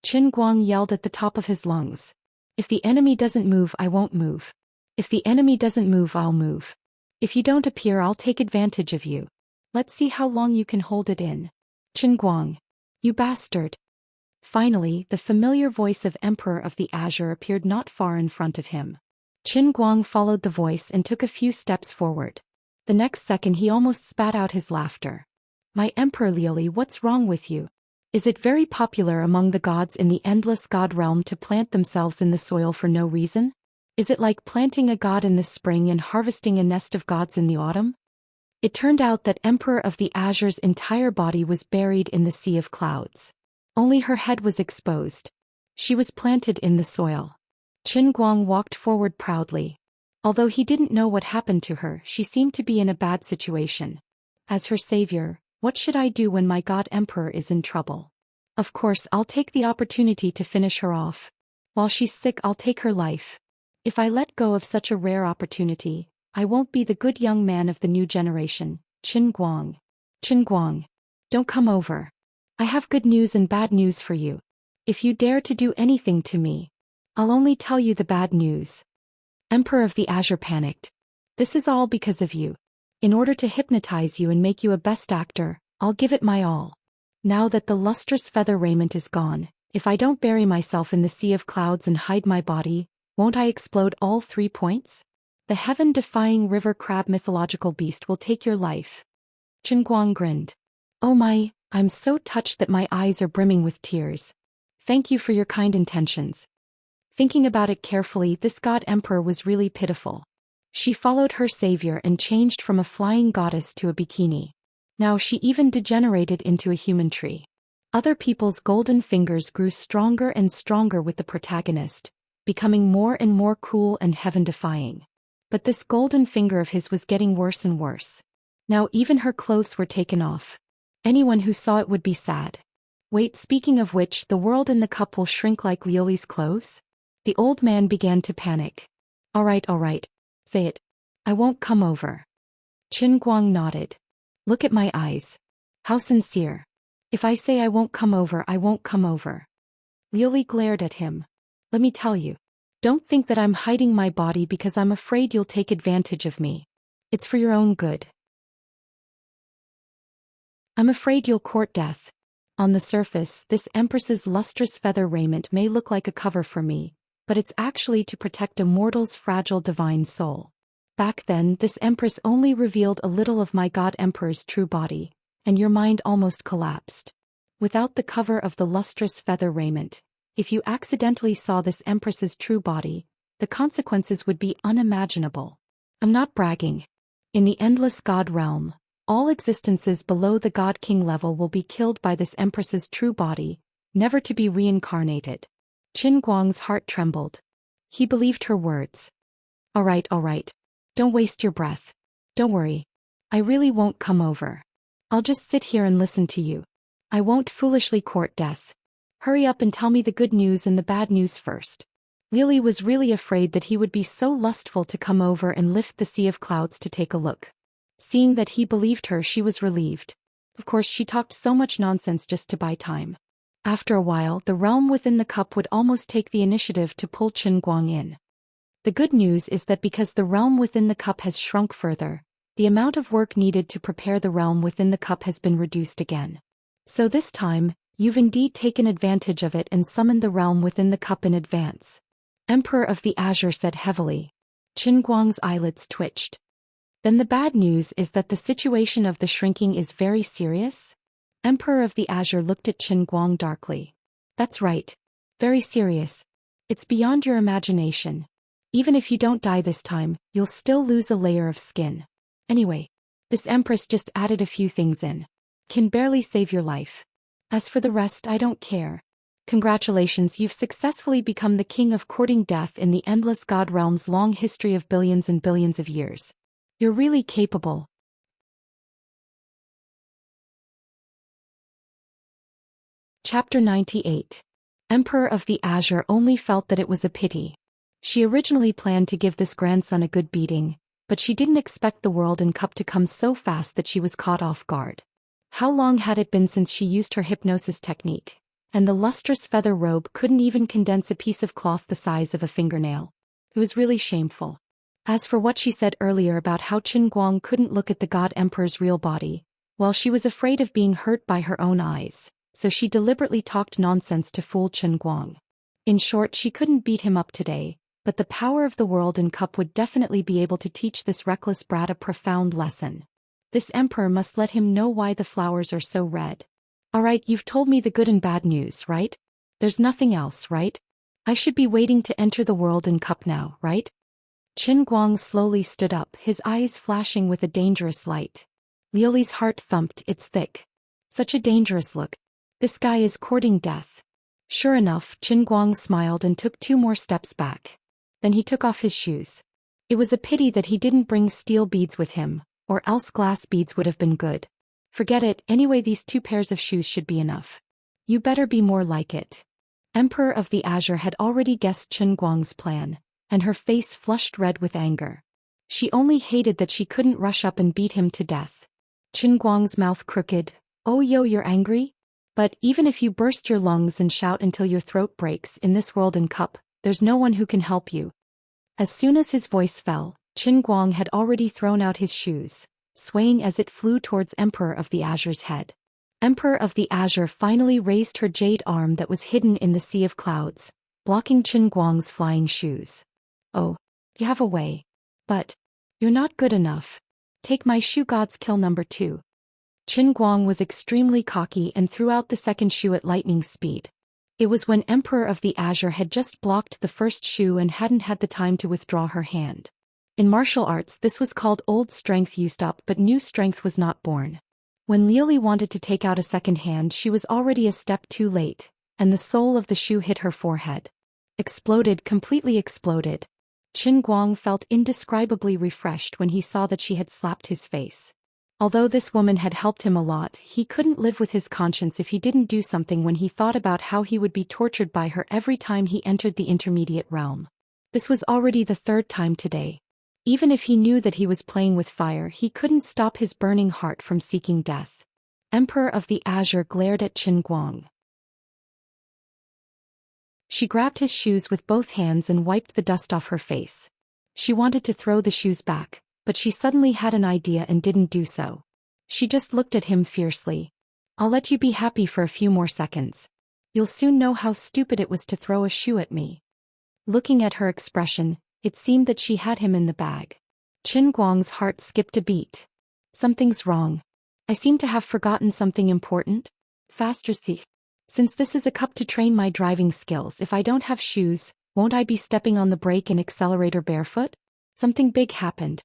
S1: Qin Guang yelled at the top of his lungs. If the enemy doesn't move, I won't move. If the enemy doesn't move, I'll move. If you don't appear, I'll take advantage of you. Let's see how long you can hold it in. Qin Guang. You bastard. Finally, the familiar voice of Emperor of the Azure appeared not far in front of him. Qin Guang followed the voice and took a few steps forward. The next second he almost spat out his laughter. My Emperor Lioli, what's wrong with you? Is it very popular among the gods in the endless god realm to plant themselves in the soil for no reason? Is it like planting a god in the spring and harvesting a nest of gods in the autumn? It turned out that Emperor of the Azure's entire body was buried in the sea of clouds. Only her head was exposed. She was planted in the soil. Qin Guang walked forward proudly. Although he didn't know what happened to her, she seemed to be in a bad situation. As her savior, what should I do when my god emperor is in trouble? Of course, I'll take the opportunity to finish her off. While she's sick, I'll take her life. If I let go of such a rare opportunity, I won't be the good young man of the new generation. Qin Guang. Qin Guang. Don't come over. I have good news and bad news for you. If you dare to do anything to me, I'll only tell you the bad news. Emperor of the Azure panicked. This is all because of you. In order to hypnotize you and make you a best actor, I'll give it my all. Now that the lustrous feather raiment is gone, if I don't bury myself in the sea of clouds and hide my body, won't I explode all 3 points? The heaven-defying river crab mythological beast will take your life. Qin Guang grinned. Oh my, I'm so touched that my eyes are brimming with tears. Thank you for your kind intentions. Thinking about it carefully, this god emperor was really pitiful. She followed her savior and changed from a flying goddess to a bikini. Now she even degenerated into a human tree. Other people's golden fingers grew stronger and stronger with the protagonist, becoming more and more cool and heaven-defying. But this golden finger of his was getting worse and worse. Now even her clothes were taken off. Anyone who saw it would be sad. Wait, speaking of which, the world in the cup will shrink like Lioli's clothes? The old man began to panic. All right, say it. I won't come over. Qin Guang nodded. Look at my eyes. How sincere. If I say I won't come over, I won't come over. Liu Li glared at him. Let me tell you. Don't think that I'm hiding my body because I'm afraid you'll take advantage of me. It's for your own good. I'm afraid you'll court death. On the surface, this Empress's lustrous feather raiment may look like a cover for me, but it's actually to protect a mortal's fragile divine soul. Back then, this Empress only revealed a little of my God Emperor's true body, and your mind almost collapsed. Without the cover of the lustrous feather raiment, if you accidentally saw this Empress's true body, the consequences would be unimaginable. I'm not bragging. In the endless God realm, all existences below the God King level will be killed by this Empress's true body, never to be reincarnated. Qin Guang's heart trembled. He believed her words. All right. Don't waste your breath. Don't worry. I really won't come over. I'll just sit here and listen to you. I won't foolishly court death. Hurry up and tell me the good news and the bad news first. Lily was really afraid that he would be so lustful to come over and lift the sea of clouds to take a look. Seeing that he believed her, she was relieved. Of course, she talked so much nonsense just to buy time. After a while, the realm within the cup would almost take the initiative to pull Qin Guang in. The good news is that because the realm within the cup has shrunk further, the amount of work needed to prepare the realm within the cup has been reduced again. So this time, you've indeed taken advantage of it and summoned the realm within the cup in advance. Emperor of the Azure said heavily. Qin Guang's eyelids twitched. Then the bad news is that the situation of the shrinking is very serious? Emperor of the Azure looked at Qin Guang darkly. That's right. Very serious. It's beyond your imagination. Even if you don't die this time, you'll still lose a layer of skin. Anyway, this Empress just added a few things in. Can barely save your life. As for the rest, I don't care. Congratulations, you've successfully become the king of courting death in the endless God realm's long history of billions and billions of years. You're really capable. Chapter 98. Emperor of the Azure only felt that it was a pity. She originally planned to give this grandson a good beating, but she didn't expect the world and cup to come so fast that she was caught off guard. How long had it been since she used her hypnosis technique? And the lustrous feather robe couldn't even condense a piece of cloth the size of a fingernail. It was really shameful. As for what she said earlier about how Qin Guang couldn't look at the God Emperor's real body, well, she was afraid of being hurt by her own eyes, so she deliberately talked nonsense to fool Qin Guang. In short, she couldn't beat him up today, but the power of the world and cup would definitely be able to teach this reckless brat a profound lesson. This emperor must let him know why the flowers are so red. Alright, you've told me the good and bad news, right? There's nothing else, right? I should be waiting to enter the world and cup now, right? Qin Guang slowly stood up, his eyes flashing with a dangerous light. Liuli's heart thumped, it's thick. Such a dangerous look. This guy is courting death. Sure enough, Qin Guang smiled and took 2 more steps back. Then he took off his shoes. It was a pity that he didn't bring steel beads with him, or else glass beads would have been good. Forget it, anyway these 2 pairs of shoes should be enough. You better be more like it. Emperor of the Azure had already guessed Qin Guang's plan, and her face flushed red with anger. She only hated that she couldn't rush up and beat him to death. Qin Guang's mouth crooked. Oh yo, you're angry? But even if you burst your lungs and shout until your throat breaks in this world and cup, there's no one who can help you. As soon as his voice fell, Qin Guang had already thrown out his shoes, swaying as it flew towards Emperor of the Azure's head. Emperor of the Azure finally raised her jade arm that was hidden in the sea of clouds, blocking Qin Guang's flying shoes. Oh, you have a way. But you're not good enough. Take my shoe god's kill number 2. Qin Guang was extremely cocky and threw out the second shoe at lightning speed. It was when Emperor of the Azure had just blocked the first shoe and hadn't had the time to withdraw her hand. In martial arts this was called old strength used up but new strength was not born. When Liuli wanted to take out a second hand she was already a step too late, and the sole of the shoe hit her forehead. Exploded, completely exploded. Qin Guang felt indescribably refreshed when he saw that she had slapped his face. Although this woman had helped him a lot, he couldn't live with his conscience if he didn't do something when he thought about how he would be tortured by her every time he entered the intermediate realm. This was already the 3rd time today. Even if he knew that he was playing with fire, he couldn't stop his burning heart from seeking death. Emperor of the Azure glared at Qin Guang. She grabbed his shoes with both hands and wiped the dust off her face. She wanted to throw the shoes back, but she suddenly had an idea and didn't do so. She just looked at him fiercely. I'll let you be happy for a few more seconds. You'll soon know how stupid it was to throw a shoe at me. Looking at her expression, it seemed that she had him in the bag. Qin Guang's heart skipped a beat. Something's wrong. I seem to have forgotten something important. Faster, thief. Since this is a cup to train my driving skills, if I don't have shoes, won't I be stepping on the brake and accelerator barefoot? Something big happened.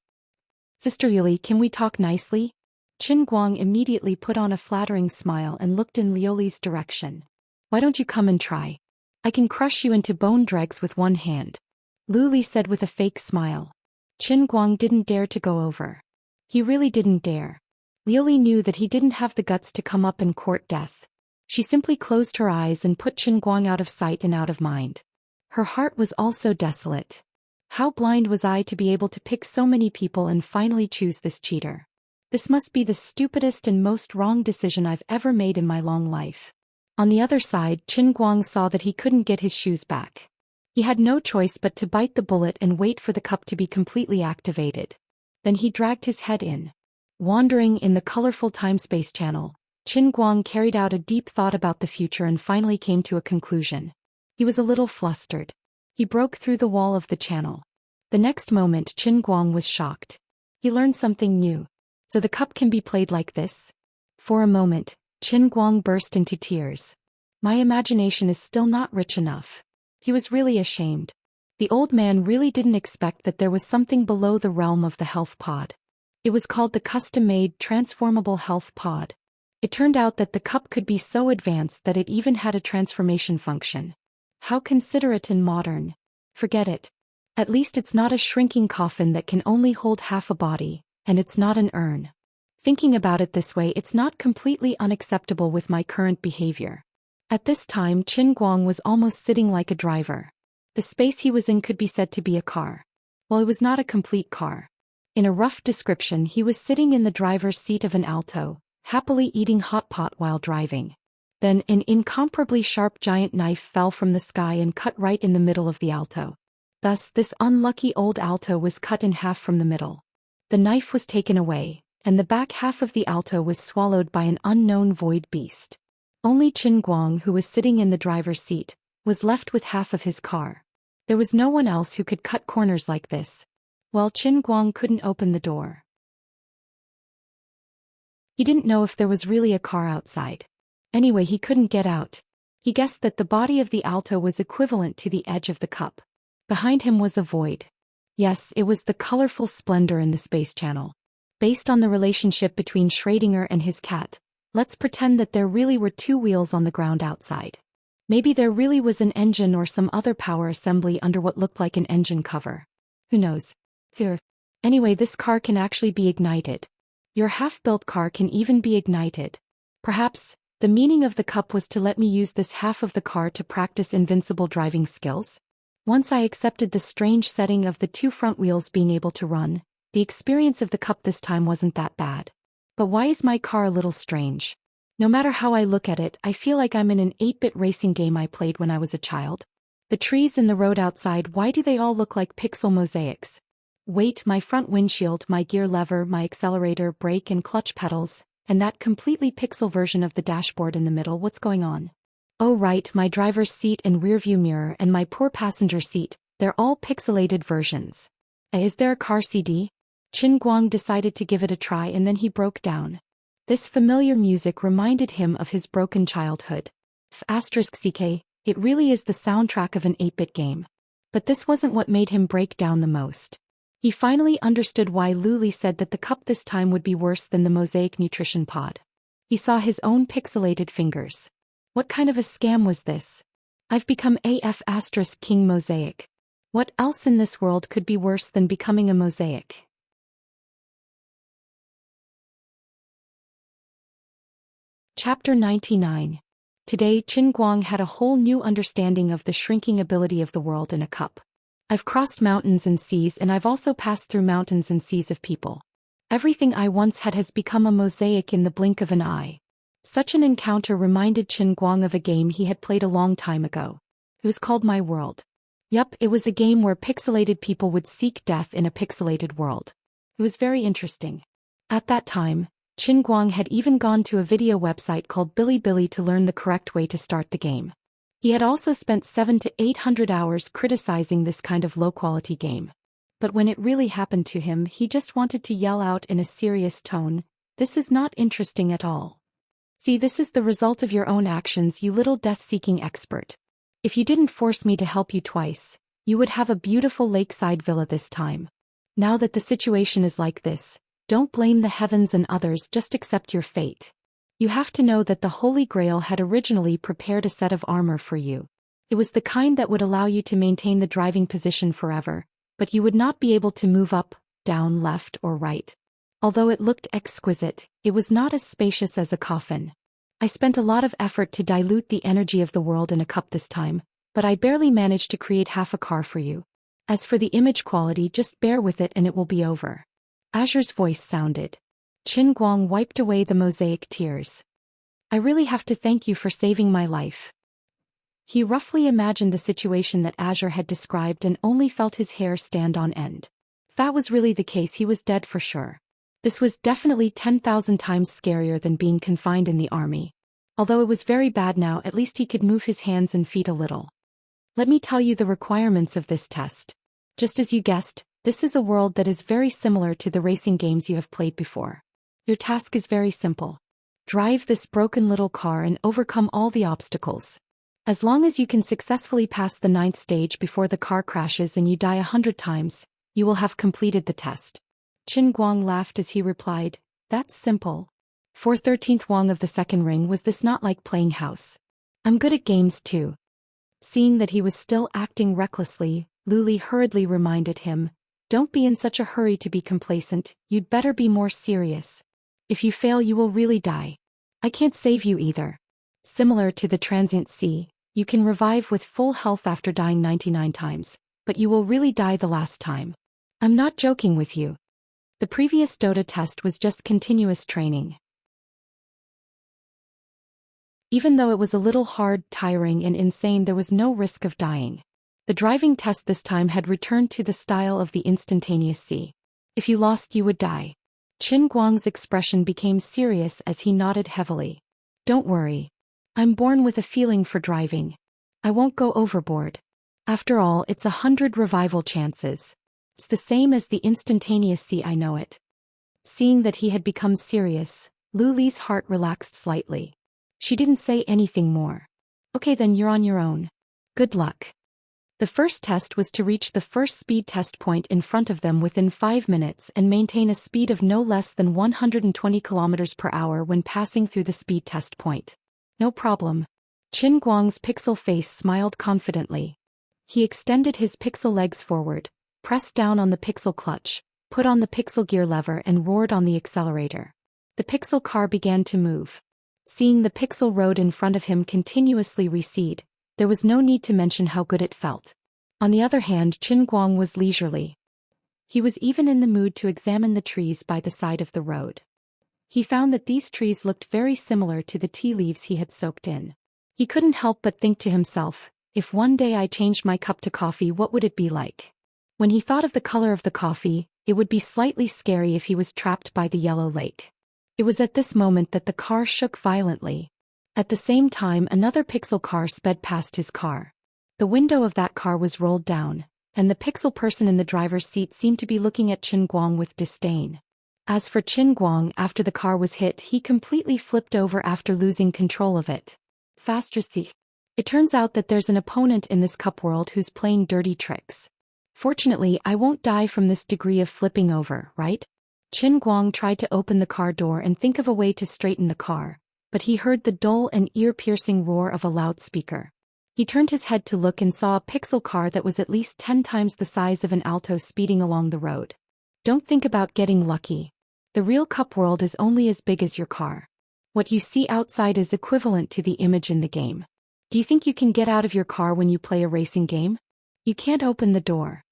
S1: Sister Yuli, can we talk nicely? Qin Guang immediately put on a flattering smile and looked in Liuli's direction. Why don't you come and try? I can crush you into bone dregs with one hand. Liuli said with a fake smile. Qin Guang didn't dare to go over. He really didn't dare. Liuli knew that he didn't have the guts to come up and court death. She simply closed her eyes and put Qin Guang out of sight and out of mind. Her heart was also desolate. How blind was I to be able to pick so many people and finally choose this cheater? This must be the stupidest and most wrong decision I've ever made in my long life. On the other side, Qin Guang saw that he couldn't get his shoes back. He had no choice but to bite the bullet and wait for the cup to be completely activated. Then he dragged his head in. Wandering in the colorful time-space channel, Qin Guang carried out a deep thought about the future and finally came to a conclusion. He was a little flustered. He broke through the wall of the channel. The next moment Qin Guang was shocked. He learned something new. So the cup can be played like this? For a moment, Qin Guang burst into tears. My imagination is still not rich enough. He was really ashamed. The old man really didn't expect that there was something below the realm of the health pod. It was called the custom-made transformable health pod. It turned out that the cup could be so advanced that it even had a transformation function. How considerate and modern. Forget it. At least it's not a shrinking coffin that can only hold half a body. And it's not an urn. Thinking about it this way, it's not completely unacceptable with my current behavior. At this time, Qin Guang was almost sitting like a driver. The space he was in could be said to be a car. Well, it was not a complete car. In a rough description, he was sitting in the driver's seat of an Alto, happily eating hot pot while driving. Then an incomparably sharp giant knife fell from the sky and cut right in the middle of the Alto. Thus, this unlucky old Alto was cut in half from the middle. The knife was taken away, and the back half of the Alto was swallowed by an unknown void beast. Only Qin Guang, who was sitting in the driver's seat, was left with half of his car. There was no one else who could cut corners like this. Well, Qin Guang couldn't open the door. He didn't know if there was really a car outside. Anyway, he couldn't get out. He guessed that the body of the Alto was equivalent to the edge of the cup. Behind him was a void. Yes, it was the colorful splendor in the space channel. Based on the relationship between Schrödinger and his cat, let's pretend that there really were two wheels on the ground outside. Maybe there really was an engine or some other power assembly under what looked like an engine cover. Who knows? Here. Anyway, this car can actually be ignited. Your half-built car can even be ignited. Perhaps, the meaning of the cup was to let me use this half of the car to practice invincible driving skills. Once I accepted the strange setting of the two front wheels being able to run, the experience of the cup this time wasn't that bad. But why is my car a little strange? No matter how I look at it, I feel like I'm in an 8-bit racing game I played when I was a child. The trees in the road outside, why do they all look like pixel mosaics? Wait, my front windshield, my gear lever, my accelerator, brake and clutch pedals, and that completely pixel version of the dashboard in the middle, what's going on? Oh right, my driver's seat and rearview mirror and my poor passenger seat, they're all pixelated versions. Is there a car CD? Qin Guang decided to give it a try and then he broke down. This familiar music reminded him of his broken childhood. *CK, it really is the soundtrack of an 8-bit game. But this wasn't what made him break down the most. He finally understood why Luli said that the cup this time would be worse than the mosaic nutrition pod. He saw his own pixelated fingers. What kind of a scam was this? I've become AF * King Mosaic. What else in this world could be worse than becoming a mosaic? Chapter 99. Today Qin Guang had a whole new understanding of the shrinking ability of the world in a cup. I've crossed mountains and seas, and I've also passed through mountains and seas of people. Everything I once had has become a mosaic in the blink of an eye. Such an encounter reminded Qin Guang of a game he had played a long time ago. It was called My World. Yup, it was a game where pixelated people would seek death in a pixelated world. It was very interesting. At that time, Qin Guang had even gone to a video website called Bilibili to learn the correct way to start the game. He had also spent 700 to 800 hours criticizing this kind of low-quality game. But when it really happened to him, he just wanted to yell out in a serious tone, "This is not interesting at all. See, this is the result of your own actions, you little death-seeking expert. If you didn't force me to help you twice, you would have a beautiful lakeside villa this time. Now that the situation is like this, don't blame the heavens and others, just accept your fate. You have to know that the Holy Grail had originally prepared a set of armor for you. It was the kind that would allow you to maintain the driving position forever, but you would not be able to move up, down, left, or right. Although it looked exquisite, it was not as spacious as a coffin. I spent a lot of effort to dilute the energy of the world in a cup this time, but I barely managed to create half a car for you. As for the image quality, just bear with it and it will be over." Azure's voice sounded. Qin Guang wiped away the mosaic tears. "I really have to thank you for saving my life." He roughly imagined the situation that Azure had described and only felt his hair stand on end. If that was really the case, he was dead for sure. This was definitely 10,000 times scarier than being confined in the army. Although it was very bad now, at least he could move his hands and feet a little. "Let me tell you the requirements of this test. Just as you guessed, this is a world that is very similar to the racing games you have played before. Your task is very simple. Drive this broken little car and overcome all the obstacles. As long as you can successfully pass the 9th stage before the car crashes and you die 100 times, you will have completed the test." Qin Guang laughed as he replied, "That's simple. For 13th Wang of the second ring, was this not like playing house? I'm good at games too." Seeing that he was still acting recklessly, Luli hurriedly reminded him, "Don't be in such a hurry to be complacent, you'd better be more serious. If you fail, you will really die. I can't save you either. Similar to the transient sea, you can revive with full health after dying 99 times, but you will really die the last time. I'm not joking with you." The previous Dota test was just continuous training. Even though it was a little hard, tiring, and insane, there was no risk of dying. The driving test this time had returned to the style of the instantaneous sea. If you lost, you would die. Qin Guang's expression became serious as he nodded heavily. "Don't worry. I'm born with a feeling for driving. I won't go overboard. After all, it's 100 revival chances. It's the same as the instantaneous sea, I know it." Seeing that he had become serious, Luli's heart relaxed slightly. She didn't say anything more. "Okay then, you're on your own. Good luck." The first test was to reach the first speed test point in front of them within 5 minutes and maintain a speed of no less than 120 km per hour when passing through the speed test point. "No problem." Qin Guang's pixel face smiled confidently. He extended his pixel legs forward, pressed down on the pixel clutch, put on the pixel gear lever and roared on the accelerator. The pixel car began to move. Seeing the pixel road in front of him continuously recede, there was no need to mention how good it felt. On the other hand, Qin Guang was leisurely. He was even in the mood to examine the trees by the side of the road. He found that these trees looked very similar to the tea leaves he had soaked in. He couldn't help but think to himself, if one day I changed my cup to coffee, what would it be like? When he thought of the color of the coffee, it would be slightly scary if he was trapped by the yellow lake. It was at this moment that the car shook violently. At the same time, another pixel car sped past his car. The window of that car was rolled down, and the pixel person in the driver's seat seemed to be looking at Qin Guang with disdain. As for Qin Guang, after the car was hit, he completely flipped over after losing control of it. Faster thief. It turns out that there's an opponent in this cup world who's playing dirty tricks. Fortunately, I won't die from this degree of flipping over, right? Qin Guang tried to open the car door and think of a way to straighten the car, but he heard the dull and ear-piercing roar of a loudspeaker. He turned his head to look and saw a pixel car that was at least 10 times the size of an Alto speeding along the road. Don't think about getting lucky. The real cup world is only as big as your car. What you see outside is equivalent to the image in the game. Do you think you can get out of your car when you play a racing game? You can't open the door.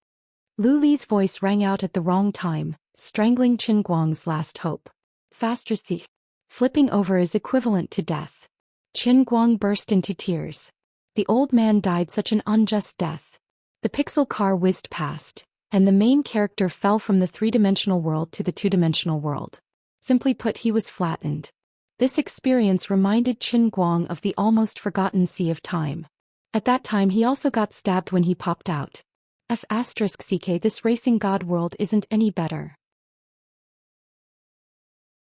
S1: Lu Li's voice rang out at the wrong time, strangling Qin Guang's last hope. Faster, thief. Flipping over is equivalent to death. Qin Guang burst into tears. The old man died such an unjust death. The pixel car whizzed past, and the main character fell from the three-dimensional world to the two-dimensional world. Simply put, he was flattened. This experience reminded Qin Guang of the almost forgotten Sea of Time. At that time he also got stabbed when he popped out. F***ck, this racing god world isn't any better.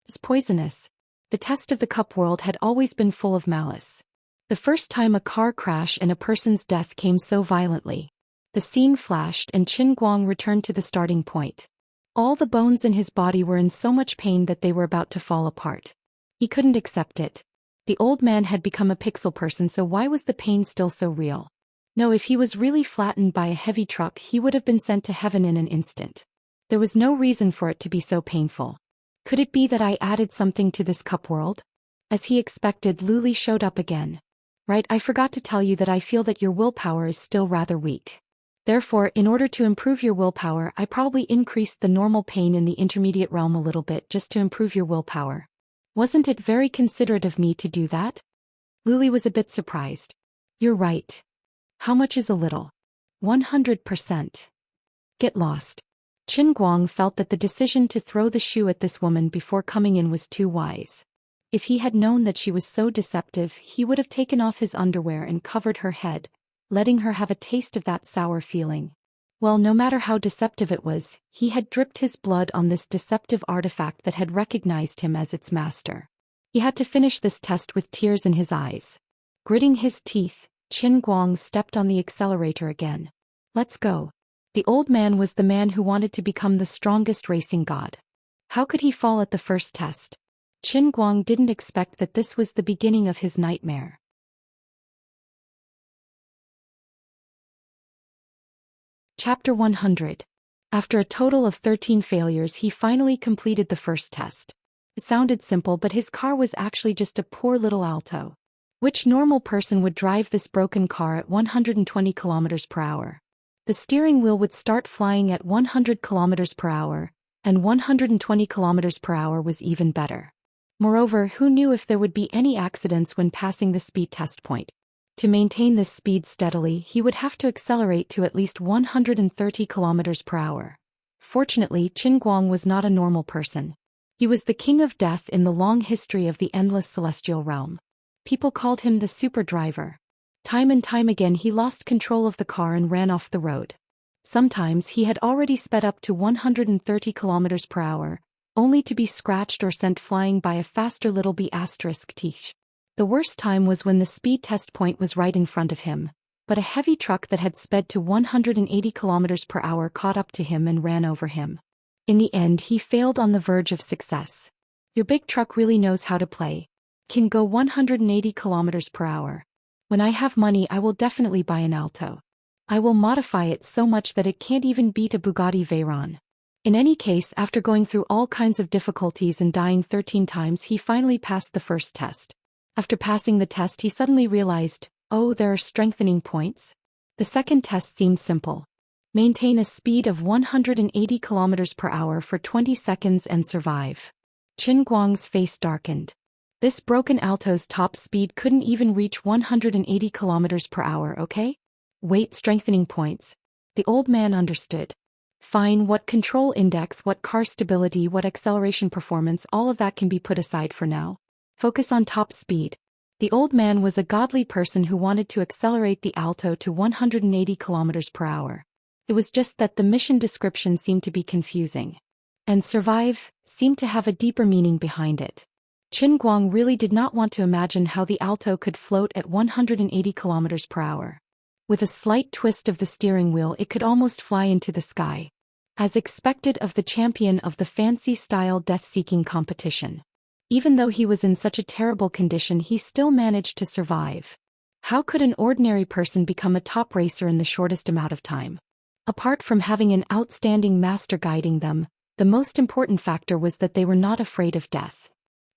S1: It's poisonous. The test of the cup world had always been full of malice. The first time a car crash and a person's death came so violently. The scene flashed and Qin Guang returned to the starting point. All the bones in his body were in so much pain that they were about to fall apart. He couldn't accept it. The old man had become a pixel person, so why was the pain still so real? No, if he was really flattened by a heavy truck, he would have been sent to heaven in an instant. There was no reason for it to be so painful. Could it be that I added something to this cup world? As he expected, Lu Li showed up again. Right, I forgot to tell you that I feel that your willpower is still rather weak. Therefore, in order to improve your willpower, I probably increased the normal pain in the intermediate realm a little bit just to improve your willpower. Wasn't it very considerate of me to do that? Lu Li was a bit surprised. You're right. How much is a little? 100%. Get lost. Qin Guang felt that the decision to throw the shoe at this woman before coming in was too wise. If he had known that she was so deceptive, he would have taken off his underwear and covered her head, letting her have a taste of that sour feeling. Well, no matter how deceptive it was, he had dripped his blood on this deceptive artifact that had recognized him as its master. He had to finish this test with tears in his eyes. Gritting his teeth, Qin Guang stepped on the accelerator again. Let's go. The old man was the man who wanted to become the strongest racing god. How could he fall at the first test? Qin Guang didn't expect that this was the beginning of his nightmare. Chapter 100. After a total of 13 failures, he finally completed the first test. It sounded simple, but his car was actually just a poor little Alto. Which normal person would drive this broken car at 120 km per hour? The steering wheel would start flying at 100 km per hour, and 120 km per hour was even better. Moreover, who knew if there would be any accidents when passing the speed test point? To maintain this speed steadily, he would have to accelerate to at least 130 km per hour. Fortunately, Qin Guang was not a normal person. He was the king of death in the long history of the endless celestial realm. People called him the super driver. Time and time again he lost control of the car and ran off the road. Sometimes he had already sped up to 130 km per hour, only to be scratched or sent flying by a faster little b****. The worst time was when the speed test point was right in front of him, but a heavy truck that had sped to 180 km per hour caught up to him and ran over him. In the end, he failed on the verge of success. Your big truck really knows how to play. Can go 180 km per hour. When I have money, I will definitely buy an Alto. I will modify it so much that it can't even beat a Bugatti Veyron. In any case, after going through all kinds of difficulties and dying 13 times, he finally passed the first test. After passing the test, he suddenly realized, oh, there are strengthening points. The second test seemed simple. Maintain a speed of 180 km per hour for 20 seconds and survive. Qin Guang's face darkened. This broken Alto's top speed couldn't even reach 180 km per hour, okay? Wait, strengthening points. The old man understood. Fine, what control index, what car stability, what acceleration performance, all of that can be put aside for now. Focus on top speed. The old man was a godly person who wanted to accelerate the Alto to 180 km per hour. It was just that the mission description seemed to be confusing. And survive seemed to have a deeper meaning behind it. Qin Guang really did not want to imagine how the Alto could float at 180 km per hour. With a slight twist of the steering wheel, it could almost fly into the sky. As expected of the champion of the fancy-style death-seeking competition. Even though he was in such a terrible condition, he still managed to survive. How could an ordinary person become a top racer in the shortest amount of time? Apart from having an outstanding master guiding them, the most important factor was that they were not afraid of death.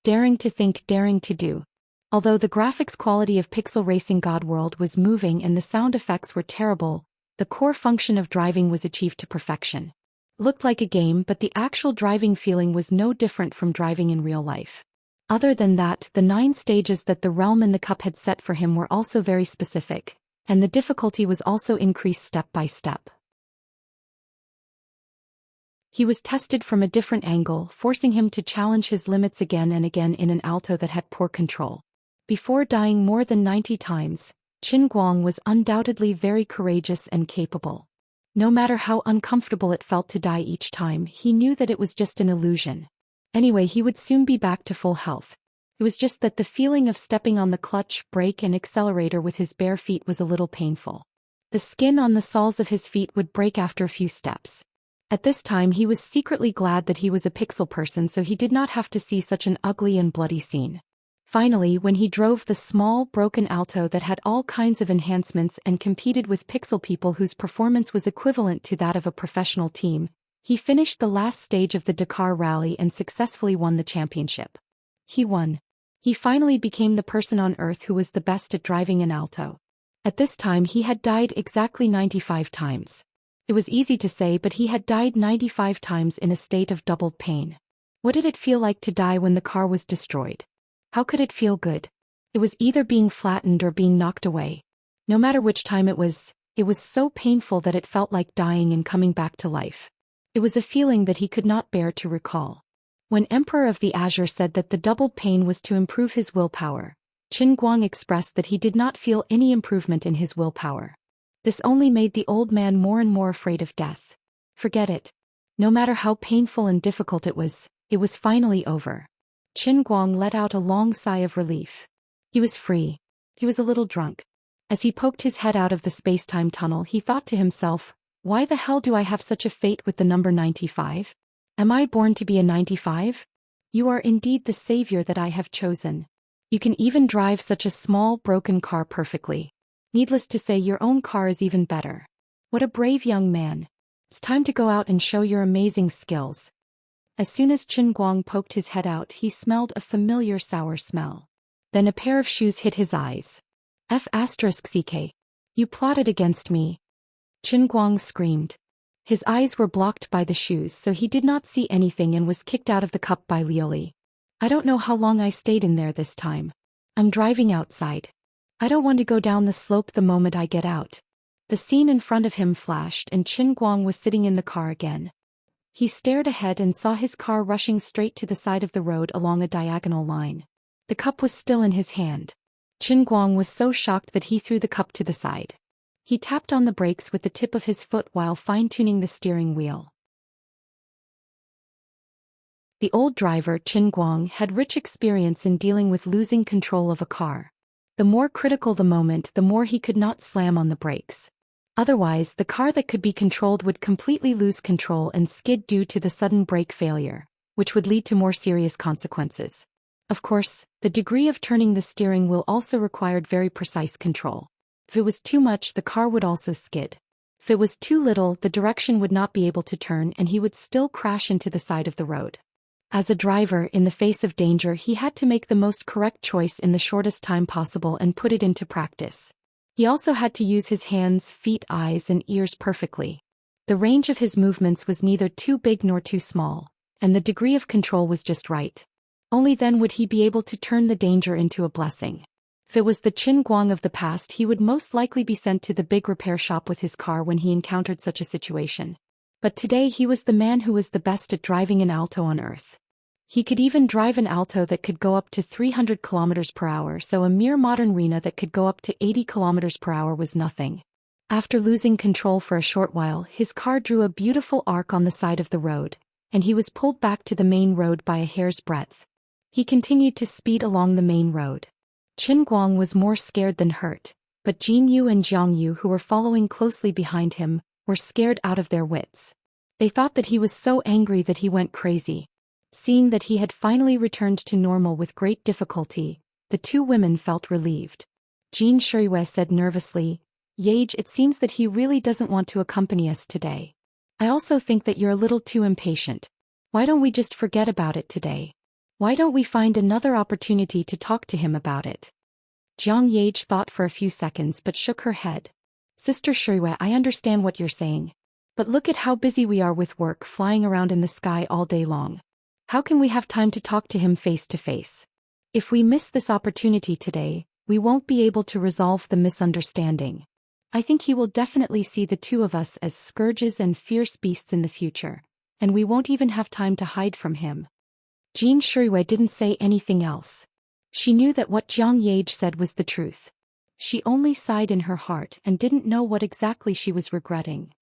S1: Daring to think, daring to do. Although the graphics quality of Pixel Racing God World was moving and the sound effects were terrible, the core function of driving was achieved to perfection. Looked like a game, but the actual driving feeling was no different from driving in real life. Other than that, the 9 stages that the realm and the cup had set for him were also very specific, and the difficulty was also increased step by step. He was tested from a different angle, forcing him to challenge his limits again and again in an alto that had poor control. Before dying more than 90 times, Qin Guang was undoubtedly very courageous and capable. No matter how uncomfortable it felt to die each time, he knew that it was just an illusion. Anyway, he would soon be back to full health. It was just that the feeling of stepping on the clutch, brake and accelerator with his bare feet was a little painful. The skin on the soles of his feet would break after a few steps. At this time he was secretly glad that he was a pixel person, so he did not have to see such an ugly and bloody scene. Finally, when he drove the small, broken alto that had all kinds of enhancements and competed with pixel people whose performance was equivalent to that of a professional team, he finished the last stage of the Dakar rally and successfully won the championship. He won. He finally became the person on Earth who was the best at driving an alto. At this time he had died exactly 95 times. It was easy to say, but he had died 95 times in a state of doubled pain. What did it feel like to die when the car was destroyed? How could it feel good? It was either being flattened or being knocked away. No matter which time it was so painful that it felt like dying and coming back to life. It was a feeling that he could not bear to recall. When Emperor of the Azure said that the doubled pain was to improve his willpower, Qin Guang expressed that he did not feel any improvement in his willpower. This only made the old man more and more afraid of death. Forget it. No matter how painful and difficult it was finally over. Qin Guang let out a long sigh of relief. He was free. He was a little drunk. As he poked his head out of the space-time tunnel, he thought to himself, why the hell do I have such a fate with the number 95? Am I born to be a 95? You are indeed the savior that I have chosen. You can even drive such a small, broken car perfectly. Needless to say, your own car is even better. What a brave young man. It's time to go out and show your amazing skills. As soon as Qin Guang poked his head out, he smelled a familiar sour smell. Then a pair of shoes hit his eyes. F***ck. You plotted against me. Qin Guang screamed. His eyes were blocked by the shoes, so he did not see anything and was kicked out of the cup by Lioli. I don't know how long I stayed in there this time. I'm driving outside. I don't want to go down the slope the moment I get out. The scene in front of him flashed and Qin Guang was sitting in the car again. He stared ahead and saw his car rushing straight to the side of the road along a diagonal line. The cup was still in his hand. Qin Guang was so shocked that he threw the cup to the side. He tapped on the brakes with the tip of his foot while fine-tuning the steering wheel. The old driver, Qin Guang, had rich experience in dealing with losing control of a car. The more critical the moment, the more he could not slam on the brakes. Otherwise, the car that could be controlled would completely lose control and skid due to the sudden brake failure, which would lead to more serious consequences. Of course, the degree of turning the steering wheel also required very precise control. If it was too much, the car would also skid. If it was too little, the direction would not be able to turn and he would still crash into the side of the road. As a driver, in the face of danger, he had to make the most correct choice in the shortest time possible and put it into practice. He also had to use his hands, feet, eyes, and ears perfectly. The range of his movements was neither too big nor too small, and the degree of control was just right. Only then would he be able to turn the danger into a blessing. If it was the Qin Guang of the past, he would most likely be sent to the big repair shop with his car when he encountered such a situation. But today he was the man who was the best at driving an alto on Earth. He could even drive an alto that could go up to 300 km per hour, so a mere modern Rena that could go up to 80 km per hour was nothing. After losing control for a short while, his car drew a beautiful arc on the side of the road, and he was pulled back to the main road by a hair's breadth. He continued to speed along the main road. Qin Guang was more scared than hurt, but Jin Yu and Jiang Yu, who were following closely behind him, were scared out of their wits. They thought that he was so angry that he went crazy. Seeing that he had finally returned to normal with great difficulty, the two women felt relieved. Jin Shuiwei said nervously, "Yage, it seems that he really doesn't want to accompany us today. I also think that you're a little too impatient. Why don't we just forget about it today? Why don't we find another opportunity to talk to him about it?" Jiang Yage thought for a few seconds but shook her head. Sister Shuiwei, I understand what you're saying. But look at how busy we are with work, flying around in the sky all day long. How can we have time to talk to him face to face? If we miss this opportunity today, we won't be able to resolve the misunderstanding. I think he will definitely see the two of us as scourges and fierce beasts in the future, and we won't even have time to hide from him. Jean Shuiwei didn't say anything else. She knew that what Jiang Yage said was the truth. She only sighed in her heart and didn't know what exactly she was regretting.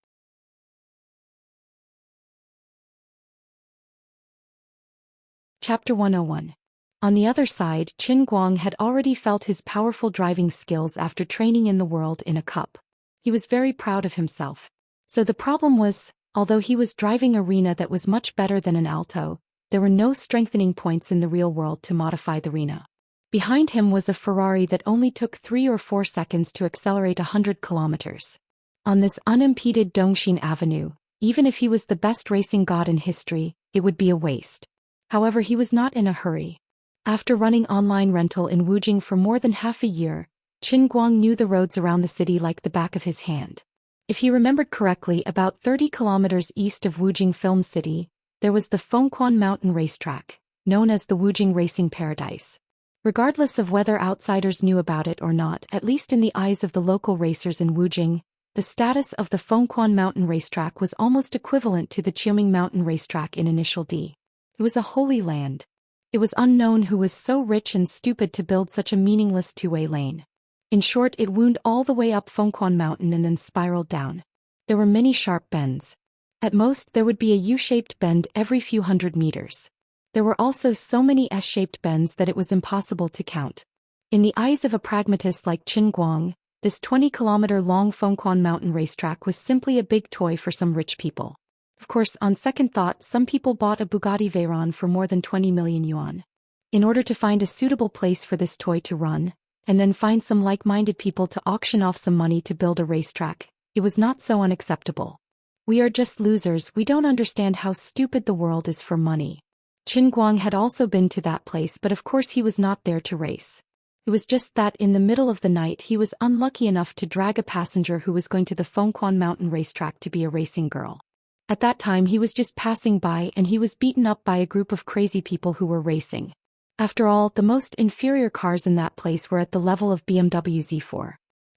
S1: Chapter 101. On the other side, Qin Guang had already felt his powerful driving skills after training in the world in a cup. He was very proud of himself. So the problem was, although he was driving a Rena that was much better than an Alto, there were no strengthening points in the real world to modify the Rena. Behind him was a Ferrari that only took 3 or 4 seconds to accelerate 100 kilometers. On this unimpeded Dongxin Avenue, even if he was the best racing god in history, it would be a waste. However, he was not in a hurry. After running online rental in Wujing for more than half a year, Qin Guang knew the roads around the city like the back of his hand. If he remembered correctly, about 30 kilometers east of Wujing Film City, there was the Fengquan Mountain Racetrack, known as the Wujing Racing Paradise. Regardless of whether outsiders knew about it or not, at least in the eyes of the local racers in Wujing, the status of the Fengquan Mountain Racetrack was almost equivalent to the Qiuming Mountain Racetrack in Initial D. It was a holy land. It was unknown who was so rich and stupid to build such a meaningless two-way lane. In short, it wound all the way up Fengquan Mountain and then spiraled down. There were many sharp bends. At most, there would be a U-shaped bend every few hundred meters. There were also so many S-shaped bends that it was impossible to count. In the eyes of a pragmatist like Qin Guang, this 20-kilometer-long Fengquan Mountain Racetrack was simply a big toy for some rich people. Of course, on second thought, some people bought a Bugatti Veyron for more than 20 million yuan. In order to find a suitable place for this toy to run, and then find some like-minded people to auction off some money to build a racetrack, it was not so unacceptable. We are just losers, we don't understand how stupid the world is for money. Qin Guang had also been to that place, but of course he was not there to race. It was just that in the middle of the night he was unlucky enough to drag a passenger who was going to the Fengquan Mountain Racetrack to be a racing girl. At that time he was just passing by and he was beaten up by a group of crazy people who were racing. After all, the most inferior cars in that place were at the level of BMW Z4.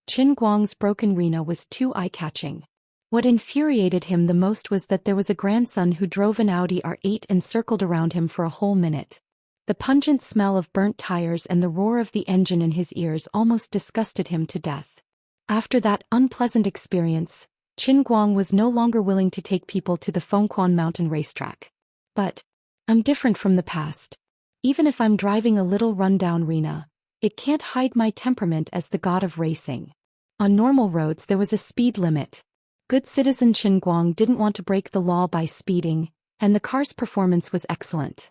S1: Qin Guang's broken Rena was too eye-catching. What infuriated him the most was that there was a grandson who drove an Audi R8 and circled around him for a whole minute. The pungent smell of burnt tires and the roar of the engine in his ears almost disgusted him to death. After that unpleasant experience, Qin Guang was no longer willing to take people to the Fengquan Mountain Racetrack. But I'm different from the past. Even if I'm driving a little run-down Rena, it can't hide my temperament as the god of racing. On normal roads there was a speed limit. Good citizen Qin Guang didn't want to break the law by speeding, and the car's performance was excellent.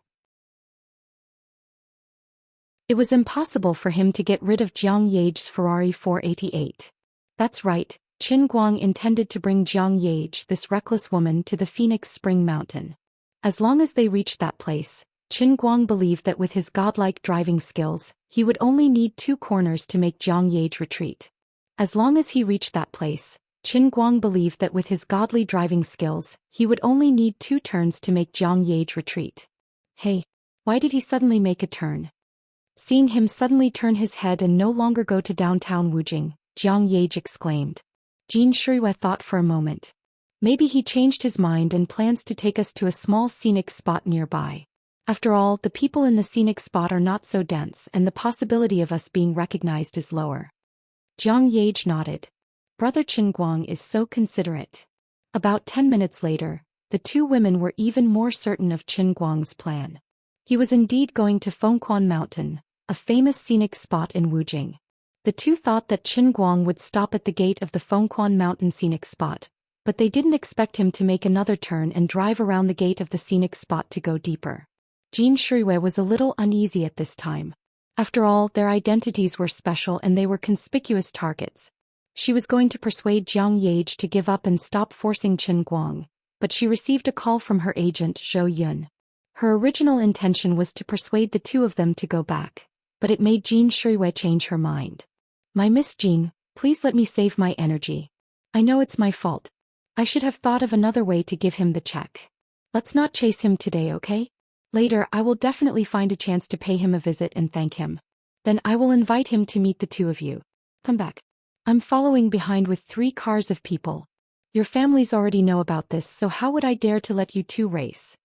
S1: It was impossible for him to get rid of Jiang Yage's Ferrari 488. That's right, Qin Guang intended to bring Jiang Yage, this reckless woman, to the Phoenix Spring Mountain. As long as they reached that place, Qin Guang believed that with his godlike driving skills, he would only need 2 corners to make Jiang Yage retreat. As long as he reached that place, Qin Guang believed that with his godly driving skills, he would only need 2 turns to make Jiang Yage retreat. Hey, why did he suddenly make a turn? Seeing him suddenly turn his head and no longer go to downtown Wujing, Jiang Yage exclaimed. Jean Shuiwei thought for a moment. Maybe he changed his mind and plans to take us to a small scenic spot nearby. After all, the people in the scenic spot are not so dense and the possibility of us being recognized is lower. Jiang Yage nodded. Brother Qin Guang is so considerate. About 10 minutes later, the 2 women were even more certain of Qin Guang's plan. He was indeed going to Fengquan Mountain, a famous scenic spot in Wujing. The 2 thought that Qin Guang would stop at the gate of the Fengquan Mountain scenic spot, but they didn't expect him to make another turn and drive around the gate of the scenic spot to go deeper. Jean Shuiwei was a little uneasy at this time. After all, their identities were special and they were conspicuous targets. She was going to persuade Jiang Yage to give up and stop forcing Qin Guang, but she received a call from her agent Zhou Xian. Her original intention was to persuade the 2 of them to go back, but it made Jean Shuiwei change her mind. My Miss Jean, please let me save my energy. I know it's my fault. I should have thought of another way to give him the check. Let's not chase him today, okay? Later I will definitely find a chance to pay him a visit and thank him. Then I will invite him to meet the two of you. Come back. I'm following behind with 3 cars of people. Your families already know about this, so how would I dare to let you two race?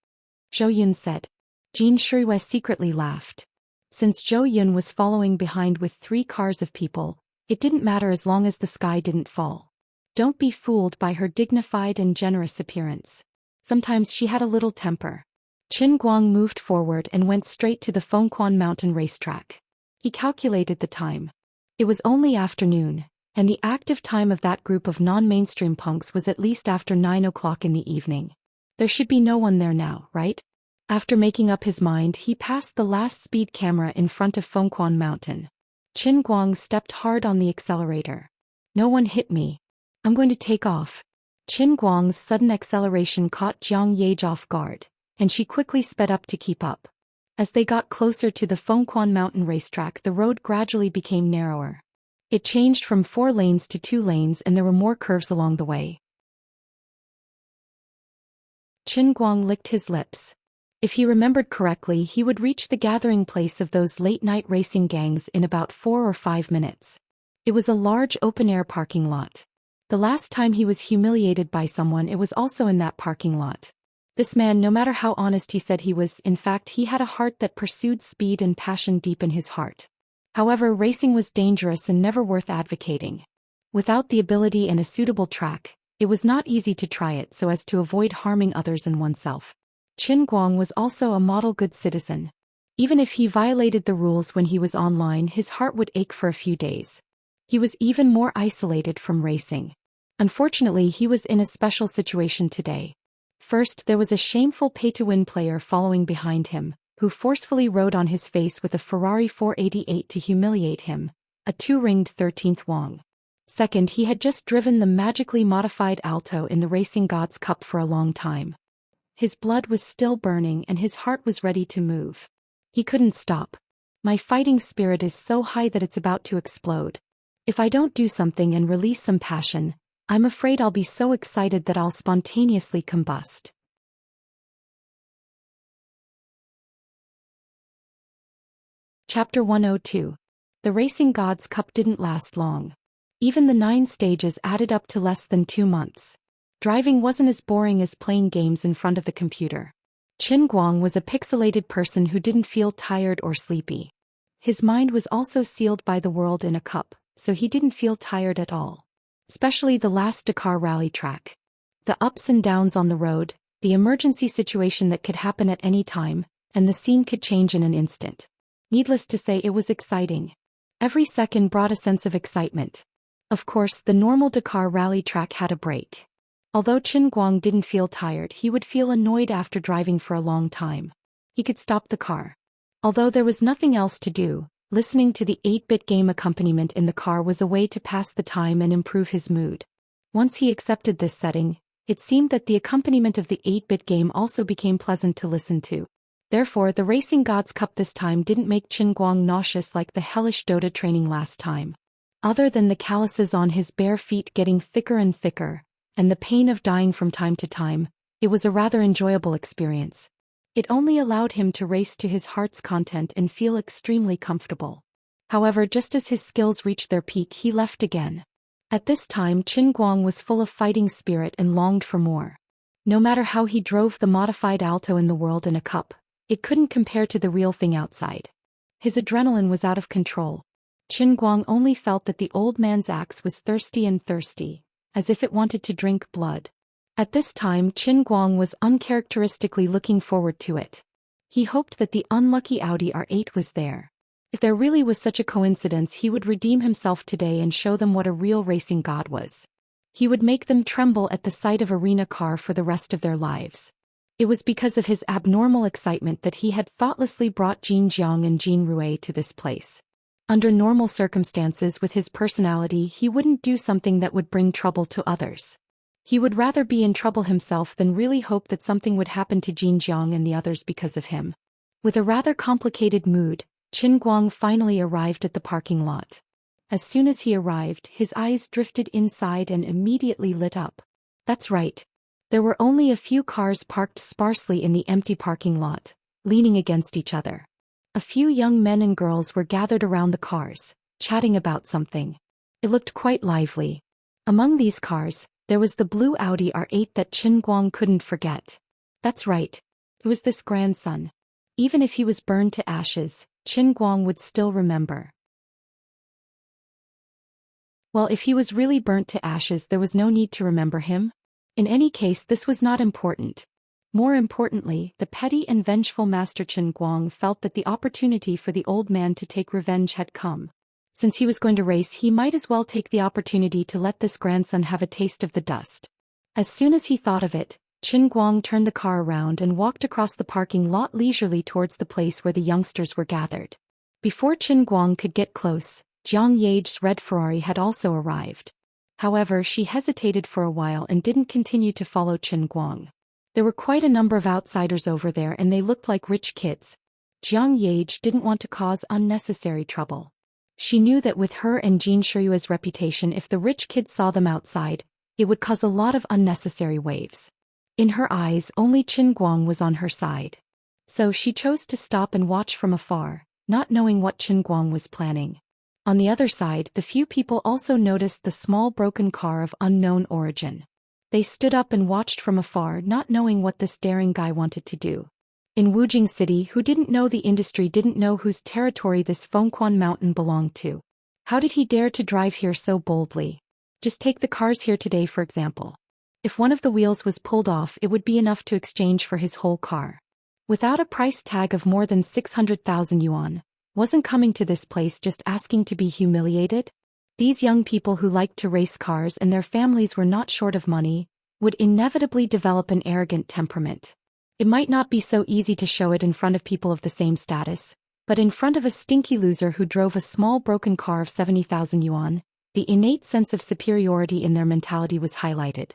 S1: Zhou Xian said. Jin Shuiwei secretly laughed. Since Zhou Xian was following behind with 3 cars of people, it didn't matter as long as the sky didn't fall. Don't be fooled by her dignified and generous appearance. Sometimes she had a little temper. Qin Guang moved forward and went straight to the Fengquan Mountain racetrack. He calculated the time. It was only afternoon, and the active time of that group of non-mainstream punks was at least after 9 o'clock in the evening. There should be no one there now, right? After making up his mind, he passed the last speed camera in front of Fengquan Mountain. Qin Guang stepped hard on the accelerator. No one hit me. I'm going to take off. Qin Guang's sudden acceleration caught Jiang Ye off guard, and she quickly sped up to keep up. As they got closer to the Fengquan Mountain racetrack, the road gradually became narrower. It changed from 4 lanes to 2 lanes, and there were more curves along the way. Qin Guang licked his lips. If he remembered correctly, he would reach the gathering place of those late-night racing gangs in about 4 or 5 minutes. It was a large open-air parking lot. The last time he was humiliated by someone, it was also in that parking lot. This man, no matter how honest he said he was, in fact he had a heart that pursued speed and passion deep in his heart. However, racing was dangerous and never worth advocating. Without the ability and a suitable track, it was not easy to try it so as to avoid harming others and oneself. Qin Guang was also a model good citizen. Even if he violated the rules when he was online, his heart would ache for a few days. He was even more isolated from racing. Unfortunately, he was in a special situation today. First, there was a shameful pay-to-win player following behind him, who forcefully rode on his face with a Ferrari 488 to humiliate him, a 2-ringed 13th Wang. Second, he had just driven the magically modified Alto in the Racing Gods Cup for a long time. His blood was still burning and his heart was ready to move. He couldn't stop. My fighting spirit is so high that it's about to explode. If I don't do something and release some passion, I'm afraid I'll be so excited that I'll spontaneously combust. Chapter 102. The Racing Gods Cup didn't last long. Even the 9 stages added up to less than 2 months. Driving wasn't as boring as playing games in front of the computer. Qin Guang was a pixelated person who didn't feel tired or sleepy. His mind was also sealed by the world in a cup, so he didn't feel tired at all. Especially the last Dakar rally track. The ups and downs on the road, the emergency situation that could happen at any time, and the scene could change in an instant. Needless to say, it was exciting. Every second brought a sense of excitement. Of course, the normal Dakar rally track had a break. Although Qin Guang didn't feel tired, he would feel annoyed after driving for a long time. He could stop the car. Although there was nothing else to do, listening to the 8-bit game accompaniment in the car was a way to pass the time and improve his mood. Once he accepted this setting, it seemed that the accompaniment of the 8-bit game also became pleasant to listen to. Therefore, the Racing Gods Cup this time didn't make Qin Guang nauseous like the hellish Dota training last time. Other than the calluses on his bare feet getting thicker and thicker, and the pain of dying from time to time, it was a rather enjoyable experience. It only allowed him to race to his heart's content and feel extremely comfortable. However, just as his skills reached their peak, he left again. At this time, Qin Guang was full of fighting spirit and longed for more. No matter how he drove the modified Alto in the world in a cup, it couldn't compare to the real thing outside. His adrenaline was out of control. Qin Guang only felt that the old man's axe was thirsty and thirsty, as if it wanted to drink blood. At this time, Qin Guang was uncharacteristically looking forward to it. He hoped that the unlucky Audi R8 was there. If there really was such a coincidence, he would redeem himself today and show them what a real racing god was. He would make them tremble at the sight of arena car for the rest of their lives. It was because of his abnormal excitement that he had thoughtlessly brought Jin Jiang and Jin Rui to this place. Under normal circumstances, with his personality, he wouldn't do something that would bring trouble to others. He would rather be in trouble himself than really hope that something would happen to Jin Jiang and the others because of him. With a rather complicated mood, Qin Guang finally arrived at the parking lot. As soon as he arrived, his eyes drifted inside and immediately lit up. That's right. There were only a few cars parked sparsely in the empty parking lot, leaning against each other. A few young men and girls were gathered around the cars, chatting about something. It looked quite lively. Among these cars, there was the blue Audi R8 that Qin Guang couldn't forget. That's right. It was this grandson. Even if he was burned to ashes, Qin Guang would still remember. Well, if he was really burnt to ashes, there was no need to remember him. In any case, this was not important. More importantly, the petty and vengeful Master Qin Guang felt that the opportunity for the old man to take revenge had come. Since he was going to race, he might as well take the opportunity to let this grandson have a taste of the dust. As soon as he thought of it, Qin Guang turned the car around and walked across the parking lot leisurely towards the place where the youngsters were gathered. Before Qin Guang could get close, Jiang Yage's red Ferrari had also arrived. However, she hesitated for a while and didn't continue to follow Qin Guang. There were quite a number of outsiders over there and they looked like rich kids. Jiang Yage didn't want to cause unnecessary trouble. She knew that with her and Jin Shiyue's reputation, if the rich kids saw them outside, it would cause a lot of unnecessary waves. In her eyes, only Qin Guang was on her side. So she chose to stop and watch from afar, not knowing what Qin Guang was planning. On the other side, the few people also noticed the small broken car of unknown origin. They stood up and watched from afar, not knowing what this daring guy wanted to do. In Wujing City, who didn't know the industry didn't know whose territory this Fengquan mountain belonged to. How did he dare to drive here so boldly? Just take the cars here today for example. If one of the wheels was pulled off, it would be enough to exchange for his whole car. Without a price tag of more than 600,000 yuan, wasn't coming to this place just asking to be humiliated? These young people who liked to race cars and their families were not short of money, would inevitably develop an arrogant temperament. It might not be so easy to show it in front of people of the same status, but in front of a stinky loser who drove a small broken car of 70,000 yuan, the innate sense of superiority in their mentality was highlighted.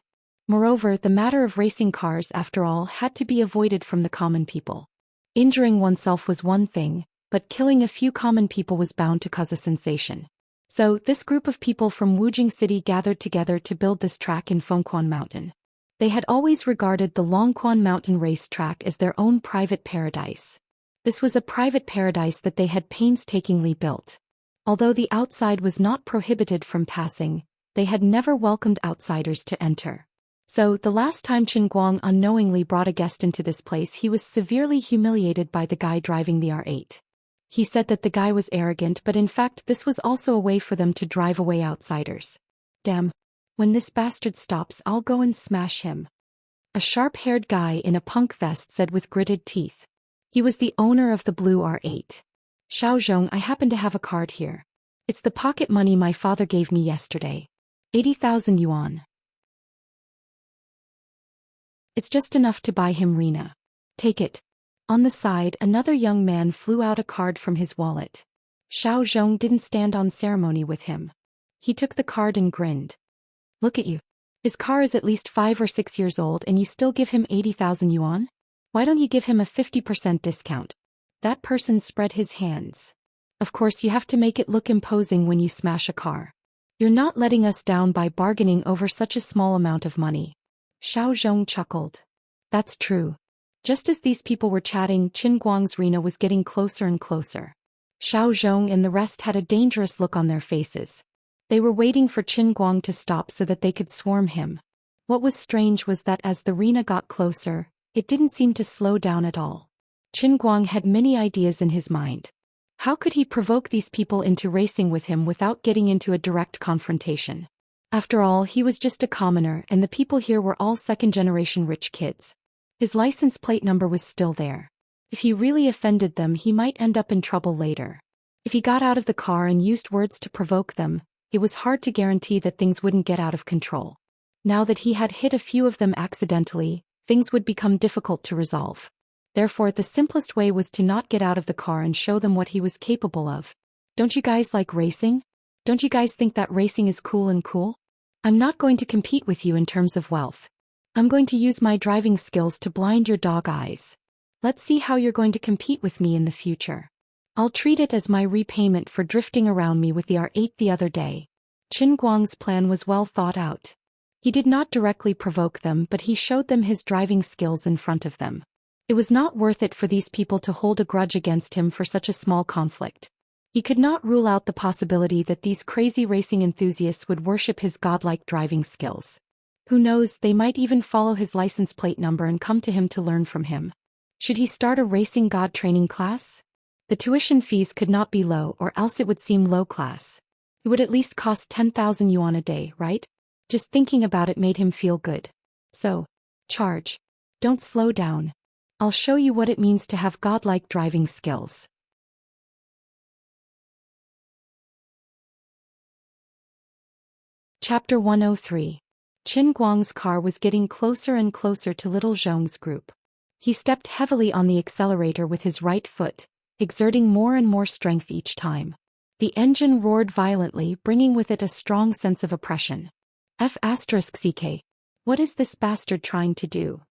S1: Moreover, the matter of racing cars, after all, had to be avoided from the common people. Injuring oneself was one thing, but killing a few common people was bound to cause a sensation. So, this group of people from Wujing City gathered together to build this track in Fengquan Mountain. They had always regarded the Longquan Mountain race track as their own private paradise. This was a private paradise that they had painstakingly built. Although the outside was not prohibited from passing, they had never welcomed outsiders to enter. So, the last time Qin Guang unknowingly brought a guest into this place, he was severely humiliated by the guy driving the R8. He said that the guy was arrogant, but in fact this was also a way for them to drive away outsiders. Damn. When this bastard stops, I'll go and smash him. A sharp-haired guy in a punk vest said with gritted teeth. He was the owner of the blue R8. Xiaozhong, I happen to have a card here. It's the pocket money my father gave me yesterday. 80,000 yuan. It's just enough to buy him Rena. Take it. On the side, another young man flew out a card from his wallet. Xiao Zhong didn't stand on ceremony with him. He took the card and grinned. Look at you. His car is at least 5 or 6 years old and you still give him 80,000 yuan? Why don't you give him a 50% discount? That person spread his hands. Of course you have to make it look imposing when you smash a car. You're not letting us down by bargaining over such a small amount of money. Xiao Zhong chuckled. That's true. Just as these people were chatting, Qin Guang's Rena was getting closer and closer. Xiao Zhong and the rest had a dangerous look on their faces. They were waiting for Qin Guang to stop so that they could swarm him. What was strange was that as the Rena got closer, it didn't seem to slow down at all. Qin Guang had many ideas in his mind. How could he provoke these people into racing with him without getting into a direct confrontation? After all, he was just a commoner and the people here were all second-generation rich kids. His license plate number was still there. If he really offended them, he might end up in trouble later. If he got out of the car and used words to provoke them, it was hard to guarantee that things wouldn't get out of control. Now that he had hit a few of them accidentally, things would become difficult to resolve. Therefore, the simplest way was to not get out of the car and show them what he was capable of. Don't you guys like racing? Don't you guys think that racing is cool and cool? I'm not going to compete with you in terms of wealth. I'm going to use my driving skills to blind your dog eyes. Let's see how you're going to compete with me in the future. I'll treat it as my repayment for drifting around me with the R8 the other day. Qin Guang's plan was well thought out. He did not directly provoke them, but he showed them his driving skills in front of them. It was not worth it for these people to hold a grudge against him for such a small conflict. He could not rule out the possibility that these crazy racing enthusiasts would worship his godlike driving skills. Who knows, they might even follow his license plate number and come to him to learn from him. Should he start a racing god training class? The tuition fees could not be low, or else it would seem low class. It would at least cost 10,000 yuan a day, right? Just thinking about it made him feel good. So, charge. Don't slow down. I'll show you what it means to have godlike driving skills. Chapter 103. Qin Guang's car was getting closer and closer to little Zhong's group. He stepped heavily on the accelerator with his right foot, exerting more and more strength each time. The engine roared violently, bringing with it a strong sense of oppression. F***ck. What is this bastard trying to do?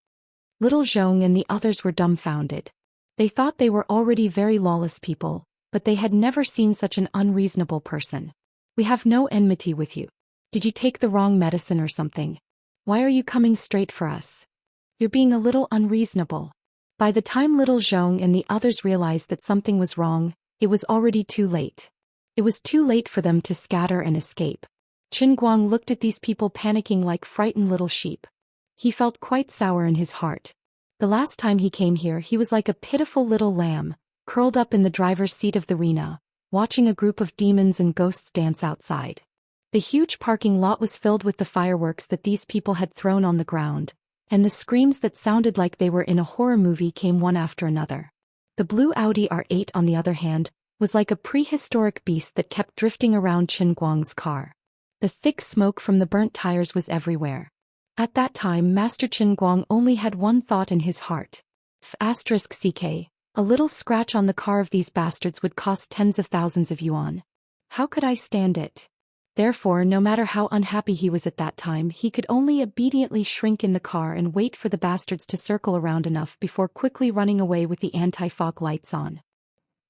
S1: Little Zhong and the others were dumbfounded. They thought they were already very lawless people, but they had never seen such an unreasonable person. We have no enmity with you. Did you take the wrong medicine or something? Why are you coming straight for us? You're being a little unreasonable. By the time little Zhong and the others realized that something was wrong, it was already too late. It was too late for them to scatter and escape. Qin Guang looked at these people panicking like frightened little sheep. He felt quite sour in his heart. The last time he came here he was like a pitiful little lamb, curled up in the driver's seat of the arena, watching a group of demons and ghosts dance outside. The huge parking lot was filled with the fireworks that these people had thrown on the ground, and the screams that sounded like they were in a horror movie came one after another. The blue Audi R8, on the other hand, was like a prehistoric beast that kept drifting around Qin Guang's car. The thick smoke from the burnt tires was everywhere. At that time Master Qin Guang only had one thought in his heart. F***ck. A little scratch on the car of these bastards would cost tens of thousands of yuan. How could I stand it? Therefore, no matter how unhappy he was at that time, he could only obediently shrink in the car and wait for the bastards to circle around enough before quickly running away with the anti-fog lights on.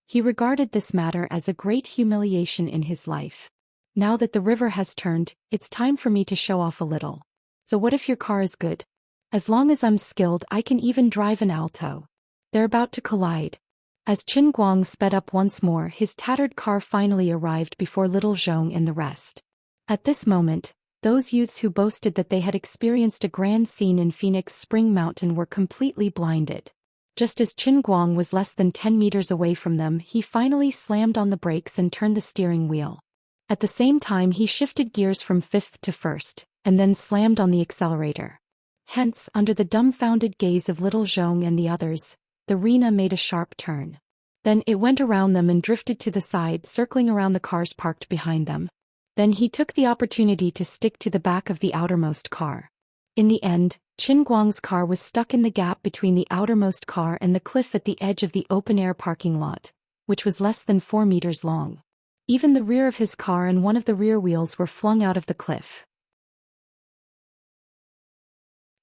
S1: He regarded this matter as a great humiliation in his life. Now that the river has turned, it's time for me to show off a little. So what if your car is good? As long as I'm skilled, I can even drive an Alto. They're about to collide. As Qin Guang sped up once more, his tattered car finally arrived before little Zhong and the rest. At this moment, those youths who boasted that they had experienced a grand scene in Phoenix Spring Mountain were completely blinded. Just as Qin Guang was less than 10 meters away from them, he finally slammed on the brakes and turned the steering wheel. At the same time he shifted gears from fifth to first, and then slammed on the accelerator. Hence, under the dumbfounded gaze of little Zhong and the others, the arena made a sharp turn. Then it went around them and drifted to the side, circling around the cars parked behind them. Then he took the opportunity to stick to the back of the outermost car. In the end, Qin Guang's car was stuck in the gap between the outermost car and the cliff at the edge of the open-air parking lot, which was less than 4 meters long. Even the rear of his car and one of the rear wheels were flung out of the cliff.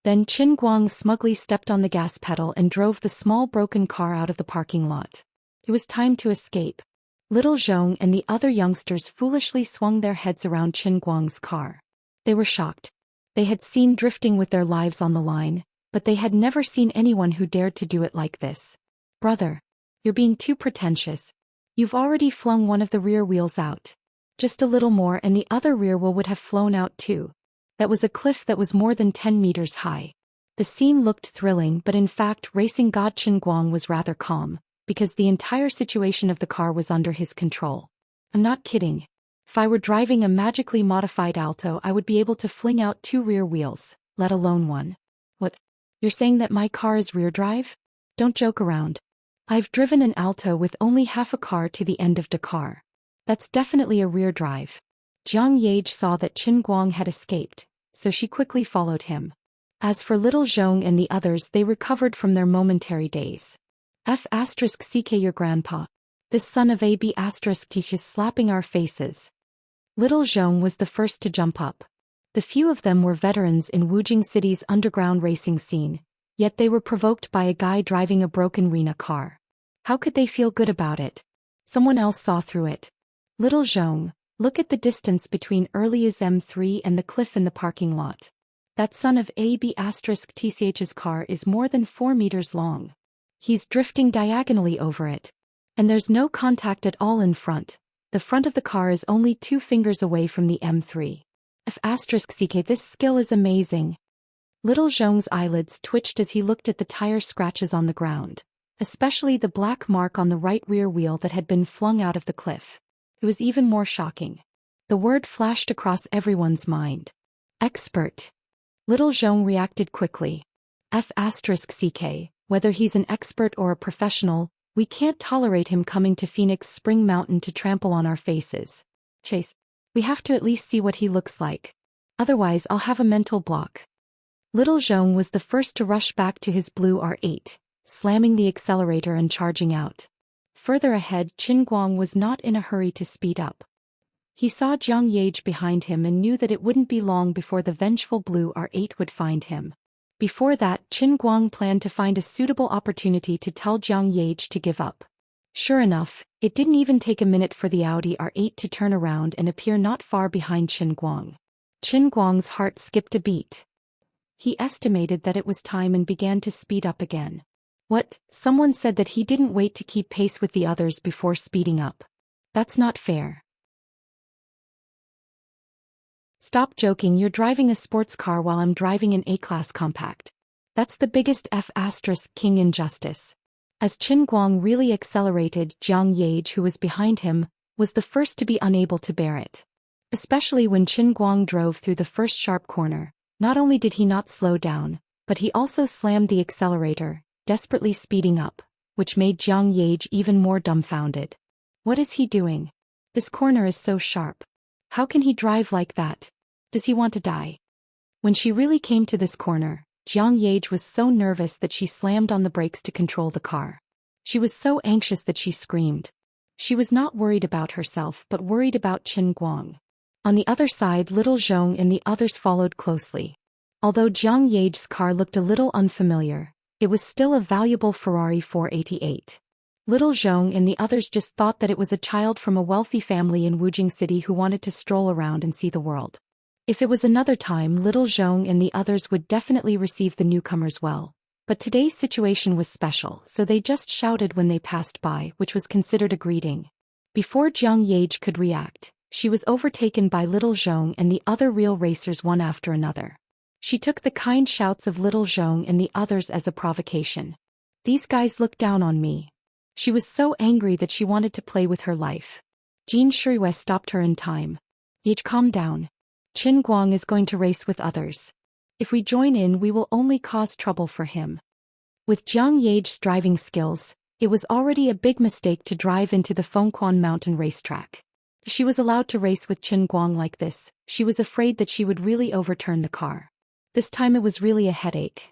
S1: Then Qin Guang smugly stepped on the gas pedal and drove the small broken car out of the parking lot. It was time to escape. Little Zhong and the other youngsters foolishly swung their heads around Qin Guang's car. They were shocked. They had seen drifting with their lives on the line, but they had never seen anyone who dared to do it like this. Brother, you're being too pretentious. You've already flung one of the rear wheels out. Just a little more and the other rear wheel would have flown out too. That was a cliff that was more than 10 meters high. The scene looked thrilling, but in fact racing god Qin Guang was rather calm, because the entire situation of the car was under his control. I'm not kidding. If I were driving a magically modified Alto, I would be able to fling out 2 rear wheels, let alone one. What? You're saying that my car is rear drive? Don't joke around. I've driven an Alto with only half a car to the end of Dakar. That's definitely a rear drive. Jiang Yage saw that Qin Guang had escaped, so she quickly followed him. As for little Zhong and the others, they recovered from their momentary daze. F***ck your grandpa. This son of a b** teaches slapping our faces. Little Zhong was the first to jump up. The few of them were veterans in Wujing City's underground racing scene, yet they were provoked by a guy driving a broken arena car. How could they feel good about it? Someone else saw through it. Little Zhong, look at the distance between Early's M3 and the cliff in the parking lot. That son of AB*TCH's car is more than 4 meters long. He's drifting diagonally over it. And there's no contact at all in front. The front of the car is only 2 fingers away from the M3. F***CK, this skill is amazing. Little Zhong's eyelids twitched as he looked at the tire scratches on the ground, especially the black mark on the right rear wheel that had been flung out of the cliff. It was even more shocking. The word flashed across everyone's mind. Expert. Little Zhong reacted quickly. F***CK, whether he's an expert or a professional, we can't tolerate him coming to Phoenix Spring Mountain to trample on our faces. Chase. We have to at least see what he looks like. Otherwise I'll have a mental block. Little Zhong was the first to rush back to his blue R8, slamming the accelerator and charging out. Further ahead, Qin Guang was not in a hurry to speed up. He saw Jiang Yage behind him and knew that it wouldn't be long before the vengeful blue R8 would find him. Before that, Qin Guang planned to find a suitable opportunity to tell Jiang Yage to give up. Sure enough, it didn't even take a minute for the Audi R8 to turn around and appear not far behind Qin Guang. Qin Guang's heart skipped a beat. He estimated that it was time and began to speed up again. What? Someone said that he didn't wait to keep pace with the others before speeding up. That's not fair. Stop joking, you're driving a sports car while I'm driving an A-class compact. That's the biggest F***king injustice. As Qin Guang really accelerated, Jiang Yage, who was behind him, was the first to be unable to bear it. Especially when Qin Guang drove through the first sharp corner, not only did he not slow down, but he also slammed the accelerator, desperately speeding up, which made Jiang Yage even more dumbfounded. What is he doing? This corner is so sharp. How can he drive like that? Does he want to die? When she really came to this corner, Jiang Yage was so nervous that she slammed on the brakes to control the car. She was so anxious that she screamed. She was not worried about herself but worried about Qin Guang. On the other side, Little Zhong and the others followed closely. Although Jiang Yage's car looked a little unfamiliar, it was still a valuable Ferrari 488. Little Zhong and the others just thought that it was a child from a wealthy family in Wujing City who wanted to stroll around and see the world. If it was another time, Little Zhong and the others would definitely receive the newcomers well. But today's situation was special, so they just shouted when they passed by, which was considered a greeting. Before Jiang Yage could react, she was overtaken by Little Zhong and the other real racers one after another. She took the kind shouts of Little Zhong and the others as a provocation. These guys look down on me. She was so angry that she wanted to play with her life. Jin Shuiwei stopped her in time. Yage, calm down. Qin Guang is going to race with others. If we join in, we will only cause trouble for him. With Jiang Yage's driving skills, it was already a big mistake to drive into the Fengquan Mountain racetrack. If she was allowed to race with Qin Guang like this, she was afraid that she would really overturn the car. This time it was really a headache.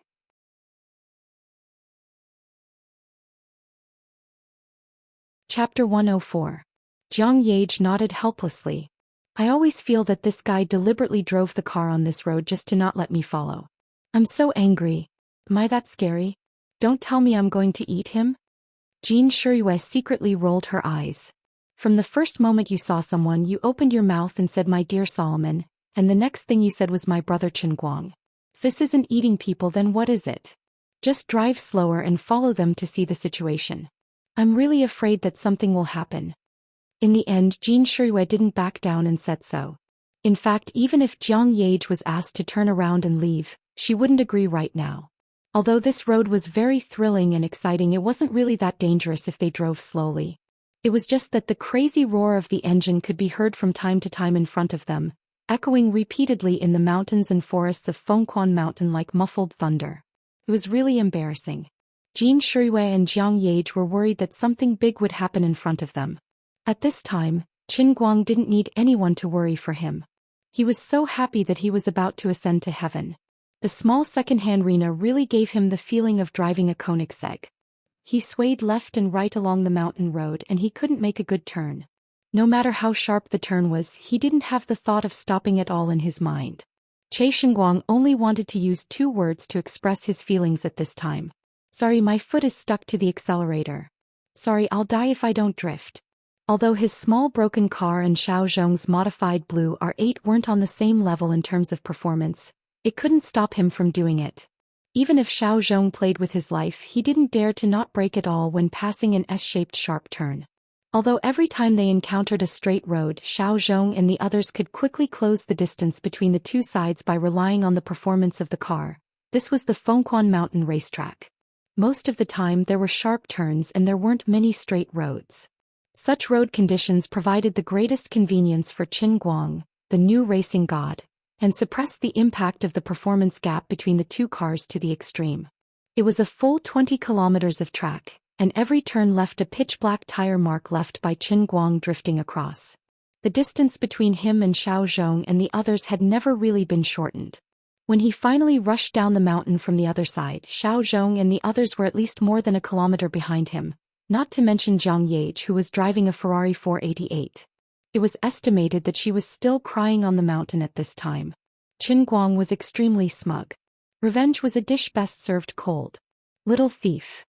S1: Chapter 104. Jiang Yage nodded helplessly. I always feel that this guy deliberately drove the car on this road just to not let me follow. I'm so angry. Am I that scary? Don't tell me I'm going to eat him? Jin Shuiwei secretly rolled her eyes. From the first moment you saw someone, you opened your mouth and said, "My dear Solomon," and the next thing you said was, "My brother Qin Guang." If this isn't eating people, then what is it? Just drive slower and follow them to see the situation. I'm really afraid that something will happen. In the end, Jin Shuiwei didn't back down and said so. In fact, even if Jiang Yage was asked to turn around and leave, she wouldn't agree right now. Although this road was very thrilling and exciting, it wasn't really that dangerous if they drove slowly. It was just that the crazy roar of the engine could be heard from time to time in front of them, echoing repeatedly in the mountains and forests of Fengquan Mountain like muffled thunder. It was really embarrassing. Jin Shuiwei and Jiang Yage were worried that something big would happen in front of them. At this time, Qin Guang didn't need anyone to worry for him. He was so happy that he was about to ascend to heaven. The small second-hand Rena really gave him the feeling of driving a Koenigsegg. He swayed left and right along the mountain road and he couldn't make a good turn. No matter how sharp the turn was, he didn't have the thought of stopping at all in his mind. Qin Guang only wanted to use 2 words to express his feelings at this time. "Sorry, my foot is stuck to the accelerator. Sorry, I'll die if I don't drift." Although his small broken car and Xiao Zhong's modified Blue R8 weren't on the same level in terms of performance, it couldn't stop him from doing it. Even if Xiao Zhong played with his life, he didn't dare to not brake at all when passing an S-shaped sharp turn. Although every time they encountered a straight road, Xiao Zhong and the others could quickly close the distance between the two sides by relying on the performance of the car. This was the Fengquan Mountain racetrack. Most of the time there were sharp turns and there weren't many straight roads. Such road conditions provided the greatest convenience for Qin Guang, the new racing god, and suppressed the impact of the performance gap between the two cars to the extreme. It was a full 20 kilometers of track, and every turn left a pitch-black tire mark left by Qin Guang drifting across. The distance between him and Xiao Zhong and the others had never really been shortened. When he finally rushed down the mountain from the other side, Xiao Zhong and the others were at least more than a kilometer behind him, not to mention Jiang Yage, who was driving a Ferrari 488. It was estimated that she was still crying on the mountain at this time. Qin Guang was extremely smug. Revenge was a dish best served cold. Little thief.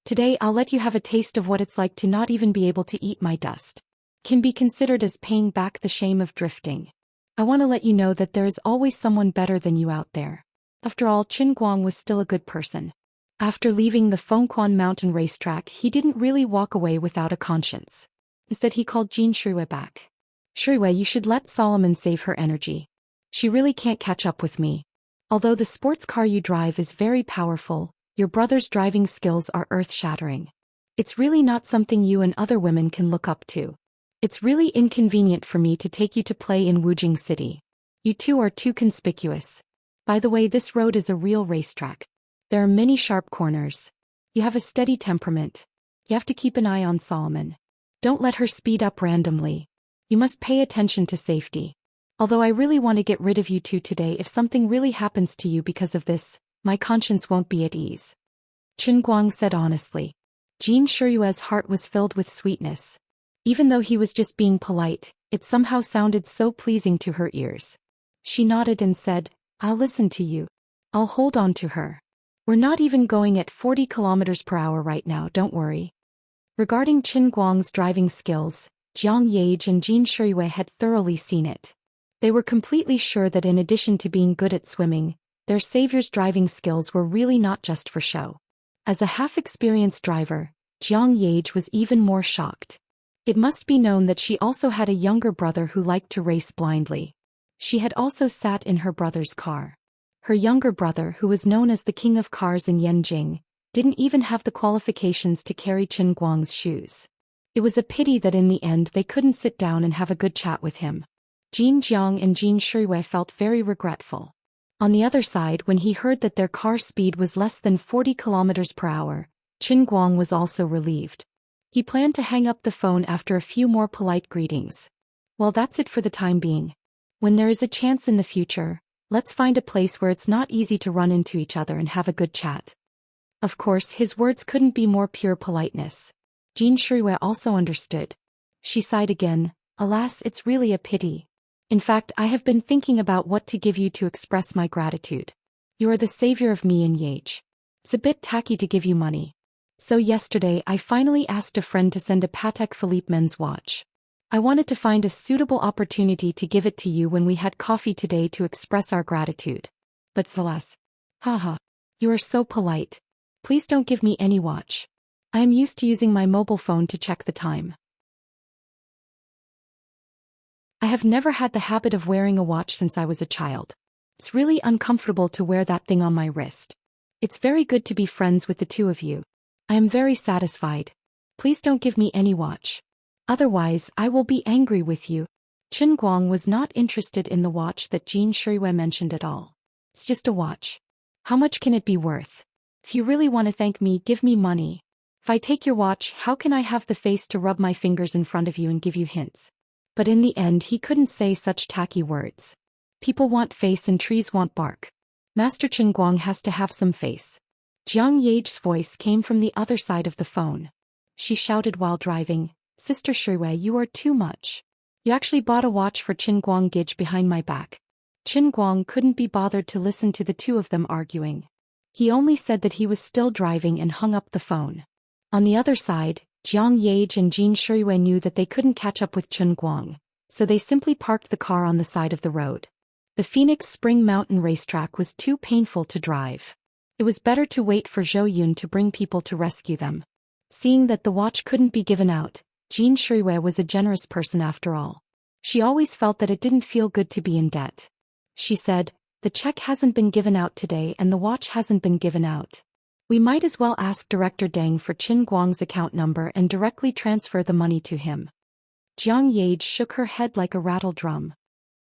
S1: Today I'll let you have a taste of what it's like to not even be able to eat my dust. Can be considered as paying back the shame of drifting. I want to let you know that there is always someone better than you out there. After all, Qin Guang was still a good person. After leaving the Fengquan Mountain racetrack, he didn't really walk away without a conscience. Instead he called Jin Shuiwei back. Shuiwei, you should let Solomon save her energy. She really can't catch up with me. Although the sports car you drive is very powerful, your brother's driving skills are earth-shattering. It's really not something you and other women can look up to. It's really inconvenient for me to take you to play in Wujing City. You two are too conspicuous. By the way, this road is a real racetrack. There are many sharp corners. You have a steady temperament. You have to keep an eye on Solomon. Don't let her speed up randomly. You must pay attention to safety. Although I really want to get rid of you two today, if something really happens to you because of this, my conscience won't be at ease. Qin Guang said honestly. Jin Shiyue's heart was filled with sweetness. Even though he was just being polite, it somehow sounded so pleasing to her ears. She nodded and said, I'll listen to you. I'll hold on to her. We're not even going at 40 kilometers per hour right now, don't worry. Regarding Qin Guang's driving skills, Jiang Yage and Jin Shiyue had thoroughly seen it. They were completely sure that in addition to being good at swimming, their savior's driving skills were really not just for show. As a half-experienced driver, Jiang Yage was even more shocked. It must be known that she also had a younger brother who liked to race blindly. She had also sat in her brother's car. Her younger brother, who was known as the king of cars in Yanjing, didn't even have the qualifications to carry Qin Guang's shoes. It was a pity that in the end they couldn't sit down and have a good chat with him. Jin Jiang and Jin Shiyue felt very regretful. On the other side, when he heard that their car speed was less than 40 kilometers per hour, Qin Guang was also relieved. He planned to hang up the phone after a few more polite greetings. Well, that's it for the time being. When there is a chance in the future, let's find a place where it's not easy to run into each other and have a good chat. Of course, his words couldn't be more pure politeness. Jin Shiyue also understood. She sighed again. Alas, it's really a pity. In fact, I have been thinking about what to give you to express my gratitude. You are the savior of me and Yage. It's a bit tacky to give you money. So yesterday I finally asked a friend to send a Patek Philippe men's watch. I wanted to find a suitable opportunity to give it to you when we had coffee today to express our gratitude. But alas. Haha. You are so polite. Please don't give me any watch. I am used to using my mobile phone to check the time. I have never had the habit of wearing a watch since I was a child. It's really uncomfortable to wear that thing on my wrist. It's very good to be friends with the two of you. I am very satisfied. Please don't give me any watch. Otherwise, I will be angry with you. Qin Guang was not interested in the watch that Jin Shiyue mentioned at all. It's just a watch. How much can it be worth? If you really want to thank me, give me money. If I take your watch, how can I have the face to rub my fingers in front of you and give you hints? But in the end, he couldn't say such tacky words. People want face and trees want bark. Master Qin Guang has to have some face. Jiang Yage's voice came from the other side of the phone. She shouted while driving, Sister Shiyue, you are too much. You actually bought a watch for Qin Guang Gage behind my back. Qin Guang couldn't be bothered to listen to the two of them arguing. He only said that he was still driving and hung up the phone. On the other side, Jiang Yage and Jin Shiyue knew that they couldn't catch up with Chen Guang, so they simply parked the car on the side of the road. The Phoenix Spring Mountain racetrack was too painful to drive. It was better to wait for Zhou Yun to bring people to rescue them. Seeing that the watch couldn't be given out, Jin Shiyue was a generous person after all. She always felt that it didn't feel good to be in debt. She said, "The check hasn't been given out today and the watch hasn't been given out. We might as well ask Director Deng for Qin Guang's account number and directly transfer the money to him." Jiang Yage shook her head like a rattle drum.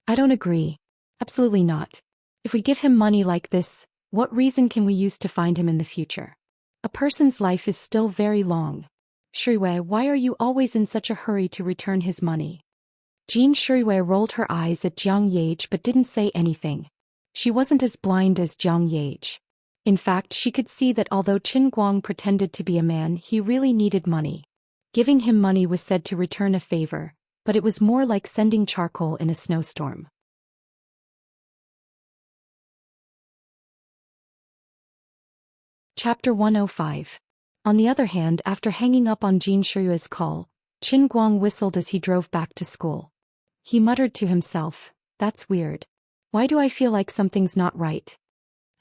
S1: "I don't agree. Absolutely not. If we give him money like this, what reason can we use to find him in the future? A person's life is still very long. Shiyue, why are you always in such a hurry to return his money?" Jin Shiyue rolled her eyes at Jiang Yage but didn't say anything. She wasn't as blind as Jiang Yage. In fact, she could see that although Qin Guang pretended to be a man, he really needed money. Giving him money was said to return a favor, but it was more like sending charcoal in a snowstorm. Chapter 105. On the other hand, after hanging up on Jin Shiyue's call, Qin Guang whistled as he drove back to school. He muttered to himself, "That's weird. Why do I feel like something's not right?"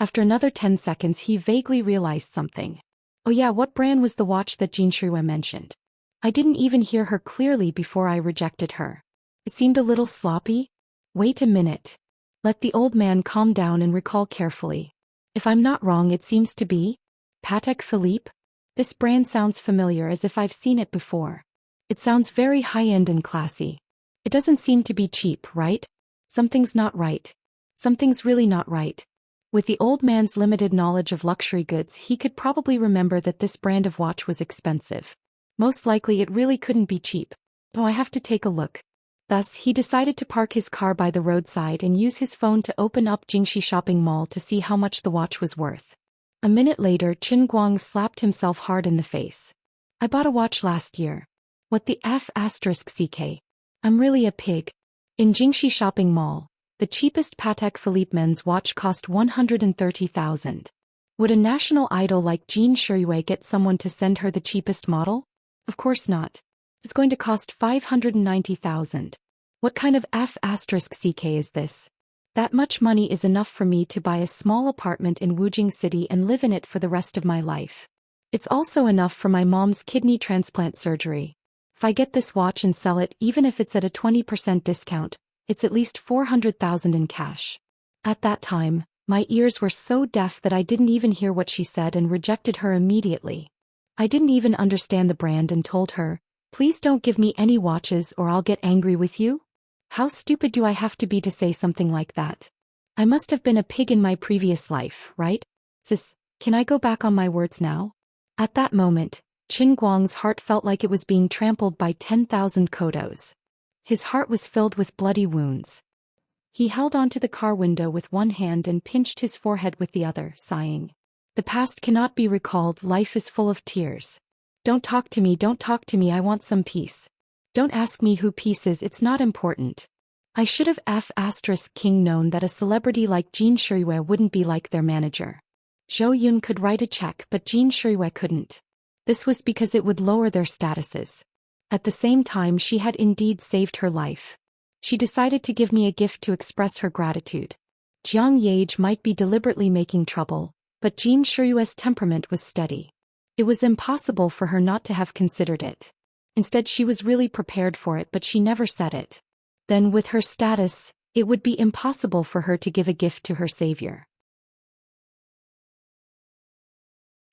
S1: After another 10 seconds he vaguely realized something. Oh yeah, what brand was the watch that Jin Shiyue mentioned? I didn't even hear her clearly before I rejected her. It seemed a little sloppy. Wait a minute. Let the old man calm down and recall carefully. If I'm not wrong, it seems to be Patek Philippe? This brand sounds familiar, as if I've seen it before. It sounds very high-end and classy. It doesn't seem to be cheap, right? Something's not right. Something's really not right. With the old man's limited knowledge of luxury goods, he could probably remember that this brand of watch was expensive. Most likely it really couldn't be cheap. Oh, I have to take a look. Thus, he decided to park his car by the roadside and use his phone to open up Jingxi Shopping Mall to see how much the watch was worth. A minute later, Qin Guang slapped himself hard in the face. "I bought a watch last year. What the F***ck? I'm really a pig." In Jingxi Shopping Mall, the cheapest Patek Philippe men's watch cost 130,000. Would a national idol like Jin Shiyue get someone to send her the cheapest model? Of course not. It's going to cost 590,000. What kind of F***ck is this? That much money is enough for me to buy a small apartment in Wujing City and live in it for the rest of my life. It's also enough for my mom's kidney transplant surgery. If I get this watch and sell it, even if it's at a 20% discount, it's at least 400,000 in cash. At that time, my ears were so deaf that I didn't even hear what she said and rejected her immediately. I didn't even understand the brand and told her, "Please don't give me any watches or I'll get angry with you." How stupid do I have to be to say something like that? I must have been a pig in my previous life, right? Sis, can I go back on my words now? At that moment, Qin Guang's heart felt like it was being trampled by 10,000 kodos. His heart was filled with bloody wounds. He held onto the car window with one hand and pinched his forehead with the other, sighing. The past cannot be recalled, life is full of tears. Don't talk to me, I want some peace. Don't ask me who peace is, it's not important. I should have King known that a celebrity like Jin Shiyue wouldn't be like their manager. Zhou Yun could write a check but Jin Shiyue couldn't. This was because it would lower their statuses. At the same time, she had indeed saved her life. She decided to give me a gift to express her gratitude. Jiang Yage might be deliberately making trouble, but Jin Shiyue's temperament was steady. It was impossible for her not to have considered it. Instead, she was really prepared for it, but she never said it. Then, with her status, it would be impossible for her to give a gift to her savior.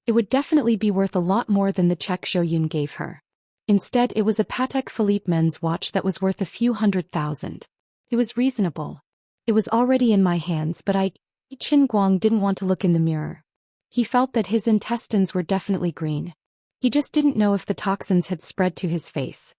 S1: It would definitely be worth a lot more than the check Zhou Yun gave her. Instead, it was a Patek Philippe men's watch that was worth a few 100,000. It was reasonable. It was already in my hands, but Qin Guang didn't want to look in the mirror. He felt that his intestines were definitely green. He just didn't know if the toxins had spread to his face.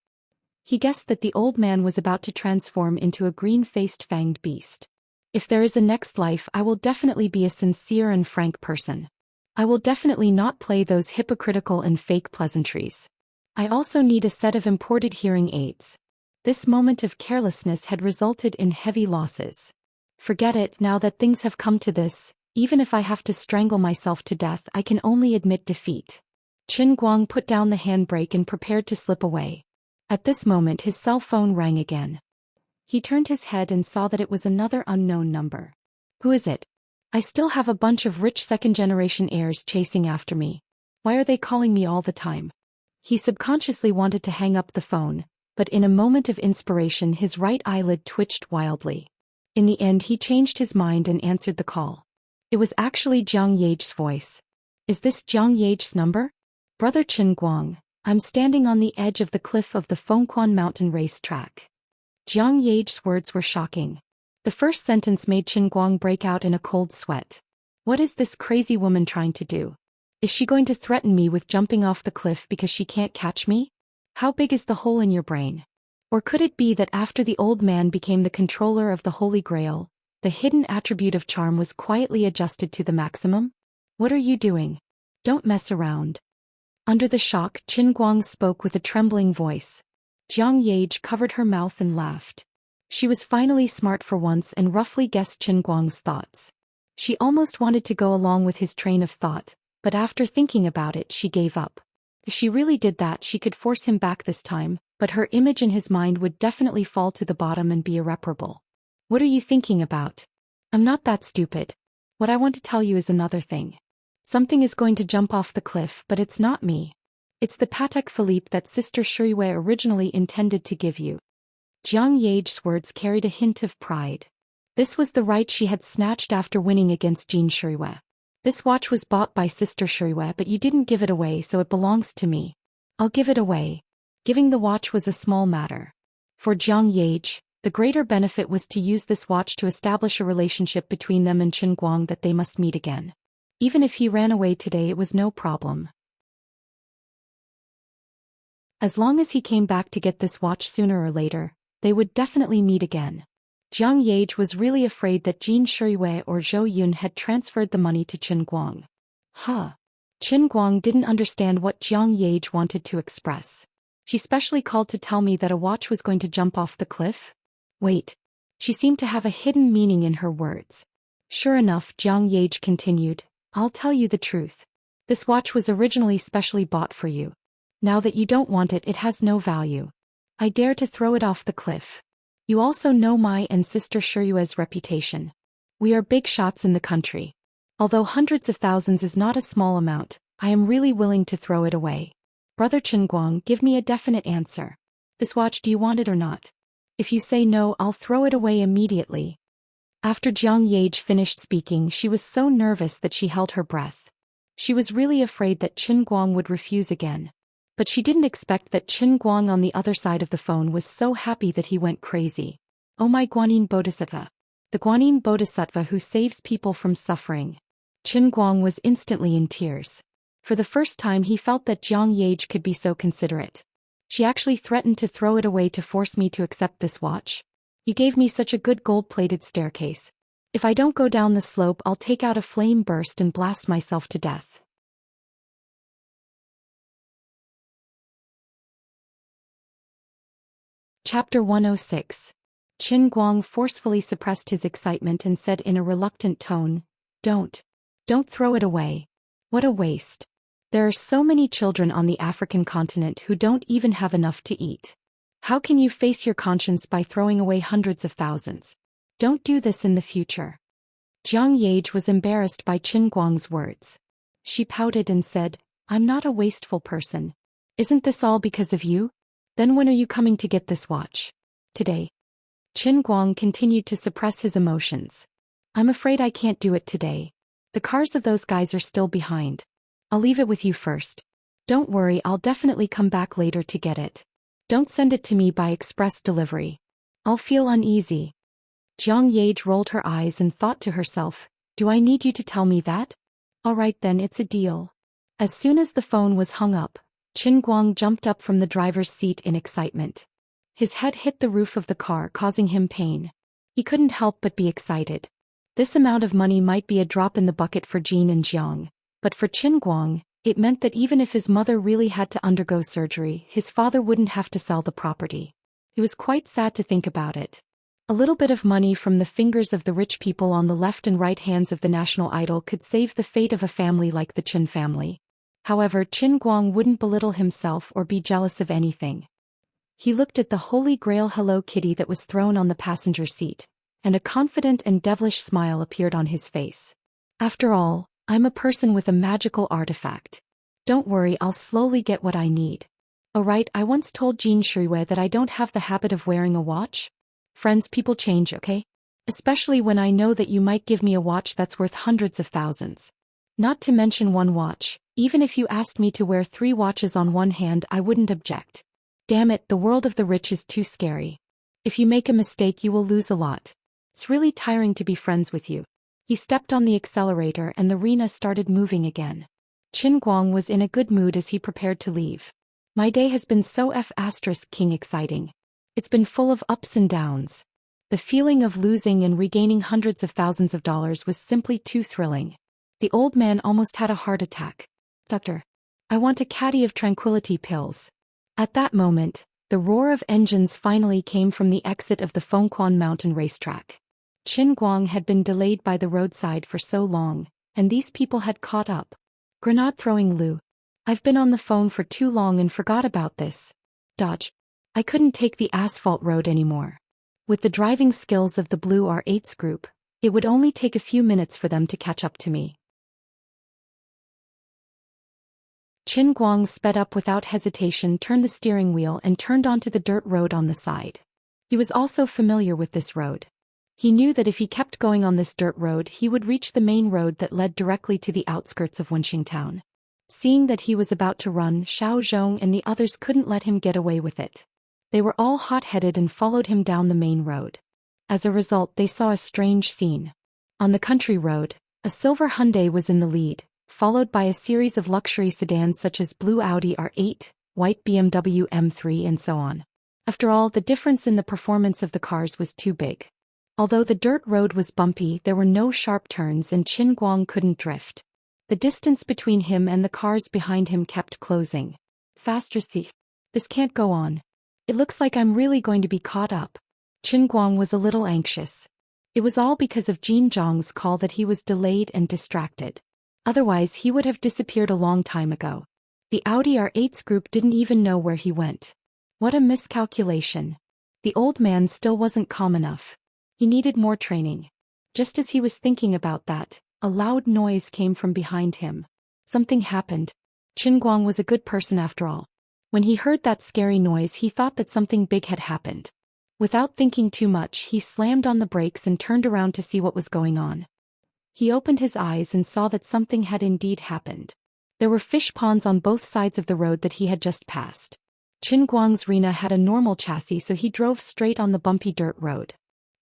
S1: He guessed that the old man was about to transform into a green-faced fanged beast. If there is a next life, I will definitely be a sincere and frank person. I will definitely not play those hypocritical and fake pleasantries. I also need a set of imported hearing aids. This moment of carelessness had resulted in heavy losses. Forget it, now that things have come to this, even if I have to strangle myself to death, I can only admit defeat. Qin Guang put down the handbrake and prepared to slip away. At this moment his cell phone rang again. He turned his head and saw that it was another unknown number. Who is it? I still have a bunch of rich second-generation heirs chasing after me. Why are they calling me all the time? He subconsciously wanted to hang up the phone, but in a moment of inspiration his right eyelid twitched wildly. In the end he changed his mind and answered the call. It was actually Jiang Yage's voice. Is this Jiang Yage's number? Brother Qin Guang, I'm standing on the edge of the cliff of the Fengquan Mountain racetrack. Jiang Yage's words were shocking. The first sentence made Qin Guang break out in a cold sweat. What is this crazy woman trying to do? Is she going to threaten me with jumping off the cliff because she can't catch me? How big is the hole in your brain? Or could it be that after the old man became the controller of the Holy Grail, the hidden attribute of charm was quietly adjusted to the maximum? What are you doing? Don't mess around. Under the shock, Qin Guang spoke with a trembling voice. Jiang Yage covered her mouth and laughed. She was finally smart for once and roughly guessed Qin Guang's thoughts. She almost wanted to go along with his train of thought, but after thinking about it she gave up. If she really did that she could force him back this time, but her image in his mind would definitely fall to the bottom and be irreparable. What are you thinking about? I'm not that stupid. What I want to tell you is another thing. Something is going to jump off the cliff, but it's not me. It's the Patek Philippe that Sister Shirui originally intended to give you. Jiang Yage's words carried a hint of pride. This was the right she had snatched after winning against Jean Shirui. This watch was bought by Sister Shirui, but you didn't give it away, so it belongs to me. I'll give it away. Giving the watch was a small matter. For Jiang Yage, the greater benefit was to use this watch to establish a relationship between them and Qin Guang that they must meet again. Even if he ran away today it was no problem. As long as he came back to get this watch sooner or later, they would definitely meet again. Jiang Yage was really afraid that Jean Shirui or Zhou Yun had transferred the money to Qin Guang. Qin Guang didn't understand what Jiang Yage wanted to express. She specially called to tell me that a watch was going to jump off the cliff? Wait. She seemed to have a hidden meaning in her words. Sure enough, Jiang Yage continued, I'll tell you the truth. This watch was originally specially bought for you. Now that you don't want it, it has no value. I dare to throw it off the cliff. You also know my and Sister Shirui's reputation. We are big shots in the country. Although hundreds of thousands is not a small amount, I am really willing to throw it away. Brother Qin Guang, give me a definite answer. This watch, do you want it or not? If you say no, I'll throw it away immediately. After Jiang Yage finished speaking, she was so nervous that she held her breath. She was really afraid that Qin Guang would refuse again. But she didn't expect that Qin Guang on the other side of the phone was so happy that he went crazy. Oh my Guanyin Bodhisattva. The Guanyin Bodhisattva who saves people from suffering. Qin Guang was instantly in tears. For the first time he felt that Jiang Yage could be so considerate. She actually threatened to throw it away to force me to accept this watch. You gave me such a good gold-plated staircase. If I don't go down the slope, I'll take out a flame burst and blast myself to death. Chapter 106. Qin Guang forcefully suppressed his excitement and said in a reluctant tone, Don't throw it away. What a waste. There are so many children on the African continent who don't even have enough to eat. How can you face your conscience by throwing away hundreds of thousands? Don't do this in the future. Jiang Yage was embarrassed by Qin Guang's words. She pouted and said, I'm not a wasteful person. Isn't this all because of you? Then when are you coming to get this watch? Today. Qin Guang continued to suppress his emotions. I'm afraid I can't do it today. The cars of those guys are still behind. I'll leave it with you first. Don't worry, I'll definitely come back later to get it. Don't send it to me by express delivery. I'll feel uneasy. Jiang Yage rolled her eyes and thought to herself, do I need you to tell me that? All right then, it's a deal. As soon as the phone was hung up, Qin Guang jumped up from the driver's seat in excitement. His head hit the roof of the car, causing him pain. He couldn't help but be excited. This amount of money might be a drop in the bucket for Jean and Jiang, but for Qin Guang, it meant that even if his mother really had to undergo surgery, his father wouldn't have to sell the property. It was quite sad to think about it. A little bit of money from the fingers of the rich people on the left and right hands of the national idol could save the fate of a family like the Qin family. However, Qin Guang wouldn't belittle himself or be jealous of anything. He looked at the Holy Grail Hello Kitty that was thrown on the passenger seat, and a confident and devilish smile appeared on his face. After all, I'm a person with a magical artifact. Don't worry, I'll slowly get what I need. Alright, I once told Jin Shuiwei that I don't have the habit of wearing a watch. Friends, people change, okay? Especially when I know that you might give me a watch that's worth hundreds of thousands. Not to mention one watch. Even if you asked me to wear 3 watches on one hand, I wouldn't object. Damn it, the world of the rich is too scary. If you make a mistake, you will lose a lot. It's really tiring to be friends with you. He stepped on the accelerator and the arena started moving again. Qin Guang was in a good mood as he prepared to leave. My day has been so King exciting. It's been full of ups and downs. The feeling of losing and regaining hundreds of thousands of dollars was simply too thrilling. The old man almost had a heart attack. Doctor, I want a caddy of tranquility pills. At that moment, the roar of engines finally came from the exit of the Fengquan Mountain racetrack. Qin Guang had been delayed by the roadside for so long, and these people had caught up. Grenade-throwing Lu. I've been on the phone for too long and forgot about this. Dodge. I couldn't take the asphalt road anymore. With the driving skills of the Blue R8's group, it would only take a few minutes for them to catch up to me. Qin Guang sped up without hesitation, turned the steering wheel and turned onto the dirt road on the side. He was also familiar with this road. He knew that if he kept going on this dirt road, he would reach the main road that led directly to the outskirts of Wenxing town. Seeing that he was about to run, Xiao Zhong and the others couldn't let him get away with it. They were all hot-headed and followed him down the main road. As a result, they saw a strange scene. On the country road, a silver Hyundai was in the lead, followed by a series of luxury sedans such as blue Audi R8, white BMW M3 and so on. After all, the difference in the performance of the cars was too big. Although the dirt road was bumpy, there were no sharp turns and Qin Guang couldn't drift. The distance between him and the cars behind him kept closing. Faster, see. This can't go on. It looks like I'm really going to be caught up. Qin Guang was a little anxious. It was all because of Jin Zhang's call that he was delayed and distracted. Otherwise, he would have disappeared a long time ago. The Audi R8's group didn't even know where he went. What a miscalculation. The old man still wasn't calm enough. He needed more training. Just as he was thinking about that, a loud noise came from behind him. Something happened. Qin Guang was a good person after all. When he heard that scary noise, he thought that something big had happened. Without thinking too much, he slammed on the brakes and turned around to see what was going on. He opened his eyes and saw that something had indeed happened. There were fish ponds on both sides of the road that he had just passed. Qin Guang's Rena had a normal chassis, so he drove straight on the bumpy dirt road.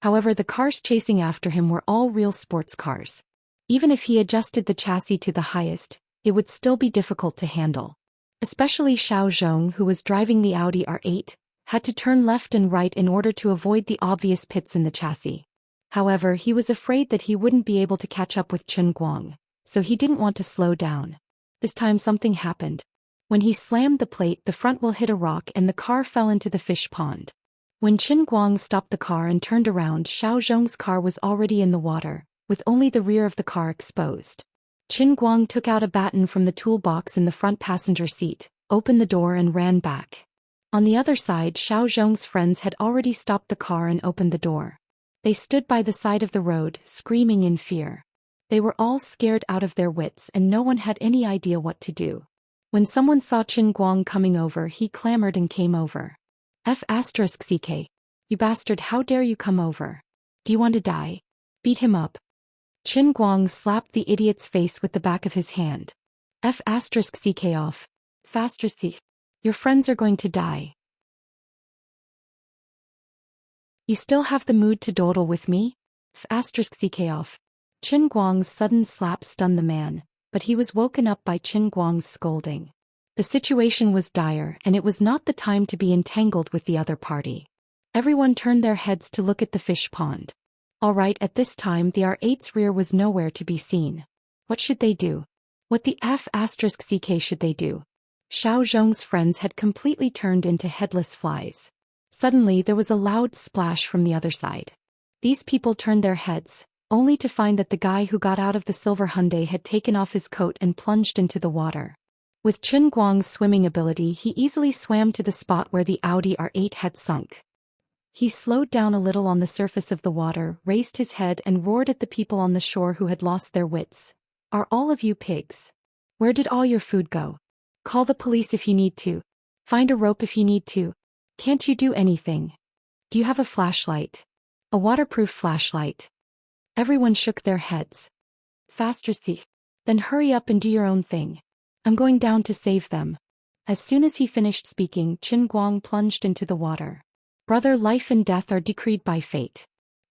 S1: However, the cars chasing after him were all real sports cars. Even if he adjusted the chassis to the highest, it would still be difficult to handle. Especially Xiao Zhong, who was driving the Audi R8, had to turn left and right in order to avoid the obvious pits in the chassis. However, he was afraid that he wouldn't be able to catch up with Qin Guang, so he didn't want to slow down. This time something happened. When he slammed the plate, the front wheel hit a rock and the car fell into the fish pond. When Qin Guang stopped the car and turned around, Xiao Zhong's car was already in the water, with only the rear of the car exposed. Qin Guang took out a baton from the toolbox in the front passenger seat, opened the door and ran back. On the other side, Xiao Zhong's friends had already stopped the car and opened the door. They stood by the side of the road, screaming in fear. They were all scared out of their wits and no one had any idea what to do. When someone saw Qin Guang coming over, he clamored and came over. F***ck. You bastard, how dare you come over? Do you want to die? Beat him up. Qin Guang slapped the idiot's face with the back of his hand. F***ck off. Faster, see. Your friends are going to die. You still have the mood to dawdle with me? F***ck off. Qin Guang's sudden slap stunned the man, but he was woken up by Qin Guang's scolding. The situation was dire and it was not the time to be entangled with the other party. Everyone turned their heads to look at the fish pond. Alright, at this time the R8's rear was nowhere to be seen. What should they do? What the F***ck should they do? Xiao Zhong's friends had completely turned into headless flies. Suddenly there was a loud splash from the other side. These people turned their heads, only to find that the guy who got out of the silver Hyundai had taken off his coat and plunged into the water. With Qin Guang's swimming ability, he easily swam to the spot where the Audi R8 had sunk. He slowed down a little on the surface of the water, raised his head and roared at the people on the shore who had lost their wits. Are all of you pigs? Where did all your food go? Call the police if you need to. Find a rope if you need to. Can't you do anything? Do you have a flashlight? A waterproof flashlight? Everyone shook their heads. Faster, thief. Then hurry up and do your own thing. I'm going down to save them. As soon as he finished speaking, Qin Guang plunged into the water. Brother, life and death are decreed by fate.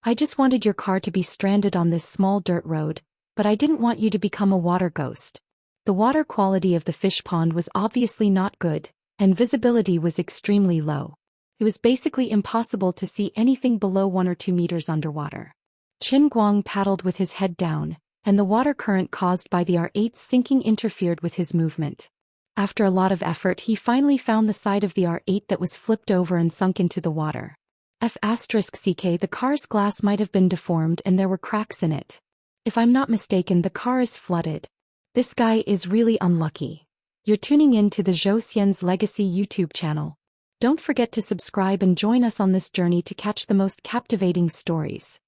S1: I just wanted your car to be stranded on this small dirt road, but I didn't want you to become a water ghost. The water quality of the fish pond was obviously not good, and visibility was extremely low. It was basically impossible to see anything below 1 or 2 meters underwater. Qin Guang paddled with his head down, and the water current caused by the R8's sinking interfered with his movement. After a lot of effort, he finally found the side of the R8 that was flipped over and sunk into the water. The car's glass might have been deformed and there were cracks in it. If I'm not mistaken, the car is flooded. This guy is really unlucky. You're tuning in to the Zhou Xian's Legacy YouTube channel. Don't forget to subscribe and join us on this journey to catch the most captivating stories.